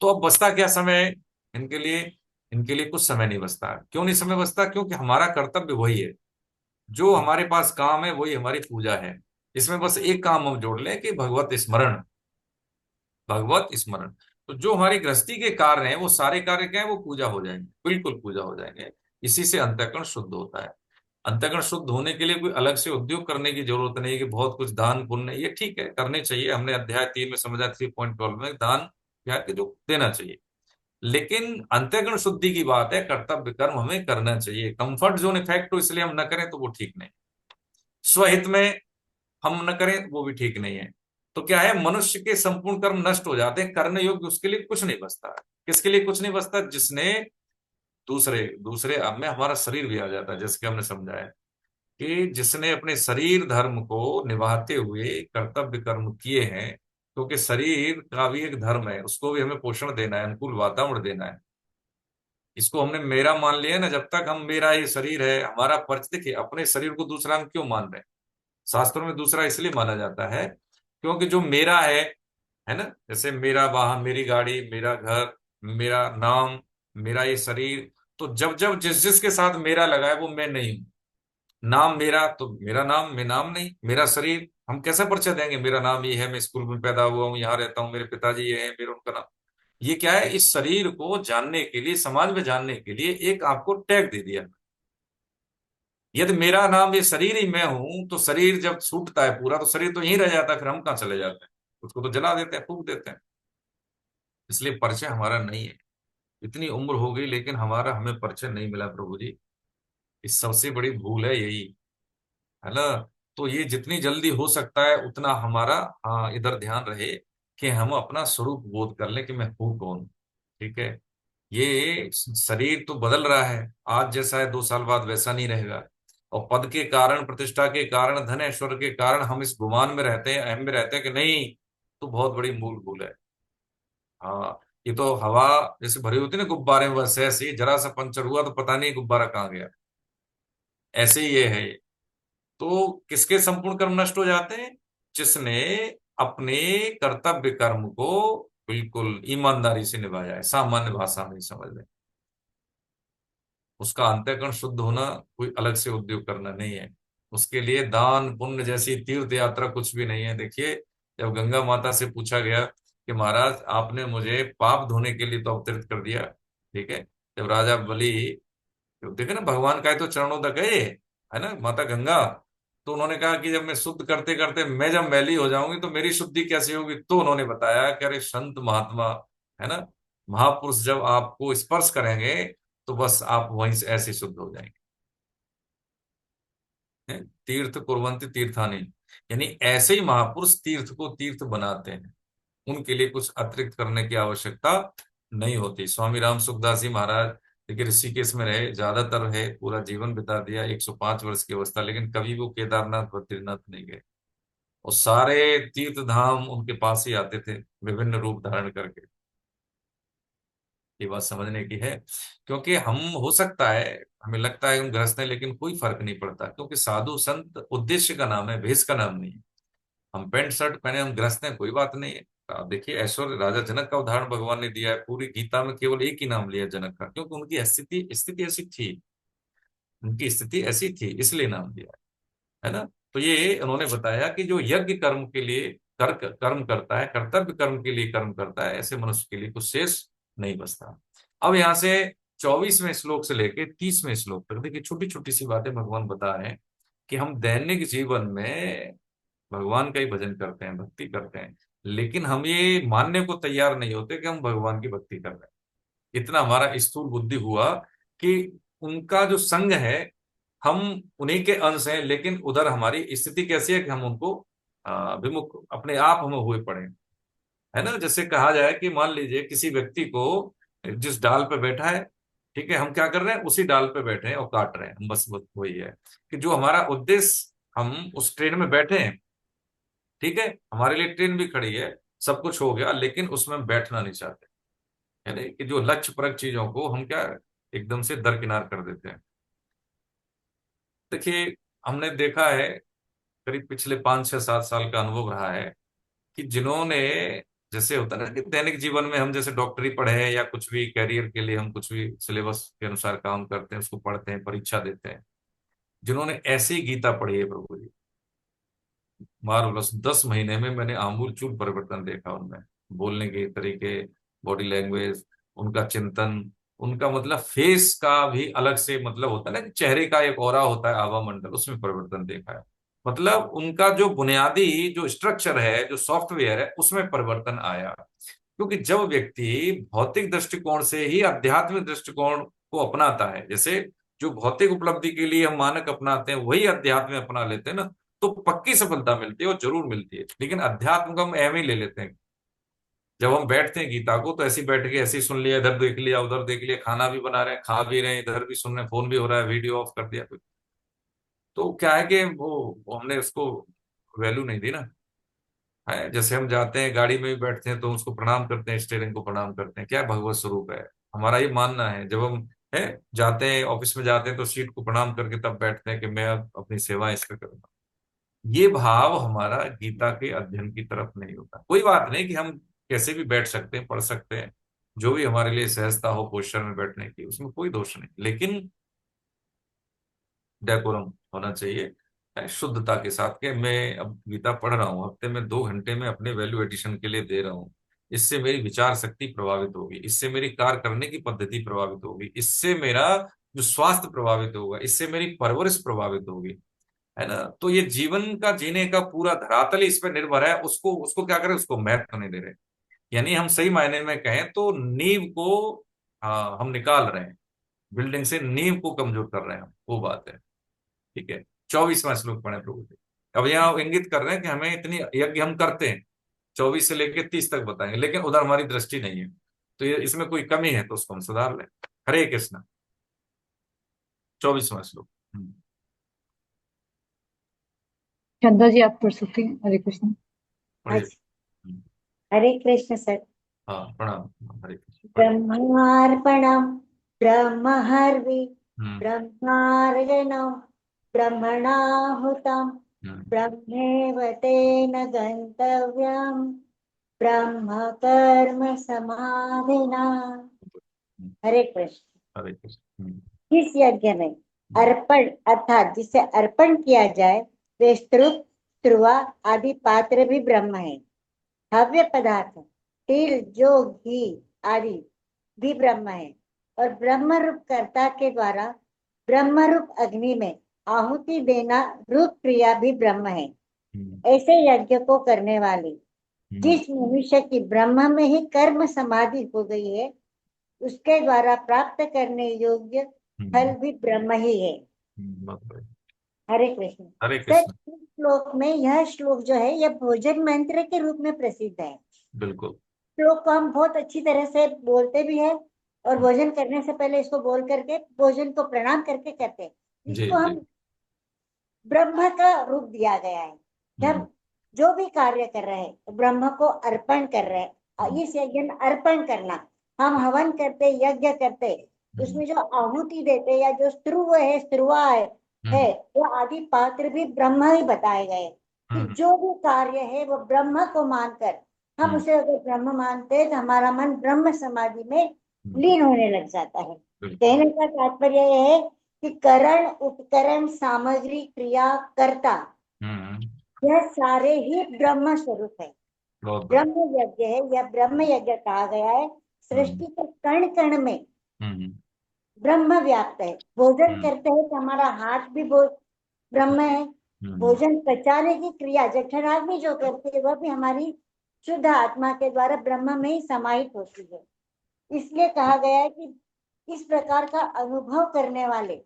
तो अब बचता क्या समय है इनके लिए? इनके लिए कुछ समय नहीं बचता। क्यों नहीं समय बचता? क्योंकि हमारा कर्तव्य वही है, जो हमारे पास काम है वही हमारी पूजा है। इसमें बस एक काम हम जोड़ लें कि भगवत स्मरण, भगवत स्मरण। तो जो हमारी गृहस्थी के कार्य हैं वो सारे कार्य क्या है? वो पूजा हो जाएंगे, बिल्कुल पूजा हो जाएंगे। इसी से अंतःकरण शुद्ध होता है। अंतःकरण शुद्ध होने के लिए कोई अलग से उद्योग करने की जरूरत नहीं है कि बहुत कुछ दान पुण्य, ये ठीक है करने चाहिए, हमने अध्याय 3 में समझा, 3.12 में दान क्या कि जो देना चाहिए। लेकिन अंतःकरण शुद्धि की बात है, कर्तव्य कर्म हमें करना चाहिए। कंफर्ट जोन इफेक्ट हो इसलिए हम न करें तो वो ठीक नहीं, स्वहित में हम न करें वो भी ठीक नहीं है। तो क्या है, मनुष्य के संपूर्ण कर्म नष्ट हो जाते हैं, करने योग्य उसके लिए कुछ नहीं बचता। किसके लिए कुछ नहीं बचता? जिसने दूसरे दूसरे अब में हमारा शरीर भी आ जाता है, जैसे कि हमने समझा है कि जिसने अपने शरीर धर्म को निभाते हुए कर्तव्य कर्म किए हैं, क्योंकि शरीर का भी एक धर्म है, उसको भी हमें पोषण देना है, अनुकूल वातावरण देना है। इसको हमने मेरा मान लिया ना, जब तक हम मेरा ये शरीर है हमारा परिचय, देखिए अपने शरीर को दूसरा हम क्यों मान रहे हैं? शास्त्रों में दूसरा इसलिए माना जाता है क्योंकि जो मेरा है ना, जैसे मेरा वाहन, मेरी गाड़ी, मेरा घर, मेरा नाम, मेरा ये शरीर, तो जब जब जिस जिसके साथ मेरा लगा है वो मैं नहीं हूं। नाम मेरा तो मेरा नाम, मैं नाम नहीं। मेरा शरीर हम कैसे परिचय देंगे? मेरा नाम ये है, मैं स्कूल में पैदा हुआ हूँ, यहाँ रहता हूँ, मेरे पिताजी ये है, मेरा उनका नाम। ये क्या है? इस शरीर को जानने के लिए, समाज में जानने के लिए एक आपको टैग दे दिया। यदि मेरा नाम ये शरीर ही मैं हूं तो शरीर जब छूटता है पूरा तो शरीर तो यहीं रह जाता है, फिर हम कहाँ चले जाते हैं? उसको तो जला देते हैं, फूक देते हैं। इसलिए परिचय हमारा नहीं है। इतनी उम्र हो गई लेकिन हमारा हमें परिचय नहीं मिला प्रभु जी। इस सबसे बड़ी भूल है यही, है ना। तो ये जितनी जल्दी हो सकता है उतना हमारा इधर ध्यान रहे कि हम अपना स्वरूप बोध कर लें कि मैं हूं कौन। ठीक है, ये शरीर तो बदल रहा है, आज जैसा है 2 साल बाद वैसा नहीं रहेगा। और पद के कारण, प्रतिष्ठा के कारण, धन ऐश्वर्य के कारण हम इस गुमान में रहते हैं, अहम में रहते हैं कि नहीं, तो बहुत बड़ी मूल भूल है। हाँ, ये तो हवा जैसे भरी होती है ना गुब्बारे में, बस ऐसे ही जरा सा पंचर हुआ तो पता नहीं गुब्बारा कहाँ गया। ऐसे ही ये है। तो किसके संपूर्ण कर्म नष्ट हो जाते हैं? जिसने अपने कर्तव्य कर्म को बिल्कुल ईमानदारी से निभाया है, सामान्य भाषा में समझ लें। उसका अंतःकरण शुद्ध होना कोई अलग से उद्योग करना नहीं है। उसके लिए दान पुण्य जैसी तीर्थ यात्रा कुछ भी नहीं है। देखिए, जब गंगा माता से पूछा गया कि महाराज आपने मुझे पाप धोने के लिए तो अवतरित कर दिया, ठीक है, जब राजा बलि, तो देखे ना भगवान का है तो चरणों तक है ये, है ना, माता गंगा, तो उन्होंने कहा कि जब मैं शुद्ध करते करते मैं जब मैली हो जाऊंगी तो मेरी शुद्धि कैसे होगी। तो उन्होंने बताया कि अरे संत महात्मा, है ना, महापुरुष जब आपको स्पर्श करेंगे तो बस आप वहीं से ऐसे शुद्ध हो जाएंगे। तीर्थ कुर्वन्ति तीर्थानि, यानी ऐसे ही महापुरुष तीर्थ को तीर्थ बनाते हैं, उनके लिए कुछ अतिरिक्त करने की आवश्यकता नहीं होती। स्वामी राम सुखदास जी महाराज देखिए ऋषिकेश में रहे, ज्यादातर है पूरा जीवन बिता दिया, 105 वर्ष की अवस्था, लेकिन कभी वो केदारनाथ बद्रीनाथ नहीं गए। और सारे तीर्थ धाम उनके पास ही आते थे विभिन्न रूप धारण करके। ये बात समझने की है, क्योंकि हम हो सकता है हमें लगता है हम गृहस्थ हैं, लेकिन कोई फर्क नहीं पड़ता, क्योंकि साधु संत उद्देश्य का नाम है, भेष का नाम नहीं है। हम पैंट शर्ट पहने हम गृहस्थ हैं, कोई बात नहीं है। आप देखिए ऐश्वर्य राजा जनक का उदाहरण भगवान ने दिया है, पूरी गीता में केवल एक ही नाम लिया जनक का, क्योंकि उनकी स्थिति स्थिति ऐसी थी, उनकी स्थिति ऐसी थी इसलिए नाम दिया है ना। तो ये उन्होंने बताया कि जो यज्ञ कर्म के लिए कर्म करता है, कर्तव्य कर्म के लिए कर्म करता है, ऐसे मनुष्य के लिए कुछ शेष नहीं बचता। अब यहाँ से 24वें श्लोक से लेके 30वें श्लोक तक देखिए छोटी छोटी सी बातें भगवान बता रहे हैं कि हम दैनिक जीवन में भगवान का ही भजन करते हैं, भक्ति करते हैं, लेकिन हम ये मानने को तैयार नहीं होते कि हम भगवान की भक्ति कर रहे हैं। इतना हमारा स्थूल बुद्धि हुआ कि उनका जो संग है, हम उन्हीं के अंश हैं, लेकिन उधर हमारी स्थिति कैसी है कि हम उनको विमुख अपने आप हम हुए पड़े हैं, है ना। जैसे कहा जाए कि मान लीजिए किसी व्यक्ति को जिस डाल पे बैठा है, ठीक है, हम क्या कर रहे हैं, उसी डाल पे बैठे हैं और काट रहे हैं हम, बस वही है कि जो हमारा उद्देश्य, हम उस ट्रेन में बैठे हैं, ठीक है, हमारे लिए ट्रेन भी खड़ी है, सब कुछ हो गया, लेकिन उसमें बैठना नहीं चाहते, यानी कि जो लक्ष्य परक चीजों को हम क्या एकदम से दरकिनार कर देते हैं। देखिए हमने देखा है, करीब पिछले 5 6 7 साल का अनुभव रहा है कि जिन्होंने, जैसे होता है ना कि दैनिक जीवन में हम जैसे डॉक्टरी पढ़े हैं या कुछ भी कैरियर के लिए हम कुछ भी सिलेबस के अनुसार काम करते हैं, उसको पढ़ते हैं, परीक्षा देते हैं, जिन्होंने ऐसी गीता पढ़ी है प्रभु जी, मार्वलस, 10 महीने में मैंने आमूल चूल परिवर्तन देखा उनमें, बोलने के तरीके, बॉडी लैंग्वेज, उनका चिंतन, उनका मतलब फेस का भी अलग से मतलब होता है ना कि चेहरे का एक ऑरा होता है, आभा मंडल, उसमें परिवर्तन देखा है। मतलब उनका जो बुनियादी जो स्ट्रक्चर है, जो सॉफ्टवेयर है, उसमें परिवर्तन आया। क्योंकि जब व्यक्ति भौतिक दृष्टिकोण से ही आध्यात्मिक दृष्टिकोण को अपनाता है, जैसे जो भौतिक उपलब्धि के लिए हम मानक अपनाते हैं वही अध्यात्म में अपना लेते हैं ना, तो पक्की सफलता मिलती है और जरूर मिलती है। लेकिन अध्यात्म को हम अहम ही ले लेते हैं। जब हम बैठते हैं गीता को तो ऐसे ही बैठ के ऐसे ही सुन लिया, इधर देख लिया उधर देख लिया, खाना भी बना रहे हैं, खा भी रहे हैं, इधर भी सुन रहे हैं, फोन भी हो रहा है, वीडियो ऑफ कर दिया, तो क्या है कि वो हमने उसको वैल्यू नहीं दी ना। है जैसे हम जाते हैं गाड़ी में भी बैठते हैं तो उसको प्रणाम करते हैं, स्टीयरिंग को प्रणाम करते हैं, क्या भगवत स्वरूप है, हमारा ये मानना है। जब हम है जाते हैं ऑफिस में जाते हैं तो सीट को प्रणाम करके तब बैठते हैं कि मैं अब अपनी सेवा इस पर करूंगा। ये भाव हमारा गीता के अध्ययन की तरफ नहीं होता। कोई बात नहीं कि हम कैसे भी बैठ सकते हैं, पढ़ सकते हैं, जो भी हमारे लिए सहजता हो पोस्चर में बैठने की, उसमें कोई दोष नहीं, लेकिन डेकोरम होना चाहिए, शुद्धता के साथ के मैं अब गीता पढ़ रहा हूँ, हफ्ते में 2 घंटे में अपने वैल्यू एडिशन के लिए दे रहा हूँ, इससे मेरी विचार शक्ति प्रभावित होगी, इससे मेरी कार्य करने की पद्धति प्रभावित होगी, इससे मेरा जो स्वास्थ्य प्रभावित होगा, इससे मेरी परवरिश प्रभावित होगी, है ना। तो ये जीवन का जीने का पूरा धरातल इस पर निर्भर है, उसको उसको क्या करें, उसको महत्व नहीं दे रहे। यानी हम सही मायने में कहें तो नींव को हम निकाल रहे हैं, बिल्डिंग से नींव को कमजोर कर रहे हैं, वो बात है। ठीक है, 24वां श्लोक पढ़े प्रभु जी। अब यहाँ इंगित कर रहे हैं कि हमें इतनी यज्ञ हम करते हैं, 24 से लेकर 30 तक बताएंगे, लेकिन उधर हमारी दृष्टि नहीं है, तो ये इसमें कोई कमी है तो उसको हम सुधार लें। हरे कृष्ण। 24वां श्लोक। श्रद्धा जी आप पढ़ सकते हैं। हरे कृष्ण। पढ़िए। हरे कृष्ण सर। हाँ प्रणाम। हरे कृष्ण। ब्रह्मार्पणम ब्रह्महर्वि ब्रह्मार्जनम ब्रह्मणाहुतम ब्रह्मेव तेन गंतव्यम ब्रह्म कर्म समाधिना। हरे कृष्ण। हरे कृष्ण। इस यज्ञ में अर्पण अर्थात जिसे अर्पण किया जाए वे स्तृप त्रुआ आदि पात्र भी ब्रह्म है। हव्य पदार्थ तिल जौ घी आदि भी ब्रह्म है और ब्रह्म रूप कर्ता के द्वारा ब्रह्म रूप अग्नि में आहुति देना रूप क्रिया भी ब्रह्म है। हम्म, ऐसे यज्ञ को करने वाले हम्म, जिस मनुष्य की ब्रह्म में ही कर्म समाधि हो गई है, उसके द्वारा प्राप्त करने योग्य फल भी ब्रह्म ही है। बहुत बढ़िया। हरे कृष्ण। हरे सर, कृष्ण। इस श्लोक में यह श्लोक जो है यह भोजन मंत्र के रूप में प्रसिद्ध है। बिल्कुल। श्लोक को हम बहुत अच्छी तरह से बोलते भी हैं और भोजन करने से पहले इसको बोल करके भोजन को प्रणाम करके करते हैं। जी इसको जी। हम ब्रह्म का रूप दिया गया है। हम्म, हम जो भी कार्य कर रहे हैं तो ब्रह्म को अर्पण कर रहे हैं। और इस यज्ञ में अर्पण करना, हम हवन करते यज्ञ करते, उसमें जो आहुति देते या जो स्त्रुव है स्त्रुवा है वो आदि पात्र भी ब्रह्म ही बताए गए। कि जो भी कार्य है वो ब्रह्म को मानकर हम उसे अगर ब्रह्म मानते हैं तो हमारा मन ब्रह्म समाधि में लीन होने लग जाता है। कहने का तात्पर्य यह है कि करण उपकरण सामग्री क्रिया कर्ता यह सारे ही ब्रह्म स्वरूप है। बहुत बढ़िया। ब्रह्म यज्ञ है, यह ब्रह्म यज्ञ कहा गया है। सृष्टि के कण कण में ब्रह्म व्याप्त है। भोजन करते हैं तो हमारा हाथ भी ब्रह्म है। भोजन पचाने की क्रिया जठराग्नि जो करती है वह भी हमारी शुद्ध आत्मा के द्वारा ब्रह्म में ही समाहित होती है। इसलिए कहा गया है कि इस प्रकार का अनुभव करने वाले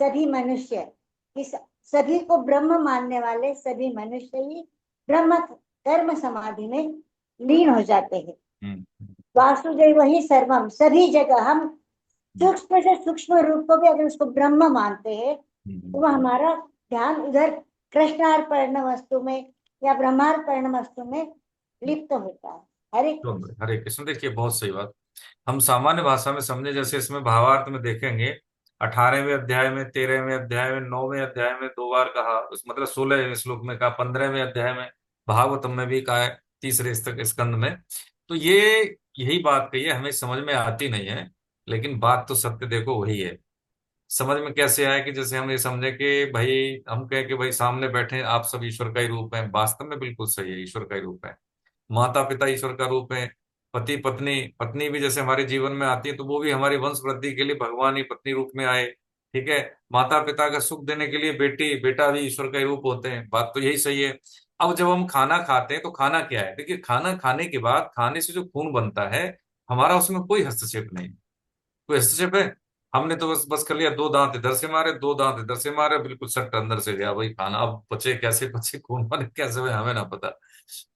सभी मनुष्य, इस सभी को ब्रह्म मानने वाले सभी मनुष्य ही ब्रह्म कर्म समाधि में लीन हो जाते हैं। वासुदेव ही सर्वम, सभी जगह हम सूक्ष्म से सूक्ष्म रूप को भी अगर उसको ब्रह्म मानते हैं तो वह हमारा ध्यान उधर कृष्णार्पण वस्तु में या ब्रह्मार्पण वस्तु में लिप्त होता है। हरे कृष्ण। हरे कृष्ण। देखिए बहुत सही बात। हम सामान्य भाषा में समझे, जैसे इसमें भावार्थ में देखेंगे 18वें अध्याय में, 13वें अध्याय में, 9वें अध्याय में 2 बार कहा, उस मतलब 16वें श्लोक में कहा, 15वें अध्याय में, भागवतम में भी कहा है, तीसरे स्कंद में। तो ये यही बात कही है, हमें समझ में आती नहीं है, लेकिन बात तो सत्य देखो वही है। समझ में कैसे आए कि जैसे हम ये समझे कि भाई, हम कहें कि भाई सामने बैठे आप सब ईश्वर का ही रूप है, वास्तव में बिल्कुल सही है, ईश्वर का ही रूप है। माता पिता ईश्वर का रूप है। पति पत्नी, पत्नी भी जैसे हमारे जीवन में आती है तो वो भी हमारी वंश वृद्धि के लिए भगवान ही पत्नी रूप में आए। ठीक है। माता पिता का सुख देने के लिए बेटी बेटा भी ईश्वर का ही रूप होते हैं, बात तो यही सही है। अब जब हम खाना खाते हैं तो खाना क्या है? देखिए, खाना खाने के बाद खाने से जो खून बनता है, हमारा उसमें कोई हस्तक्षेप नहीं। कोई हस्तक्षेप है? हमने तो बस बस कर लिया, 2 दांत इधर से मारे, 2 दांत इधर से मारे, बिल्कुल सट अंदर से गया भाई खाना। अब बचे कैसे, बचे खून बने कैसे हुए हमें ना पता।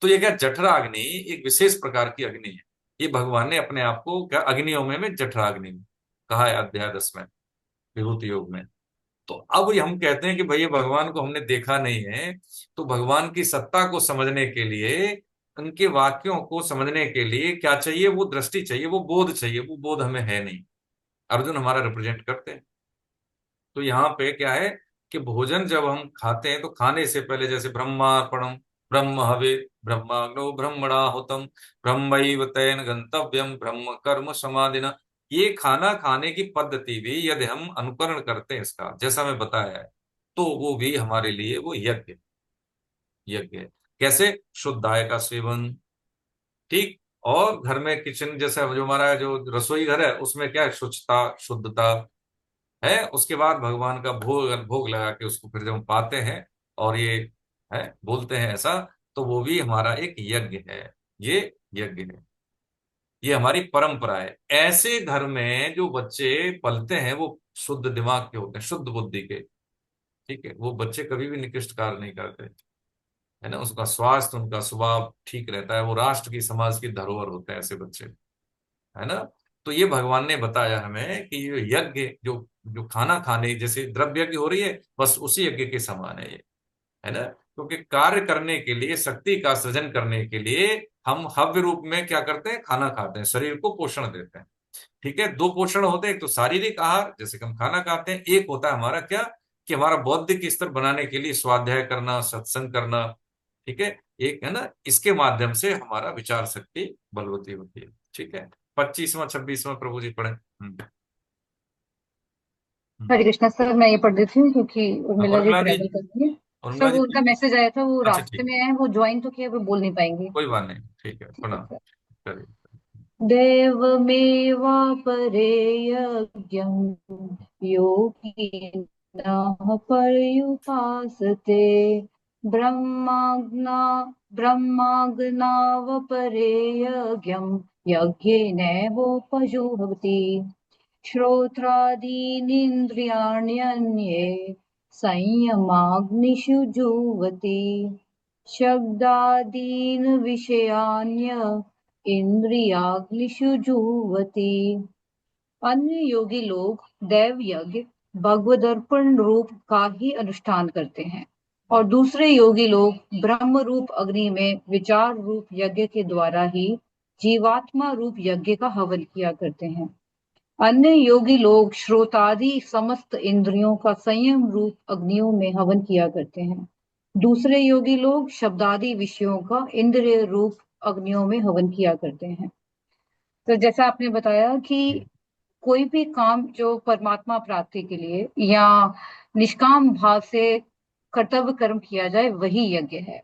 तो ये क्या, जठराग्नि एक विशेष प्रकार की अग्नि है। ये भगवान ने अपने आप को क्या अग्नियों में जठराग्नि कहा है, अध्याय 10 में, विभूति योग में। तो अब ये हम कहते हैं कि भैया भगवान को हमने देखा नहीं है, तो भगवान की सत्ता को समझने के लिए, उनके वाक्यों को समझने के लिए क्या चाहिए? वो दृष्टि चाहिए, वो बोध चाहिए। वो बोध हमें है नहीं। अर्जुन हमारा रिप्रेजेंट करते हैं। तो यहाँ पे क्या है कि भोजन जब हम खाते हैं तो खाने से पहले जैसे ब्रह्मार्पणम, ब्रह्म हवे, ब्रह्माग्नो ब्रह्मणाहुतम, ब्रह्मैव तेन गंतव्यम, ब्रह्म कर्म समाधिना। ये खाना खाने की पद्धति भी यदि हम अनुकरण करते हैं इसका, जैसा मैं बताया है, तो वो भी हमारे लिए वो यज्ञ यज्ञ है। कैसे? शुद्ध आय का सेवन। ठीक। और घर में किचन जैसा जो हमारा जो रसोई घर है उसमें क्या है? शुचिता, शुद्धता है। उसके बाद भगवान का भोग भोग लगा के उसको फिर जब हम पाते हैं और ये है बोलते हैं ऐसा, तो वो भी हमारा एक यज्ञ है। ये यज्ञ है। ये हमारी परंपरा है। ऐसे घर में जो बच्चे पलते हैं वो शुद्ध दिमाग के होते हैं, शुद्ध बुद्धि के। ठीक है। वो बच्चे कभी भी निकृष्ट कार्य नहीं करते, है ना। उसका स्वास्थ्य, उनका स्वभाव ठीक रहता है। वो राष्ट्र की, समाज की धरोहर होते हैं ऐसे बच्चे, है ना। तो ये भगवान ने बताया हमें कि ये यज्ञ जो जो खाना खाने जैसे द्रव्य यज्ञ हो रही है, बस उसी यज्ञ के समान है ये, है ना। क्योंकि कार्य करने के लिए, शक्ति का सृजन करने के लिए हम हव्य रूप में क्या करते हैं? खाना खाते हैं, शरीर को पोषण देते हैं। ठीक है। 2 पोषण होते हैं, एक तो शारीरिक आहार जैसे कि हम खाना खाते हैं, एक होता है हमारा क्या, कि हमारा बौद्धिक स्तर बनाने के लिए स्वाध्याय करना, सत्संग करना। ठीक है। एक है ना, इसके माध्यम से हमारा विचार शक्ति बलवती होती है। ठीक है। 25वां 26वां प्रभु जी पढ़े। हरे कृष्णा सर, मैं ये पढ़ देती हूँ क्योंकि उर्मिला जी उर्मिला दी, ट्रैवल कर रही है। सर, उर्मिला जी वो उनका मैसेज आया था, वो अच्छा रास्ते ठीक, में आए हैं, वो ज्वाइन तो किया, वो बोल नहीं पाएंगे। कोई बात नहीं, ठीक है, ठीक है प्रणाम सर। करिए। देवमेवापरे यज्ञं योगिन नः पर्युपासते ब्रह्माज्ञावपरे यज्ञं यज्ञेनैवोपजुह्वति श्रोत्रादीनीन्द्रियाण्यन्ये संयमाग्निषु जुह्वति शब्दादीन् विषयान्य इंद्रियाग्निषु जुह्वति। अन्य योगी लोग दैव यज्ञ भगवदर्पण रूप का ही अनुष्ठान करते हैं और दूसरे योगी लोग ब्रह्म रूप अग्नि में विचार रूप यज्ञ के द्वारा ही जीवात्मा रूप यज्ञ का हवन किया करते हैं। अन्य योगी लोग श्रोतादि समस्त इंद्रियों का संयम रूप अग्नियों में हवन किया करते हैं। दूसरे योगी लोग शब्दादि विषयों का इंद्रिय रूप अग्नियों में हवन किया करते हैं। तो जैसा आपने बताया कि कोई भी काम जो परमात्मा प्राप्ति के लिए या निष्काम भाव से कर्तव्य कर्म किया जाए वही यज्ञ है।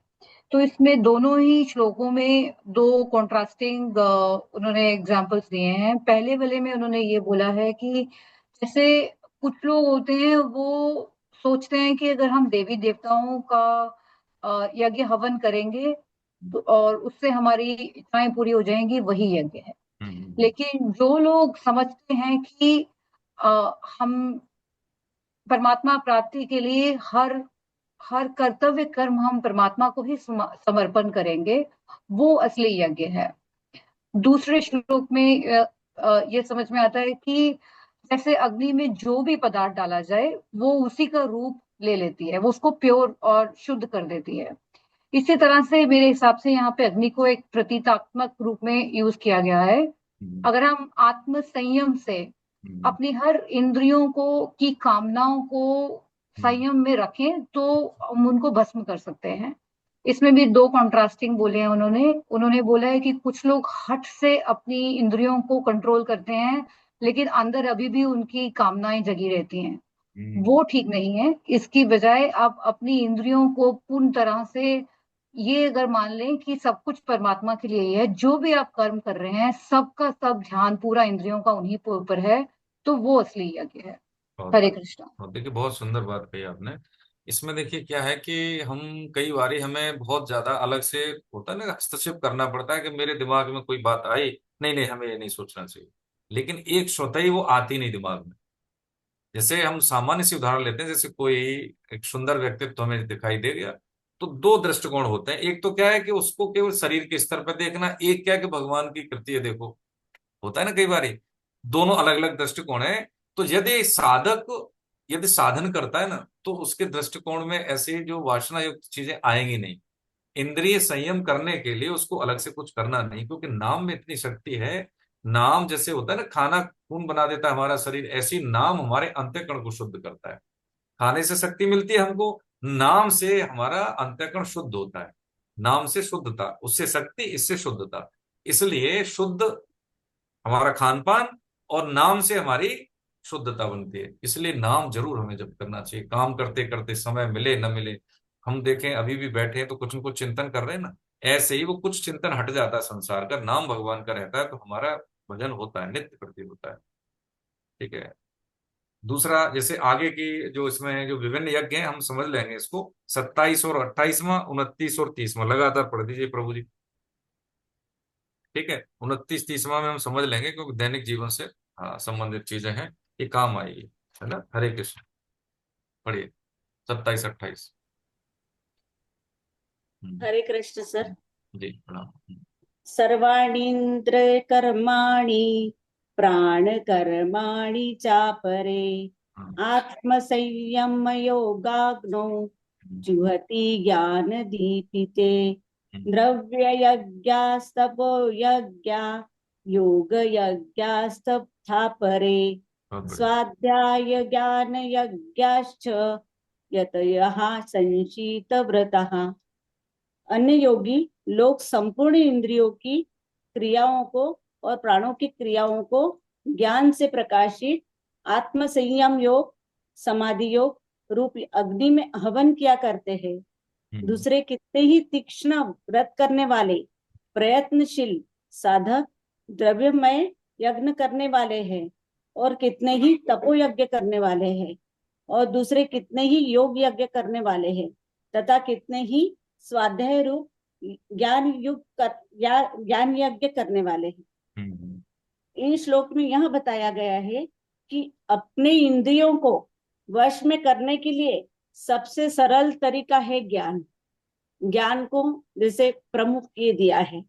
तो इसमें दोनों ही श्लोकों में दो कॉन्ट्रास्टिंग उन्होंने एग्जांपल्स दिए हैं। पहले वाले में उन्होंने ये बोला है कि जैसे कुछ लोग होते हैं वो सोचते हैं कि अगर हम देवी देवताओं का यज्ञ हवन करेंगे तो और उससे हमारी इच्छाएं पूरी हो जाएंगी, वही यज्ञ है। लेकिन जो लोग समझते हैं कि हम परमात्मा प्राप्ति के लिए हर कर्तव्य कर्म हम परमात्मा को ही समर्पण करेंगे, वो असली यज्ञ है। दूसरे श्लोक में ये समझ में आता है कि जैसे अग्नि में जो भी पदार्थ डाला जाए वो उसी का रूप ले लेती है, वो उसको प्योर और शुद्ध कर देती है। इसी तरह से मेरे हिसाब से यहाँ पे अग्नि को एक प्रतीकात्मक रूप में यूज किया गया है। अगर हम आत्म संयम से अपनी हर इंद्रियों को की कामनाओं को संयम में रखें तो हम उनको भस्म कर सकते हैं। इसमें भी दो कॉन्ट्रास्टिंग बोले हैं उन्होंने बोला है कि कुछ लोग हठ से अपनी इंद्रियों को कंट्रोल करते हैं लेकिन अंदर अभी भी उनकी कामनाएं जगी रहती हैं, वो ठीक नहीं है। इसकी बजाय आप अपनी इंद्रियों को पूर्ण तरह से ये अगर मान लें कि सब कुछ परमात्मा के लिए ही है, जो भी आप कर्म कर रहे हैं सबका सब ध्यान पूरा इंद्रियों का उन्हीं के ऊपर है, तो वो असली यज्ञ है। हरे कृष्णा। देखिए बहुत सुंदर बात कही आपने। इसमें देखिए क्या है कि हम कई बारी हमें बहुत ज्यादा अलग से होता है ना, हस्तक्षेप करना पड़ता है कि मेरे दिमाग में कोई बात आई, नहीं नहीं हमें ये नहीं सोचना चाहिए, लेकिन एक स्वतः ही वो आती नहीं दिमाग में। जैसे हम सामान्य सी उदाहरण लेते हैं, जैसे कोई एक सुंदर व्यक्तित्व हमें दिखाई दे गया, तो दो दृष्टिकोण होते हैं। एक तो क्या है कि उसको केवल शरीर के स्तर पर देखना, एक क्या है कि भगवान की कृति है देखो, होता है ना कई बारी, दोनों अलग अलग दृष्टिकोण है। तो यदि साधन करता है ना, तो उसके दृष्टिकोण में ऐसे जो वासना युक्त चीजें आएंगी नहीं। इंद्रिय संयम करने के लिए उसको अलग से कुछ करना नहीं, क्योंकि नाम में इतनी शक्ति है। नाम जैसे होता है ना, खाना खून बना देता है हमारा शरीर, ऐसी नाम हमारे अंतःकरण को शुद्ध करता है। खाने से शक्ति मिलती है हमको, नाम से हमारा अंतःकरण शुद्ध होता है। नाम से शुद्धता, उससे शक्ति, इससे शुद्धता। इसलिए शुद्ध हमारा खान पान और नाम से हमारी शुद्धता बनती है। इसलिए नाम जरूर हमें जप करना चाहिए, काम करते करते, समय मिले न मिले। हम देखें अभी भी बैठे हैं तो कुछ न कुछ चिंतन कर रहे हैं ना, ऐसे ही वो कुछ चिंतन हट जाता है संसार का, नाम भगवान का रहता है, तो हमारा भजन होता है, नित्य प्रति होता है। ठीक है। दूसरा, जैसे आगे की जो इसमें जो विभिन्न यज्ञ हैं हम समझ लेंगे इसको, 27 और 28वां, 29 और 30वां लगातार पढ़ दीजिए प्रभु जी। ठीक है, 29 30वां में हम समझ लेंगे क्योंकि दैनिक जीवन से संबंधित चीजें हैं, ये काम आएगी, है ना। हरे कृष्ण, पढ़िए 27 28। हरे कृष्ण सर। जी प्रणाम। सर्वाणीन्द्र कर्माणि प्राण कर्माणि चापरे आत्म संयम योगाग्नो जुहति ज्ञान दीपिते द्रव्य यज्ञास्तपो यज्ञा योग यज्ञास्तथा परे स्वाध्याय ज्ञान यज्ञाश्च यतयः संशीत व्रतः। अन्य योगी लोग संपूर्ण इंद्रियों की क्रियाओं को और प्राणों की क्रियाओं को ज्ञान से प्रकाशित आत्म संयम योग समाधि योग रूप अग्नि में हवन किया करते हैं। दूसरे कितने ही तीक्ष्ण व्रत करने वाले प्रयत्नशील साधक द्रव्यमय यज्ञ करने वाले हैं और कितने ही तपो यज्ञ करने वाले हैं और दूसरे कितने ही योग यज्ञ करने वाले हैं तथा कितने ही स्वाध्याय रूप ज्ञान यज्ञ करने वाले हैं। इन श्लोक में यह बताया गया है कि अपने इंद्रियों को वश में करने के लिए सबसे सरल तरीका है ज्ञान। ज्ञान को जैसे प्रमुख ये दिया है,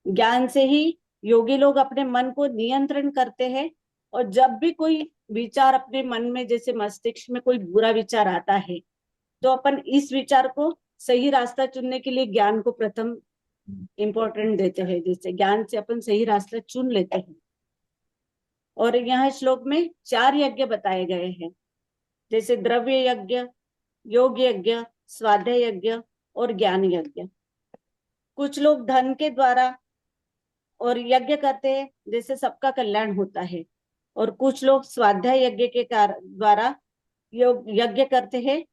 ज्ञान से ही योगी लोग अपने मन को नियंत्रण करते हैं। और जब भी कोई विचार अपने मन में, जैसे मस्तिष्क में कोई बुरा विचार आता है, तो अपन इस विचार को सही रास्ता चुनने के लिए ज्ञान को प्रथम इम्पोर्टेंट देते हैं। जैसे ज्ञान से अपन सही रास्ता चुन लेते हैं। और यहाँ श्लोक में 4 यज्ञ बताए गए हैं, जैसे द्रव्य यज्ञ, योग यज्ञ, स्वाध्याय यज्ञ और ज्ञान यज्ञ। कुछ लोग धन के द्वारा और यज्ञ करते हैं, जैसे सबका कल्याण होता है। और कुछ लोग स्वाध्याय यज्ञ के द्वारा योग यज्ञ करते हैं,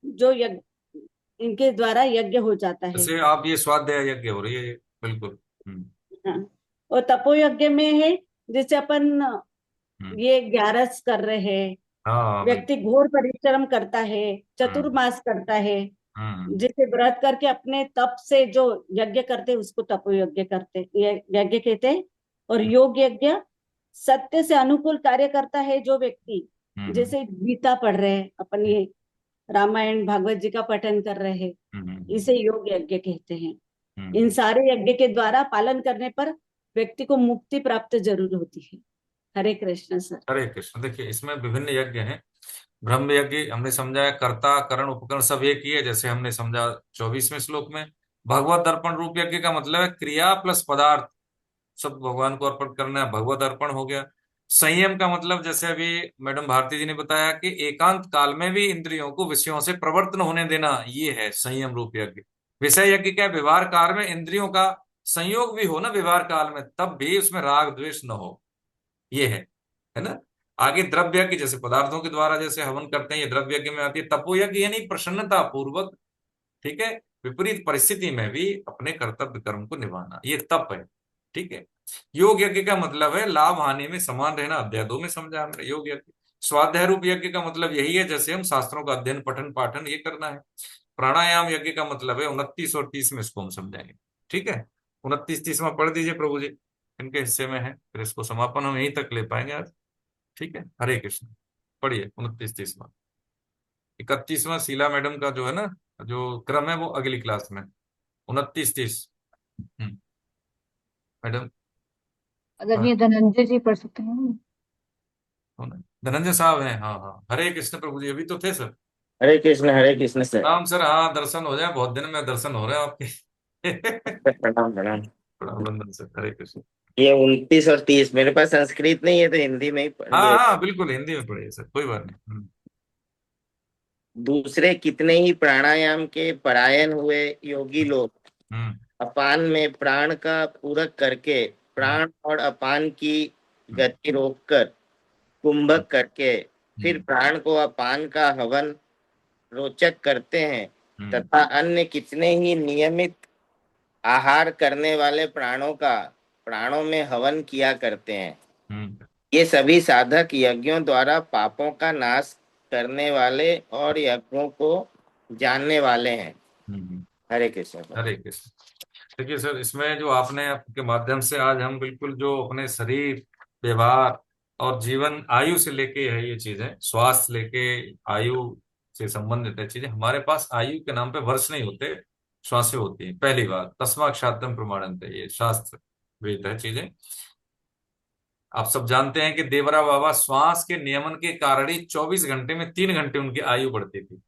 जो इनके द्वारा यज्ञ हो जाता है। जैसे आप ये स्वाध्याय यज्ञ हो रही है ये, बिल्कुल। हाँ। और तपो यज्ञ में है, जैसे अपन ये 11 कर रहे हैं, हाँ, व्यक्ति घोर परिश्रम करता है, चतुर्मास करता है, जिसे व्रत करके अपने तप से जो यज्ञ करते उसको तपो यज्ञ यज्ञ कहते हैं। और योग यज्ञ सत्य से अनुकूल कार्य करता है जो व्यक्ति, जैसे गीता पढ़ रहे हैं अपन, ये रामायण भागवत जी का पठन कर रहे हैं, इसे योग यज्ञ कहते हैं। इन सारे यज्ञ के द्वारा पालन करने पर व्यक्ति को मुक्ति प्राप्त जरूर होती है। हरे कृष्ण सर। हरे कृष्ण। देखिए इसमें विभिन्न यज्ञ हैं। ब्रह्म यज्ञ हमने समझा है, कर्ता करण उपकरण सब एक ही है, जैसे हमने समझा 24वें श्लोक में। भगवत अर्पण रूप यज्ञ का मतलब है क्रिया प्लस पदार्थ सब भगवान को अर्पण करना है, भगवत अर्पण हो गया। संयम का मतलब जैसे अभी मैडम भारती जी ने बताया कि एकांत काल में भी इंद्रियों को विषयों से प्रवर्तन होने देना, ये है संयम रूप यज्ञ। विषय यज्ञ क्या है? व्यवहार काल में इंद्रियों का संयोग भी हो ना व्यवहार काल में, तब भी उसमें राग द्वेष न हो, ये है ना। आगे द्रव्य यज्ञ, जैसे पदार्थों के द्वारा जैसे हवन करते हैं, ये द्रव्य यज्ञ में आती है। तपो यज्ञ यानी प्रसन्नता पूर्वक, ठीक है, विपरीत परिस्थिति में भी अपने कर्तव्य कर्म को निभाना, ये तप है, ठीक है। योग यज्ञ का मतलब है लाभ हानि में समान रहना, अध्याय 2 में समझा हमने योग यज्ञ। स्वाध्याय रूप यज्ञ का मतलब यही है, जैसे हम शास्त्रों का अध्ययन पठन पाठन ये करना है। प्राणायाम यज्ञ का मतलब है 29 और 30 में इसको हम समझाएंगे, ठीक है। 29 30वां पढ़ दीजिए प्रभु जी, इनके हिस्से में है, फिर इसको समापन हम यहीं तक ले पाएंगे आज, ठीक है। हरे कृष्ण। पढ़िए 29 30वां। 31वां शीला मैडम का जो है ना, जो क्रम है वो अगली क्लास में 29 30। मैडम आदरणीय धनंजय जी पढ़ सकते हैं। धनंजय साहब हैं, हाँ हाँ। हरे कृष्ण प्रभु जी, अभी तो थे सर। हरे कृष्ण सर। राम सर, हाँ दर्शन हो जाए, बहुत दिन में दर्शन हो रहे हैं आपके। प्रणाम प्रणाम। प्रणाम वंदन सर, हरे कृष्ण। ये 29 और 30 मेरे पास संस्कृत नहीं है तो हिंदी में ही हाँ हाँ बिल्कुल हिंदी में पढ़िए सर, कोई बात नहीं। दूसरे कितने ही प्राणायाम के परायण हुए योगी लोग अपान में प्राण का पूरक करके प्राण और अपान की गति रोककर कुंभक करके फिर प्राण को अपान का हवन रोचक करते हैं, तथा अन्य कितने ही नियमित आहार करने वाले प्राणों में हवन किया करते हैं। ये सभी साधक यज्ञों द्वारा पापों का नाश करने वाले और यज्ञों को जानने वाले हैं। हरे कृष्ण। हरे कृष्ण। देखिए सर, इसमें जो आपने आपके माध्यम से आज हम बिल्कुल जो अपने शरीर, व्यवहार और जीवन आयु से लेके है ये चीजें, स्वास्थ्य लेके आयु से संबंधित है चीजें। हमारे पास आयु के नाम पे वर्ष नहीं होते, श्वासें होती है। पहली बात, तस्मात् क्षात्रम प्रमाणन्ते, ये शास्त्र वेद है चीजें। आप सब जानते हैं कि देवरा बाबा श्वास के नियमन के कारण ही 24 घंटे में 3 घंटे उनकी आयु बढ़ती थी,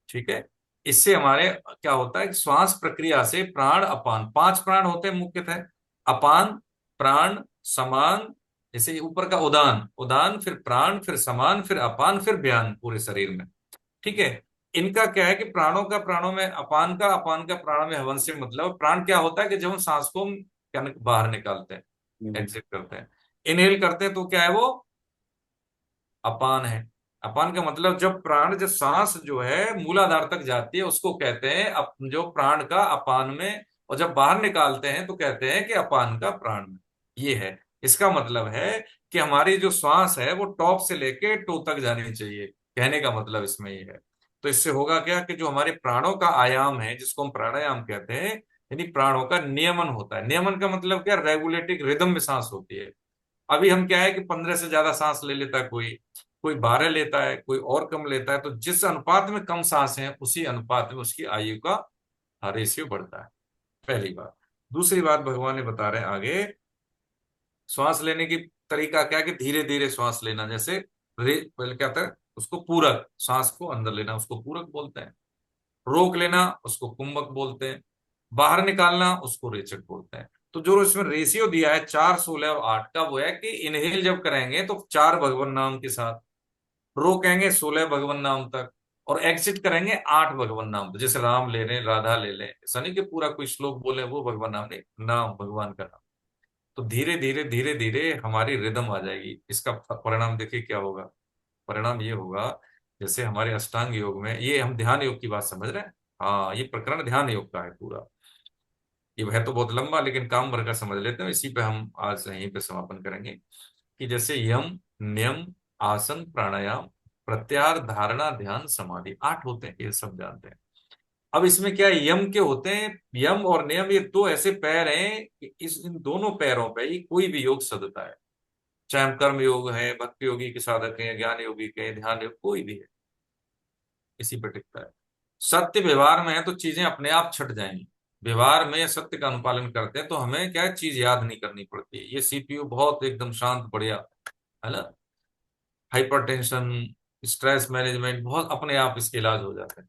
ठीक है। इससे हमारे क्या होता है कि श्वास प्रक्रिया से प्राण अपान, 5 प्राण होते हैं मुख्यतः, अपान, प्राण, समान, जैसे ऊपर का उदान, उदान फिर प्राण फिर समान फिर अपान फिर व्यान पूरे शरीर में, ठीक है। इनका क्या है कि प्राणों का प्राणों में अपान का प्राण में हवन से मतलब, प्राण क्या होता है कि जब हम सांस को क्या बाहर निकालते हैं, एग्जिट करते हैं, इनहेल करते हैं, तो क्या है वो अपान है। अपान का मतलब जब प्राण, जब सांस जो है मूलाधार तक जाती है उसको कहते हैं जो प्राण का अपान में, और जब बाहर निकालते हैं तो कहते हैं कि अपान का प्राण में। ये है, इसका मतलब है कि हमारी जो श्वास है वो टॉप से लेके टो तक जानी चाहिए, कहने का मतलब इसमें ये है। तो इससे होगा क्या कि जो हमारे प्राणों का आयाम है, जिसको हम प्राणायाम कहते हैं, यानी प्राणों का नियमन होता है। नियमन का मतलब क्या, रेगुलेटिंग रिदम में सांस होती है। अभी हम क्या है कि 15 से ज्यादा सांस ले लेता है, कोई कोई 12 लेता है, कोई और कम लेता है। तो जिस अनुपात में कम सांस है उसी अनुपात में उसकी आयु का रेशियो बढ़ता है। पहली बात। दूसरी बात भगवान ने बता रहे हैं आगे, श्वास लेने की तरीका क्या है कि धीरे धीरे श्वास लेना। जैसे पहले क्या था, उसको पूरक, सांस को अंदर लेना उसको पूरक बोलते हैं। रोक लेना उसको कुंभक बोलते हैं। बाहर निकालना उसको रेचक बोलते हैं। तो जो इसमें रेशियो दिया है 4, 16 और 8 का, वो है कि इनहेल जब करेंगे तो 4 भगवान नाम के साथ, रोकेंगे 16 भगवान नाम तक, और एग्जिट करेंगे 8 भगवान नाम। तो जैसे राम ले लें, राधा ले लें, ऐसा नहीं कि पूरा कोई श्लोक बोले वो भगवान नाम नहीं, नाम भगवान का नाम। तो धीरे धीरे धीरे धीरे हमारी रिदम आ जाएगी। इसका परिणाम देखिए क्या होगा। परिणाम ये होगा, जैसे हमारे अष्टांग योग में, ये हम ध्यान योग की बात समझ रहे हैं। हाँ, ये प्रकरण ध्यान योग का है पूरा। ये है तो बहुत लंबा, लेकिन काम भर का समझ लेते हैं। इसी पे हम आज यहीं पे समापन करेंगे कि जैसे यम, नियम, आसन, प्राणायाम, प्रत्याहार, धारणा, ध्यान, समाधि, 8 होते हैं, ये सब जानते हैं। अब इसमें क्या है, यम के होते हैं। यम और नियम ये 2 ऐसे पैर हैं कि इन दोनों पैरों पे ही कोई भी योग सदता है। चाहे हम कर्म योग है, भक्ति योगी के साधक हैं, ज्ञान योगी के, ध्यान योग, कोई भी है, इसी पर टिकता है। सत्य व्यवहार में है तो चीजें अपने आप छट जाएंगी। व्यवहार में सत्य का अनुपालन करते हैं तो हमें क्या है, चीज याद नहीं करनी पड़ती है। ये सीपीयू बहुत एकदम शांत बढ़िया है ना। हाइपरटेंशन, स्ट्रेस मैनेजमेंट, बहुत अपने आप इसके इलाज हो जाते हैं।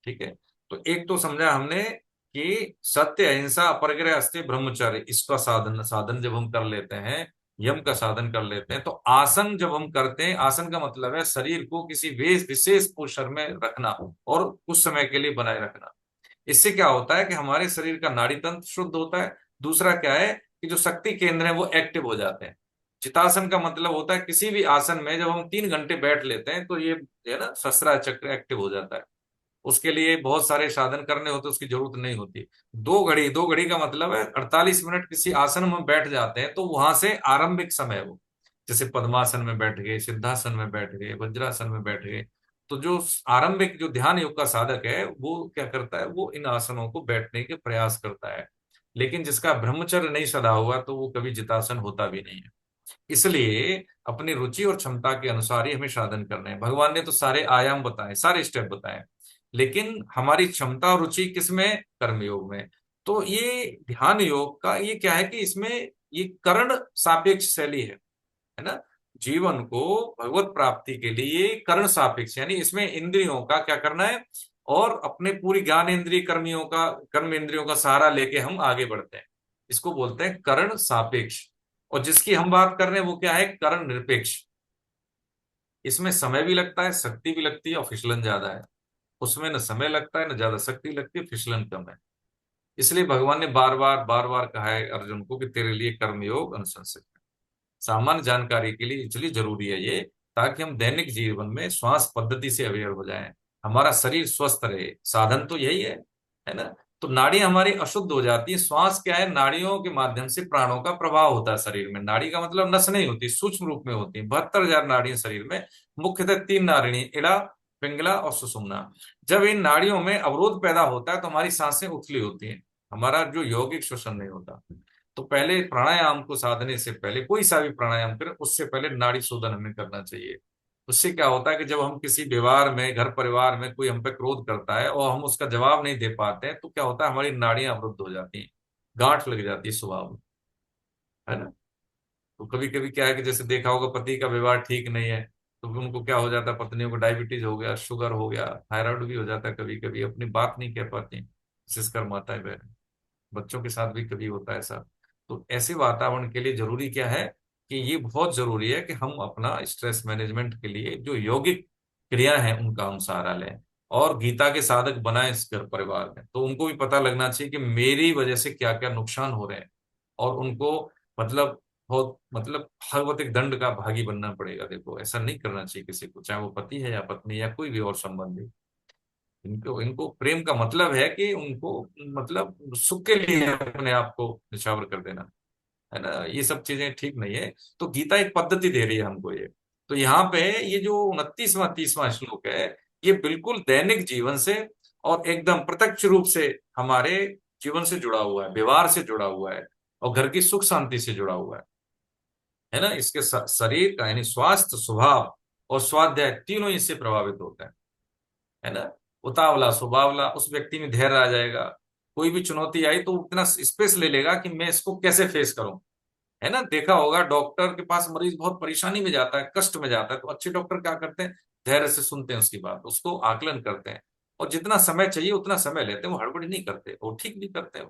ठीक है। तो एक तो समझा हमने कि सत्य, अहिंसा, अपरिग्रह, अस्त्य, ब्रह्मचर्य, इसका साधन साधन जब हम कर लेते हैं, यम का साधन कर लेते हैं, तो आसन जब हम करते हैं, आसन का मतलब है शरीर को किसी विशेष पोस्चर में रखना और कुछ समय के लिए बनाए रखना। इससे क्या होता है कि हमारे शरीर का नाड़ी तंत्र शुद्ध होता है। दूसरा क्या है कि जो शक्ति केंद्र है वो एक्टिव हो जाते हैं। चितासन का मतलब होता है किसी भी आसन में जब हम 3 घंटे बैठ लेते हैं तो ये है ना, सहस्त्रार चक्र एक्टिव हो जाता है। उसके लिए बहुत सारे साधन करने होते, उसकी जरूरत नहीं होती। 2 घड़ी, 2 घड़ी का मतलब है 48 मिनट किसी आसन में बैठ जाते हैं तो वहां से आरंभिक समय है वो। जैसे पद्मासन में बैठ गए, सिद्धासन में बैठ गए, वज्रासन में बैठ गए। तो जो आरंभिक जो ध्यान योग का साधक है वो क्या करता है, वो इन आसनों को बैठने के प्रयास करता है। लेकिन जिसका ब्रह्मचर्य नहीं सदा हुआ तो वो कभी जितासन होता भी नहीं है। इसलिए अपनी रुचि और क्षमता के अनुसार ही हमें साधन करने हैं। भगवान ने तो सारे आयाम बताए, सारे स्टेप बताए, लेकिन हमारी क्षमता और रुचि किसमें, कर्मयोग में। तो ये ध्यान योग का ये क्या है कि इसमें ये कर्ण सापेक्ष शैली है ना। जीवन को भगवत प्राप्ति के लिए कर्ण सापेक्ष, यानी इसमें इंद्रियों का क्या करना है और अपने पूरी ज्ञान इंद्रिय कर्म इंद्रियों का सहारा लेके हम आगे बढ़ते हैं। इसको बोलते हैं कर्ण सापेक्ष। और जिसकी हम बात कर रहे हैं वो क्या है, कर्ण निरपेक्ष। इसमें समय भी लगता है, शक्ति भी लगती है और फिसलन ज्यादा है। उसमें न समय लगता है, न ज्यादा शक्ति लगती है, फिसलन कम है। इसलिए भगवान ने बार बार कहा है अर्जुन को कि तेरे लिए कर्मयोग अनुशंसित है। सामान्य जानकारी के लिए इसलिए जरूरी है ये, ताकि हम दैनिक जीवन में श्वास पद्धति से अवेयर हो जाएं, हमारा शरीर स्वस्थ रहे। साधन तो यही है ना। तो नाड़ियां हमारी अशुद्ध हो जाती है। श्वास क्या है, नाड़ियों के माध्यम से प्राणों का प्रभाव होता है शरीर में। नाड़ी का मतलब नस नहीं होती, सूक्ष्म रूप में होती है। 72,000 नाड़ियां शरीर में, मुख्यतः 3 नाड़ी, इड़ा, पिंगला और सुषुम्ना। जब इन नाड़ियों में अवरोध पैदा होता है तो हमारी सांसें उथली होती हैं, हमारा जो यौगिक श्वसन नहीं होता। तो पहले प्राणायाम को साधने से पहले, कोई सा भी प्राणायाम करें उससे पहले नाड़ी शोधन हमें करना चाहिए। उससे क्या होता है कि जब हम किसी व्यवहार में, घर परिवार में कोई हम पे क्रोध करता है और हम उसका जवाब नहीं दे पाते हैं तो क्या होता है, हमारी नाड़ियां अवरुद्ध हो जाती हैं, गांठ लग जाती है स्वभाव में, है ना। तो कभी कभी क्या है कि जैसे देखा होगा पति का व्यवहार ठीक नहीं है तो उनको क्या हो जाता है, पत्नियों को डायबिटीज हो गया, शुगर हो गया, थायराइड भी हो जाता है। कभी कभी अपनी बात नहीं कह पाती, विशेषकर माताएं बहन। बच्चों के साथ भी कभी होता है ऐसा। तो ऐसे वातावरण के लिए जरूरी क्या है कि ये बहुत जरूरी है कि हम अपना स्ट्रेस मैनेजमेंट के लिए जो यौगिक क्रिया है उनका हम सहारा लें और गीता के साधक बनाएं इस घर परिवार में। तो उनको भी पता लगना चाहिए कि मेरी वजह से क्या क्या नुकसान हो रहे हैं, और उनको मतलब बहुत मतलब भगवतिक दंड का भागी बनना पड़ेगा। देखो, ऐसा नहीं करना चाहिए किसी को, चाहे वो पति है या पत्नी या कोई भी और संबंधी। इनको इनको प्रेम का मतलब है कि उनको मतलब सुख के लिए अपने आप को निछावर कर देना, है ना। ये सब चीजें ठीक नहीं है। तो गीता एक पद्धति दे रही है हमको ये। तो यहाँ पे ये जो 29वां 30वां श्लोक है, ये बिल्कुल दैनिक जीवन से और एकदम प्रत्यक्ष रूप से हमारे जीवन से जुड़ा हुआ है, व्यवहार से जुड़ा हुआ है, और घर की सुख शांति से जुड़ा हुआ है ना। इसके शरीर का यानी स्वास्थ्य, स्वभाव और स्वाध्याय तीनों इससे प्रभावित होते हैं, है ना। उतावला स्वभावला, उस व्यक्ति में धैर्य आ जाएगा। कोई भी चुनौती आई तो उतना स्पेस ले लेगा कि मैं इसको कैसे फेस करूं, है ना। देखा होगा डॉक्टर के पास मरीज बहुत परेशानी में जाता है, कष्ट में जाता है, तो अच्छे डॉक्टर क्या करते हैं, धैर्य से सुनते हैं उसकी बात, उसको आकलन करते हैं, और जितना समय चाहिए उतना समय लेते हैं, वो हड़बड़ी नहीं करते, वो ठीक भी करते हैं।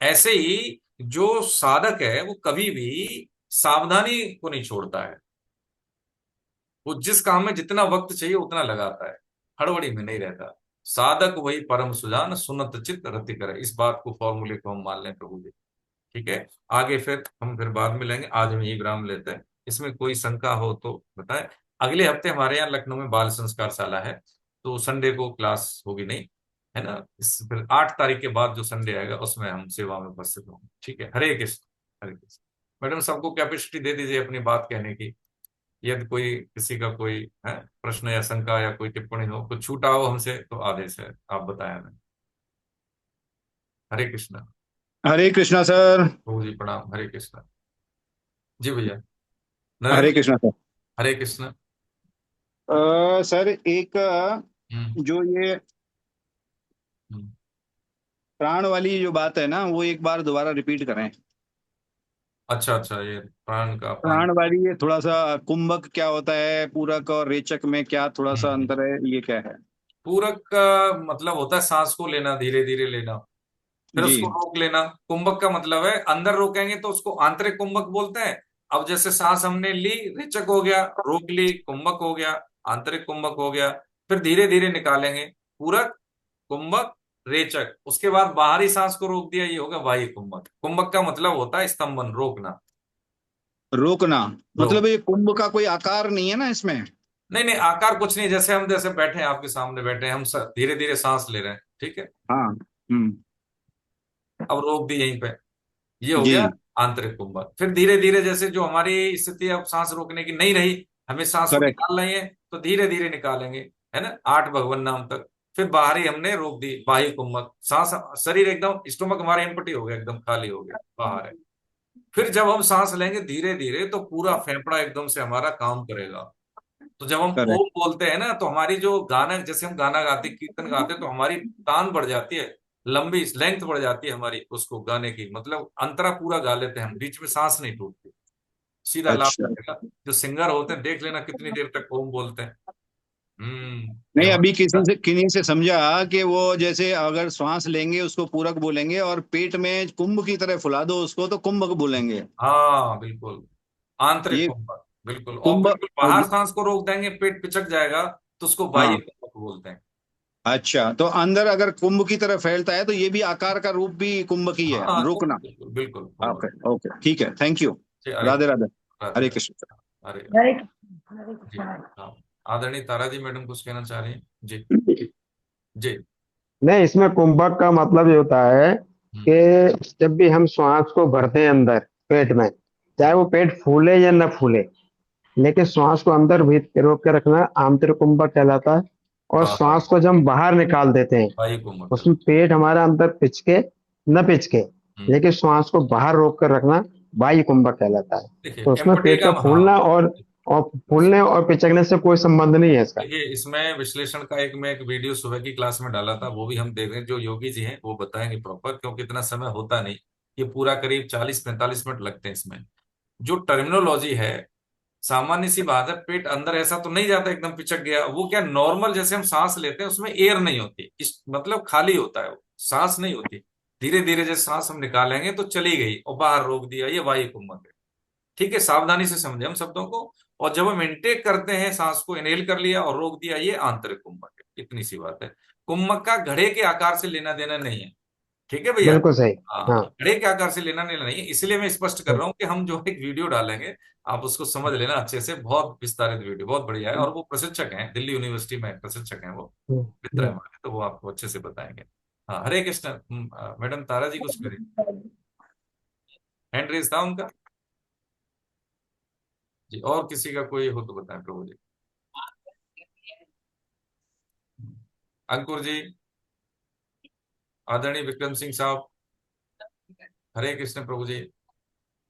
ऐसे ही जो साधक है वो कभी भी सावधानी को नहीं छोड़ता है, वो जिस काम में जितना वक्त चाहिए उतना लगाता है, हड़बड़ी में नहीं रहता। साधक वही परम सुजान, सुनत चित्त रति करे। इस बात को, फॉर्मूले को हम मान लें प्रभु जी। ठीक है, आगे फिर हम फिर बाद में लेंगे, आज हम यही विराम लेते हैं। इसमें कोई शंका हो तो बताएं। अगले हफ्ते हमारे यहाँ लखनऊ में बाल संस्कार शाला है, तो संडे को क्लास होगी नहीं, है ना। इस फिर 8 तारीख के बाद जो संडे आएगा उसमें हम सेवा में उपस्थित होंगे। ठीक है, हरे कृष्ण हरे कृष्ण। मैडम सबको कैपेसिटी दे दीजिए अपनी बात कहने की, यदि कोई किसी का कोई है प्रश्न या शंका या कोई टिप्पणी हो, कुछ छूटा हो हमसे तो आदेश है, आप बताएं हमें। हरे कृष्ण। हरे कृष्णा सर। प्रभु जी प्रणाम। हरे कृष्ण जी भैया। हरे नरेंद्र। कृष्णा सर। हरे कृष्ण। सर एक हम्म जो ये हम्म। प्राण वाली जो बात है ना, वो एक बार दोबारा रिपीट करें। अच्छा अच्छा, ये प्राण का पान। प्राण वाली ये थोड़ा सा, कुंभक क्या होता है, पूरक और रेचक में क्या थोड़ा सा हम्म। अंतर है, ये क्या है? पूरक का मतलब होता है सांस को लेना, धीरे धीरे लेना, फिर जी। उसको रोक लेना। कुंभक का मतलब है अंदर रोकेंगे तो उसको आंतरिक कुंभक बोलते हैं। अब जैसे सांस हमने ली, रेचक हो गया, रोक ली, कुंभक हो गया, आंतरिक कुंभक हो गया। फिर धीरे धीरे निकालेंगे, पूरक, कुंभक, रेचक, उसके बाद बाहरी सांस को रोक दिया, ये होगा बाह्य कुंभक। कुंभक का मतलब होता है स्तंभन, रोकना। रोकना। रोक। मतलब ये कुंभ का कोई आकार नहीं है ना इसमें? नहीं नहीं, आकार कुछ नहीं, जैसे हम जैसे बैठे हैं, आपके सामने बैठे हैं हम, धीरे धीरे सांस ले रहे हैं, ठीक है। हाँ। अब रोक दी यहीं पे, ये हो जी। गया आंतरिक कुंभक। फिर धीरे धीरे जैसे जो हमारी स्थिति अब सांस रोकने की नहीं रही, हमें सांस को करेक्ट। निकालना ही है, तो धीरे धीरे निकालेंगे, है ना, 8 भगवन नाम तक। फिर बाहरी हमने रोक दी, बाह्य कुंभक, सांस, शरीर एकदम, स्टोमक हमारा एम्प्टी हो गया, एकदम खाली हो गया, बाहर है। फिर जब हम सांस लेंगे धीरे धीरे, तो पूरा फेफड़ा एकदम से हमारा काम करेगा। तो जब हम करेक्ट। ओम बोलते हैं ना, तो हमारी जो गाना, जैसे हम गाना गाते, कीर्तन गाते हैं, तो हमारी तान बढ़ जाती है, लंबी लेंथ बढ़ जाती है हमारी, उसको गाने की, मतलब अंतरा पूरा गा लेते हैं हम, बीच में सांस नहीं टूटती, सीधा लाभ अच्छा। मिलेगा। जो सिंगर होते हैं देख लेना कितनी देर तक ओम बोलते हैं। ये नहीं, हमारा अभी किन्हीं से समझा कि वो जैसे अगर श्वास लेंगे उसको पूरक बोलेंगे, और पेट में कुंभ की तरह फुला दो उसको तो कुंभक बोलेंगे। हाँ बिल्कुल, आंतरिक ये कुंभक, बिल्कुल। और कुंभ। बिल्कुल बाहर सांस को रोक देंगे, पेट पिचक जाएगा, तो उसको बाह्य हाँ। कुंभक बोलते हैं। अच्छा, तो अंदर अगर कुंभ की तरह फैलता है तो ये भी आकार का रूप भी कुंभ की है, हाँ रोकना। बिल्कुल बिल्कुल ओके। कुंभक। ओके, ठीक है, थैंक यू। अरे राधे राधे। राधे हरे राधे। कृष्ण। अरे हरे कृष्ण हरे जी। कृष्ण। हाँ, आदरणीय तारा जी मैडम कुछ कहना चाह रही हैं जी। जी। नहीं, इसमें कुंभक का मतलब ये होता है हम्म। कि जब भी हम श्वास को भरते हैं अंदर पेट में, चाहे वो पेट फूले या न फूले, लेकिन श्वास को अंदर भी रोक के रखना आंतरिक कुंभक कहलाता है। और बाहर श्वास को जब हम बाहर निकाल देते हैं, बाह्य कुंभक। उसमें पेट हमारा अंदर पिचके न पिचके, हम्म। लेकिन श्वास को बाहर रोक कर रखना बाह्य कुंभक कहलाता है। देखिए तो उसमें एम्पटी पेट का, का हाँ, फूलना और फूलने और पिचकने से कोई संबंध नहीं है इसका। देखिए इसमें विश्लेषण का मैं एक वीडियो सुबह की क्लास में डाला था, वो भी हम देख रहे हैं, जो योगी जी हैं वो बताएंगे प्रॉपर, क्योंकि इतना समय होता नहीं, ये पूरा करीब 40-45 मिनट लगते हैं इसमें। जो टर्मिनोलॉजी है, सामान्य सी बात है, पेट अंदर ऐसा तो नहीं जाता एकदम पिचक गया, वो क्या नॉर्मल जैसे हम सांस लेते हैं उसमें एयर नहीं होती, इस मतलब खाली होता है वो, सांस नहीं होती। धीरे धीरे जैसे सांस हम निकालेंगे तो चली गई और बाहर रोक दिया, ये वायु कुंभक है। ठीक है, सावधानी से समझे हम शब्दों को। और जब हम इनटेक करते हैं, सांस को इनहेल कर लिया और रोक दिया, ये आंतरिक कुंभक है, इतनी सी बात है। कुंभक का घड़े के आकार से लेना देना नहीं है, ठीक है भैया। बिल्कुल सही। हाँ। हाँ, घड़े के आकार से लेना देना नहीं है, इसलिए मैं स्पष्ट कर रहा हूँ कि हम जो एक वीडियो डालेंगे, आप उसको समझ लेना अच्छे से, बहुत विस्तारित वीडियो, बहुत बढ़िया है। और वो प्रशिक्षक हैं, दिल्ली यूनिवर्सिटी में प्रशिक्षक हैं वो, मित्र हैं हमारे, तो वो आपको अच्छे से बताएंगे। हाँ, हरे कृष्ण। मैडम तारा जी कुछ करें, हैंड रेज था उनका। जी, और किसी का कोई हो तो बताएं प्रभु जी। अंकुर जी, आदरणीय विक्रम सिंह साहब, हरे कृष्ण प्रभु जी।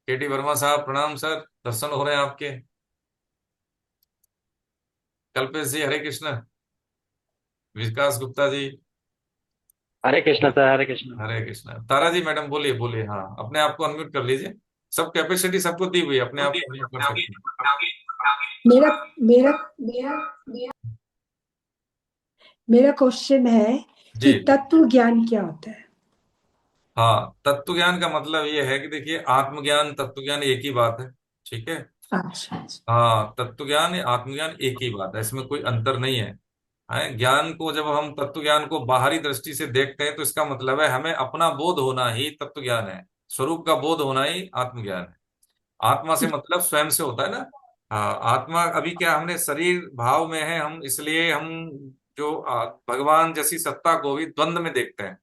केटी वर्मा साहब, प्रणाम सर, दर्शन हो रहे हैं आपके। कल्पेश जी, हरे कृष्ण। विकास गुप्ता जी, हरे कृष्ण सर, हरे कृष्ण। हरे कृष्ण। तारा जी मैडम, बोलिए बोलिए, हाँ अपने आप को अनम्यूट कर लीजिए। सब कैपेसिटी सबको दी हुई है, अपने आप को अनम्यूट कर सकते हैं। मेरा मेरा मेरा क्वेश्चन है कि जी तत्व ज्ञान क्या होता है? हाँ, तत्व ज्ञान का मतलब ये है कि देखिए, आत्मज्ञान तत्व ज्ञान एक ही बात है, ठीक है। अच्छा। हाँ, तत्व ज्ञान या आत्मज्ञान एक ही बात है, इसमें कोई अंतर नहीं है। ज्ञान को जब हम तत्व ज्ञान को बाहरी दृष्टि से देखते हैं तो इसका मतलब है हमें अपना बोध होना ही तत्व ज्ञान है, स्वरूप का बोध होना ही आत्मज्ञान है। आत्मा से मतलब स्वयं से होता है ना। हाँ, आत्मा अभी क्या, हमने शरीर भाव में है हम, इसलिए हम जो भगवान जैसी सत्ता को भी द्वंद में देखते हैं।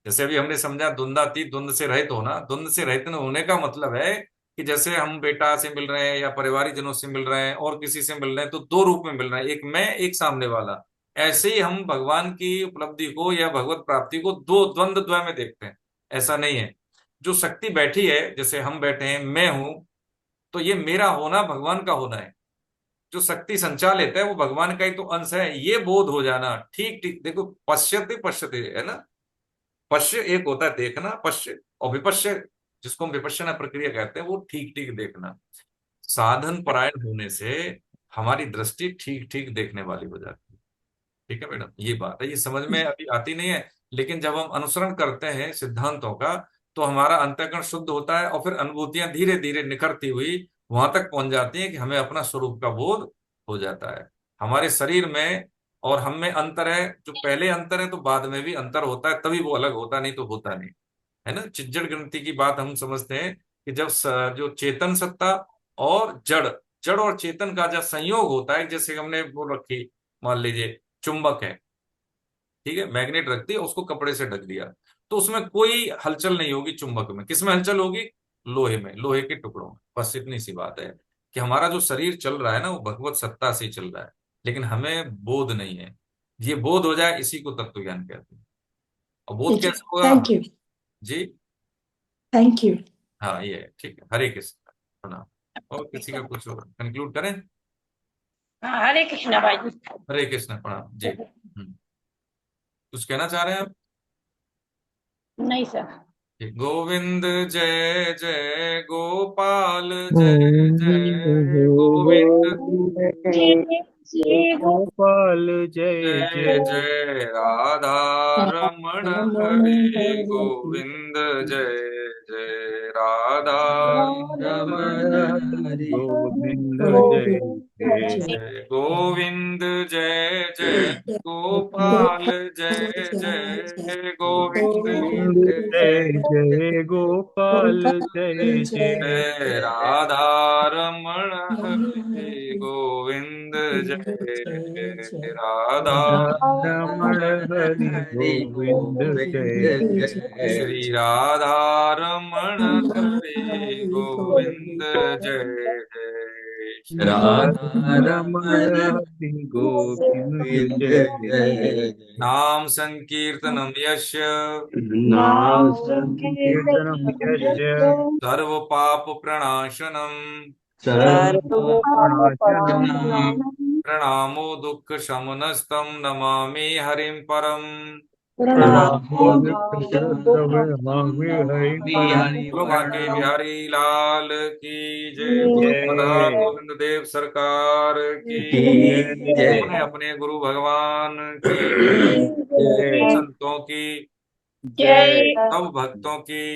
जैसे अभी हमने समझा द्वंद्वातीत, द्वंद से रहित होना। द्वंद से रहित होने का मतलब है कि जैसे हम बेटा से मिल रहे हैं या पारिवारिक जनों से मिल रहे हैं और किसी से मिल रहे हैं तो दो रूप में मिल रहे हैं, एक मैं एक सामने वाला। ऐसे ही हम भगवान की उपलब्धि को या भगवत प्राप्ति को दो द्वंद द्वय में देखते हैं। ऐसा नहीं है। जो शक्ति बैठी है, जैसे हम बैठे हैं, मैं हूं, तो ये मेरा होना भगवान का होना है। जो शक्ति संचालित है वो भगवान का ही तो अंश है। ये बोध हो जाना, ठीक ठीक। देखो, पश्यते पश्यते है ना। पश्य एक होता है देखना, पश्य, और विपश्य जिसको हम विपश्यना प्रक्रिया कहते हैं, वो ठीक ठीक देखना। साधन परायण होने से हमारी दृष्टि ठीक ठीक देखने वाली हो जाती है। ठीक है मैडम, ये बात है। ये समझ में अभी आती नहीं है, लेकिन जब हम अनुसरण करते हैं सिद्धांतों का तो हमारा अंतःकरण शुद्ध होता है और फिर अनुभूतियां धीरे धीरे निखरती हुई वहां तक पहुंच जाती हैं कि हमें अपना स्वरूप का बोध हो जाता है। हमारे शरीर में और हम में अंतर है, जो पहले अंतर है तो बाद में भी अंतर होता है, तभी वो अलग होता, नहीं तो होता नहीं। है ना। चिज्जड़ गिनती की बात हम समझते हैं कि जब जो चेतन सत्ता और जड़, जड़ और चेतन का जब संयोग होता है, जैसे हमने वो रखी, मान लीजिए चुंबक है, ठीक है, मैग्नेट रख दिया, उसको कपड़े से ढक दिया, तो उसमें कोई हलचल नहीं होगी। चुंबक में किसमें हलचल होगी? लोहे में, लोहे के टुकड़ों में। बस इतनी सी बात है कि हमारा जो शरीर चल रहा है ना, वो भगवत सत्ता से ही चल रहा है, लेकिन हमें बोध नहीं है। ये बोध हो जाए, इसी को तत्व ज्ञान कहते हैं। और बोध ठीक है, कैसे होगा? Thank you. जी थैंक यू। हाँ, ये है, ठीक है। हरे कृष्ण, प्रणाम। और किसी का कुछ कंक्लूड करें? हरे कृष्णा भाई। हरे कृष्ण, प्रणाम जी। कुछ कहना चाह रहे हैं आप? नहीं सर। गोविंद जय जय गोपाल, जय जय गोविंद गोपाल जय जय जय जय राधा रमण हरे गोविंद, जय जय राधा रमण हरे गोविंद जय जय जय गोविंद, जय जय गोपाल, जय जय गोविंद, गोविंद जय जय गोपाल जय जय जय राधा रमण हरे गोविंद, जय जय राधा रमण हरि गोविंद जय जय श्री राधा रमण हरे गोविंद, जय जय राधा रमण हरि गोविंद जय जय नाम संकीर्तनम यस्य नाम संकीर्तनम यस्य सर्व पाप प्रणाशनम सर्वपापनाशनम् प्रणामो दुख शमनस्तम नमामि हरिं परम। प्रणामो दुःखशमनमामि हरिं परम्। बोलो बांके बिहारी लाल की जय। बोलो राधा जय गोविंद देव सरकार की। जय अपने अपने गुरु भगवान की, जय संतों की, जय सब भक्तों की,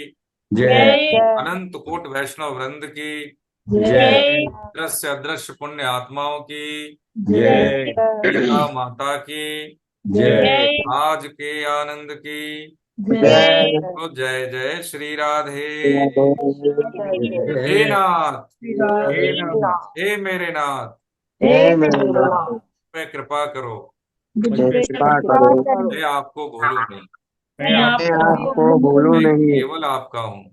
जय अनंत कोट वैष्णव वृंद की, जय दृश्य अदृश्य पुण्य आत्माओं की, जय पिता माता की, जय आज के आनंद की, जय तो जय जय श्री राधे। हे नाथ, हे नाथ हे मेरे नाथ, हे मेरे नाथ, मैं कृपा करो, मुझ पे कृपा करो, मैं आपको भूलूं नहीं, मैं मैं आपको आपको भूलूं मैं नहीं, केवल आपका हूँ,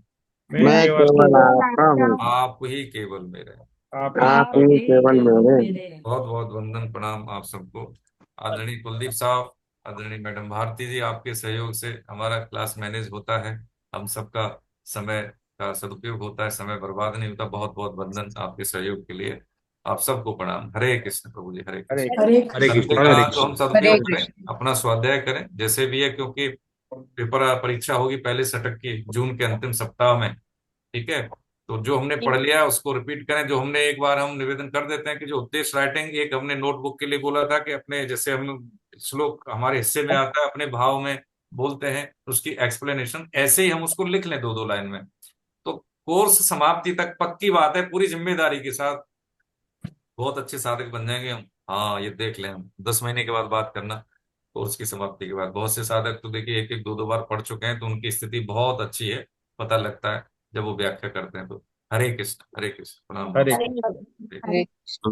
मैं मैं केवल केवल आपका हूँ, आप ही केवल मेरे हैं। आप ही केवल मेरे। बहुत बहुत वंदन प्रणाम आप सबको। आदरणीय कुलदीप साहब, आदरणीय मैडम भारती जी, आपके सहयोग से हमारा क्लास मैनेज होता है, हम सबका समय का सदुपयोग होता है, समय बर्बाद नहीं होता। बहुत बहुत वंदन आपके सहयोग के लिए। आप सबको प्रणाम। हरे कृष्ण प्रभु जी, हरे कृष्ण। हरे हरे कृष्ण। कृष्ण। का तो हम हरे सदुपयोग करें, कृष्ण। अपना स्वाध्याय करें जैसे भी है, क्योंकि पेपर परीक्षा होगी पहले शतक की जून के अंतिम सप्ताह में। ठीक है, तो जो हमने पढ़ लिया है उसको रिपीट करें। जो हमने एक बार हम निवेदन कर देते हैं कि जो उद्देश्य राइटिंग, एक हमने नोटबुक के लिए बोला था कि अपने जैसे हम श्लोक हमारे हिस्से में आता है अपने भाव में बोलते हैं, उसकी एक्सप्लेनेशन ऐसे ही हम उसको लिख लें 2-2 लाइन में, तो कोर्स समाप्ति तक पक्की बात है पूरी जिम्मेदारी के साथ बहुत अच्छे साधक बन जाएंगे हम। हाँ, ये देख लें, हम 10 महीने के बाद बात करना कोर्स की समाप्ति के बाद। बहुत से साधक तो देखिए 1-1 2-2 बार पढ़ चुके हैं, तो उनकी स्थिति बहुत अच्छी है, पता लगता है जब वो व्याख्या करते हैं। तो हरे कृष्ण, हरे कृष्ण, प्रणाम। हरे हरे हरे कृष्ण।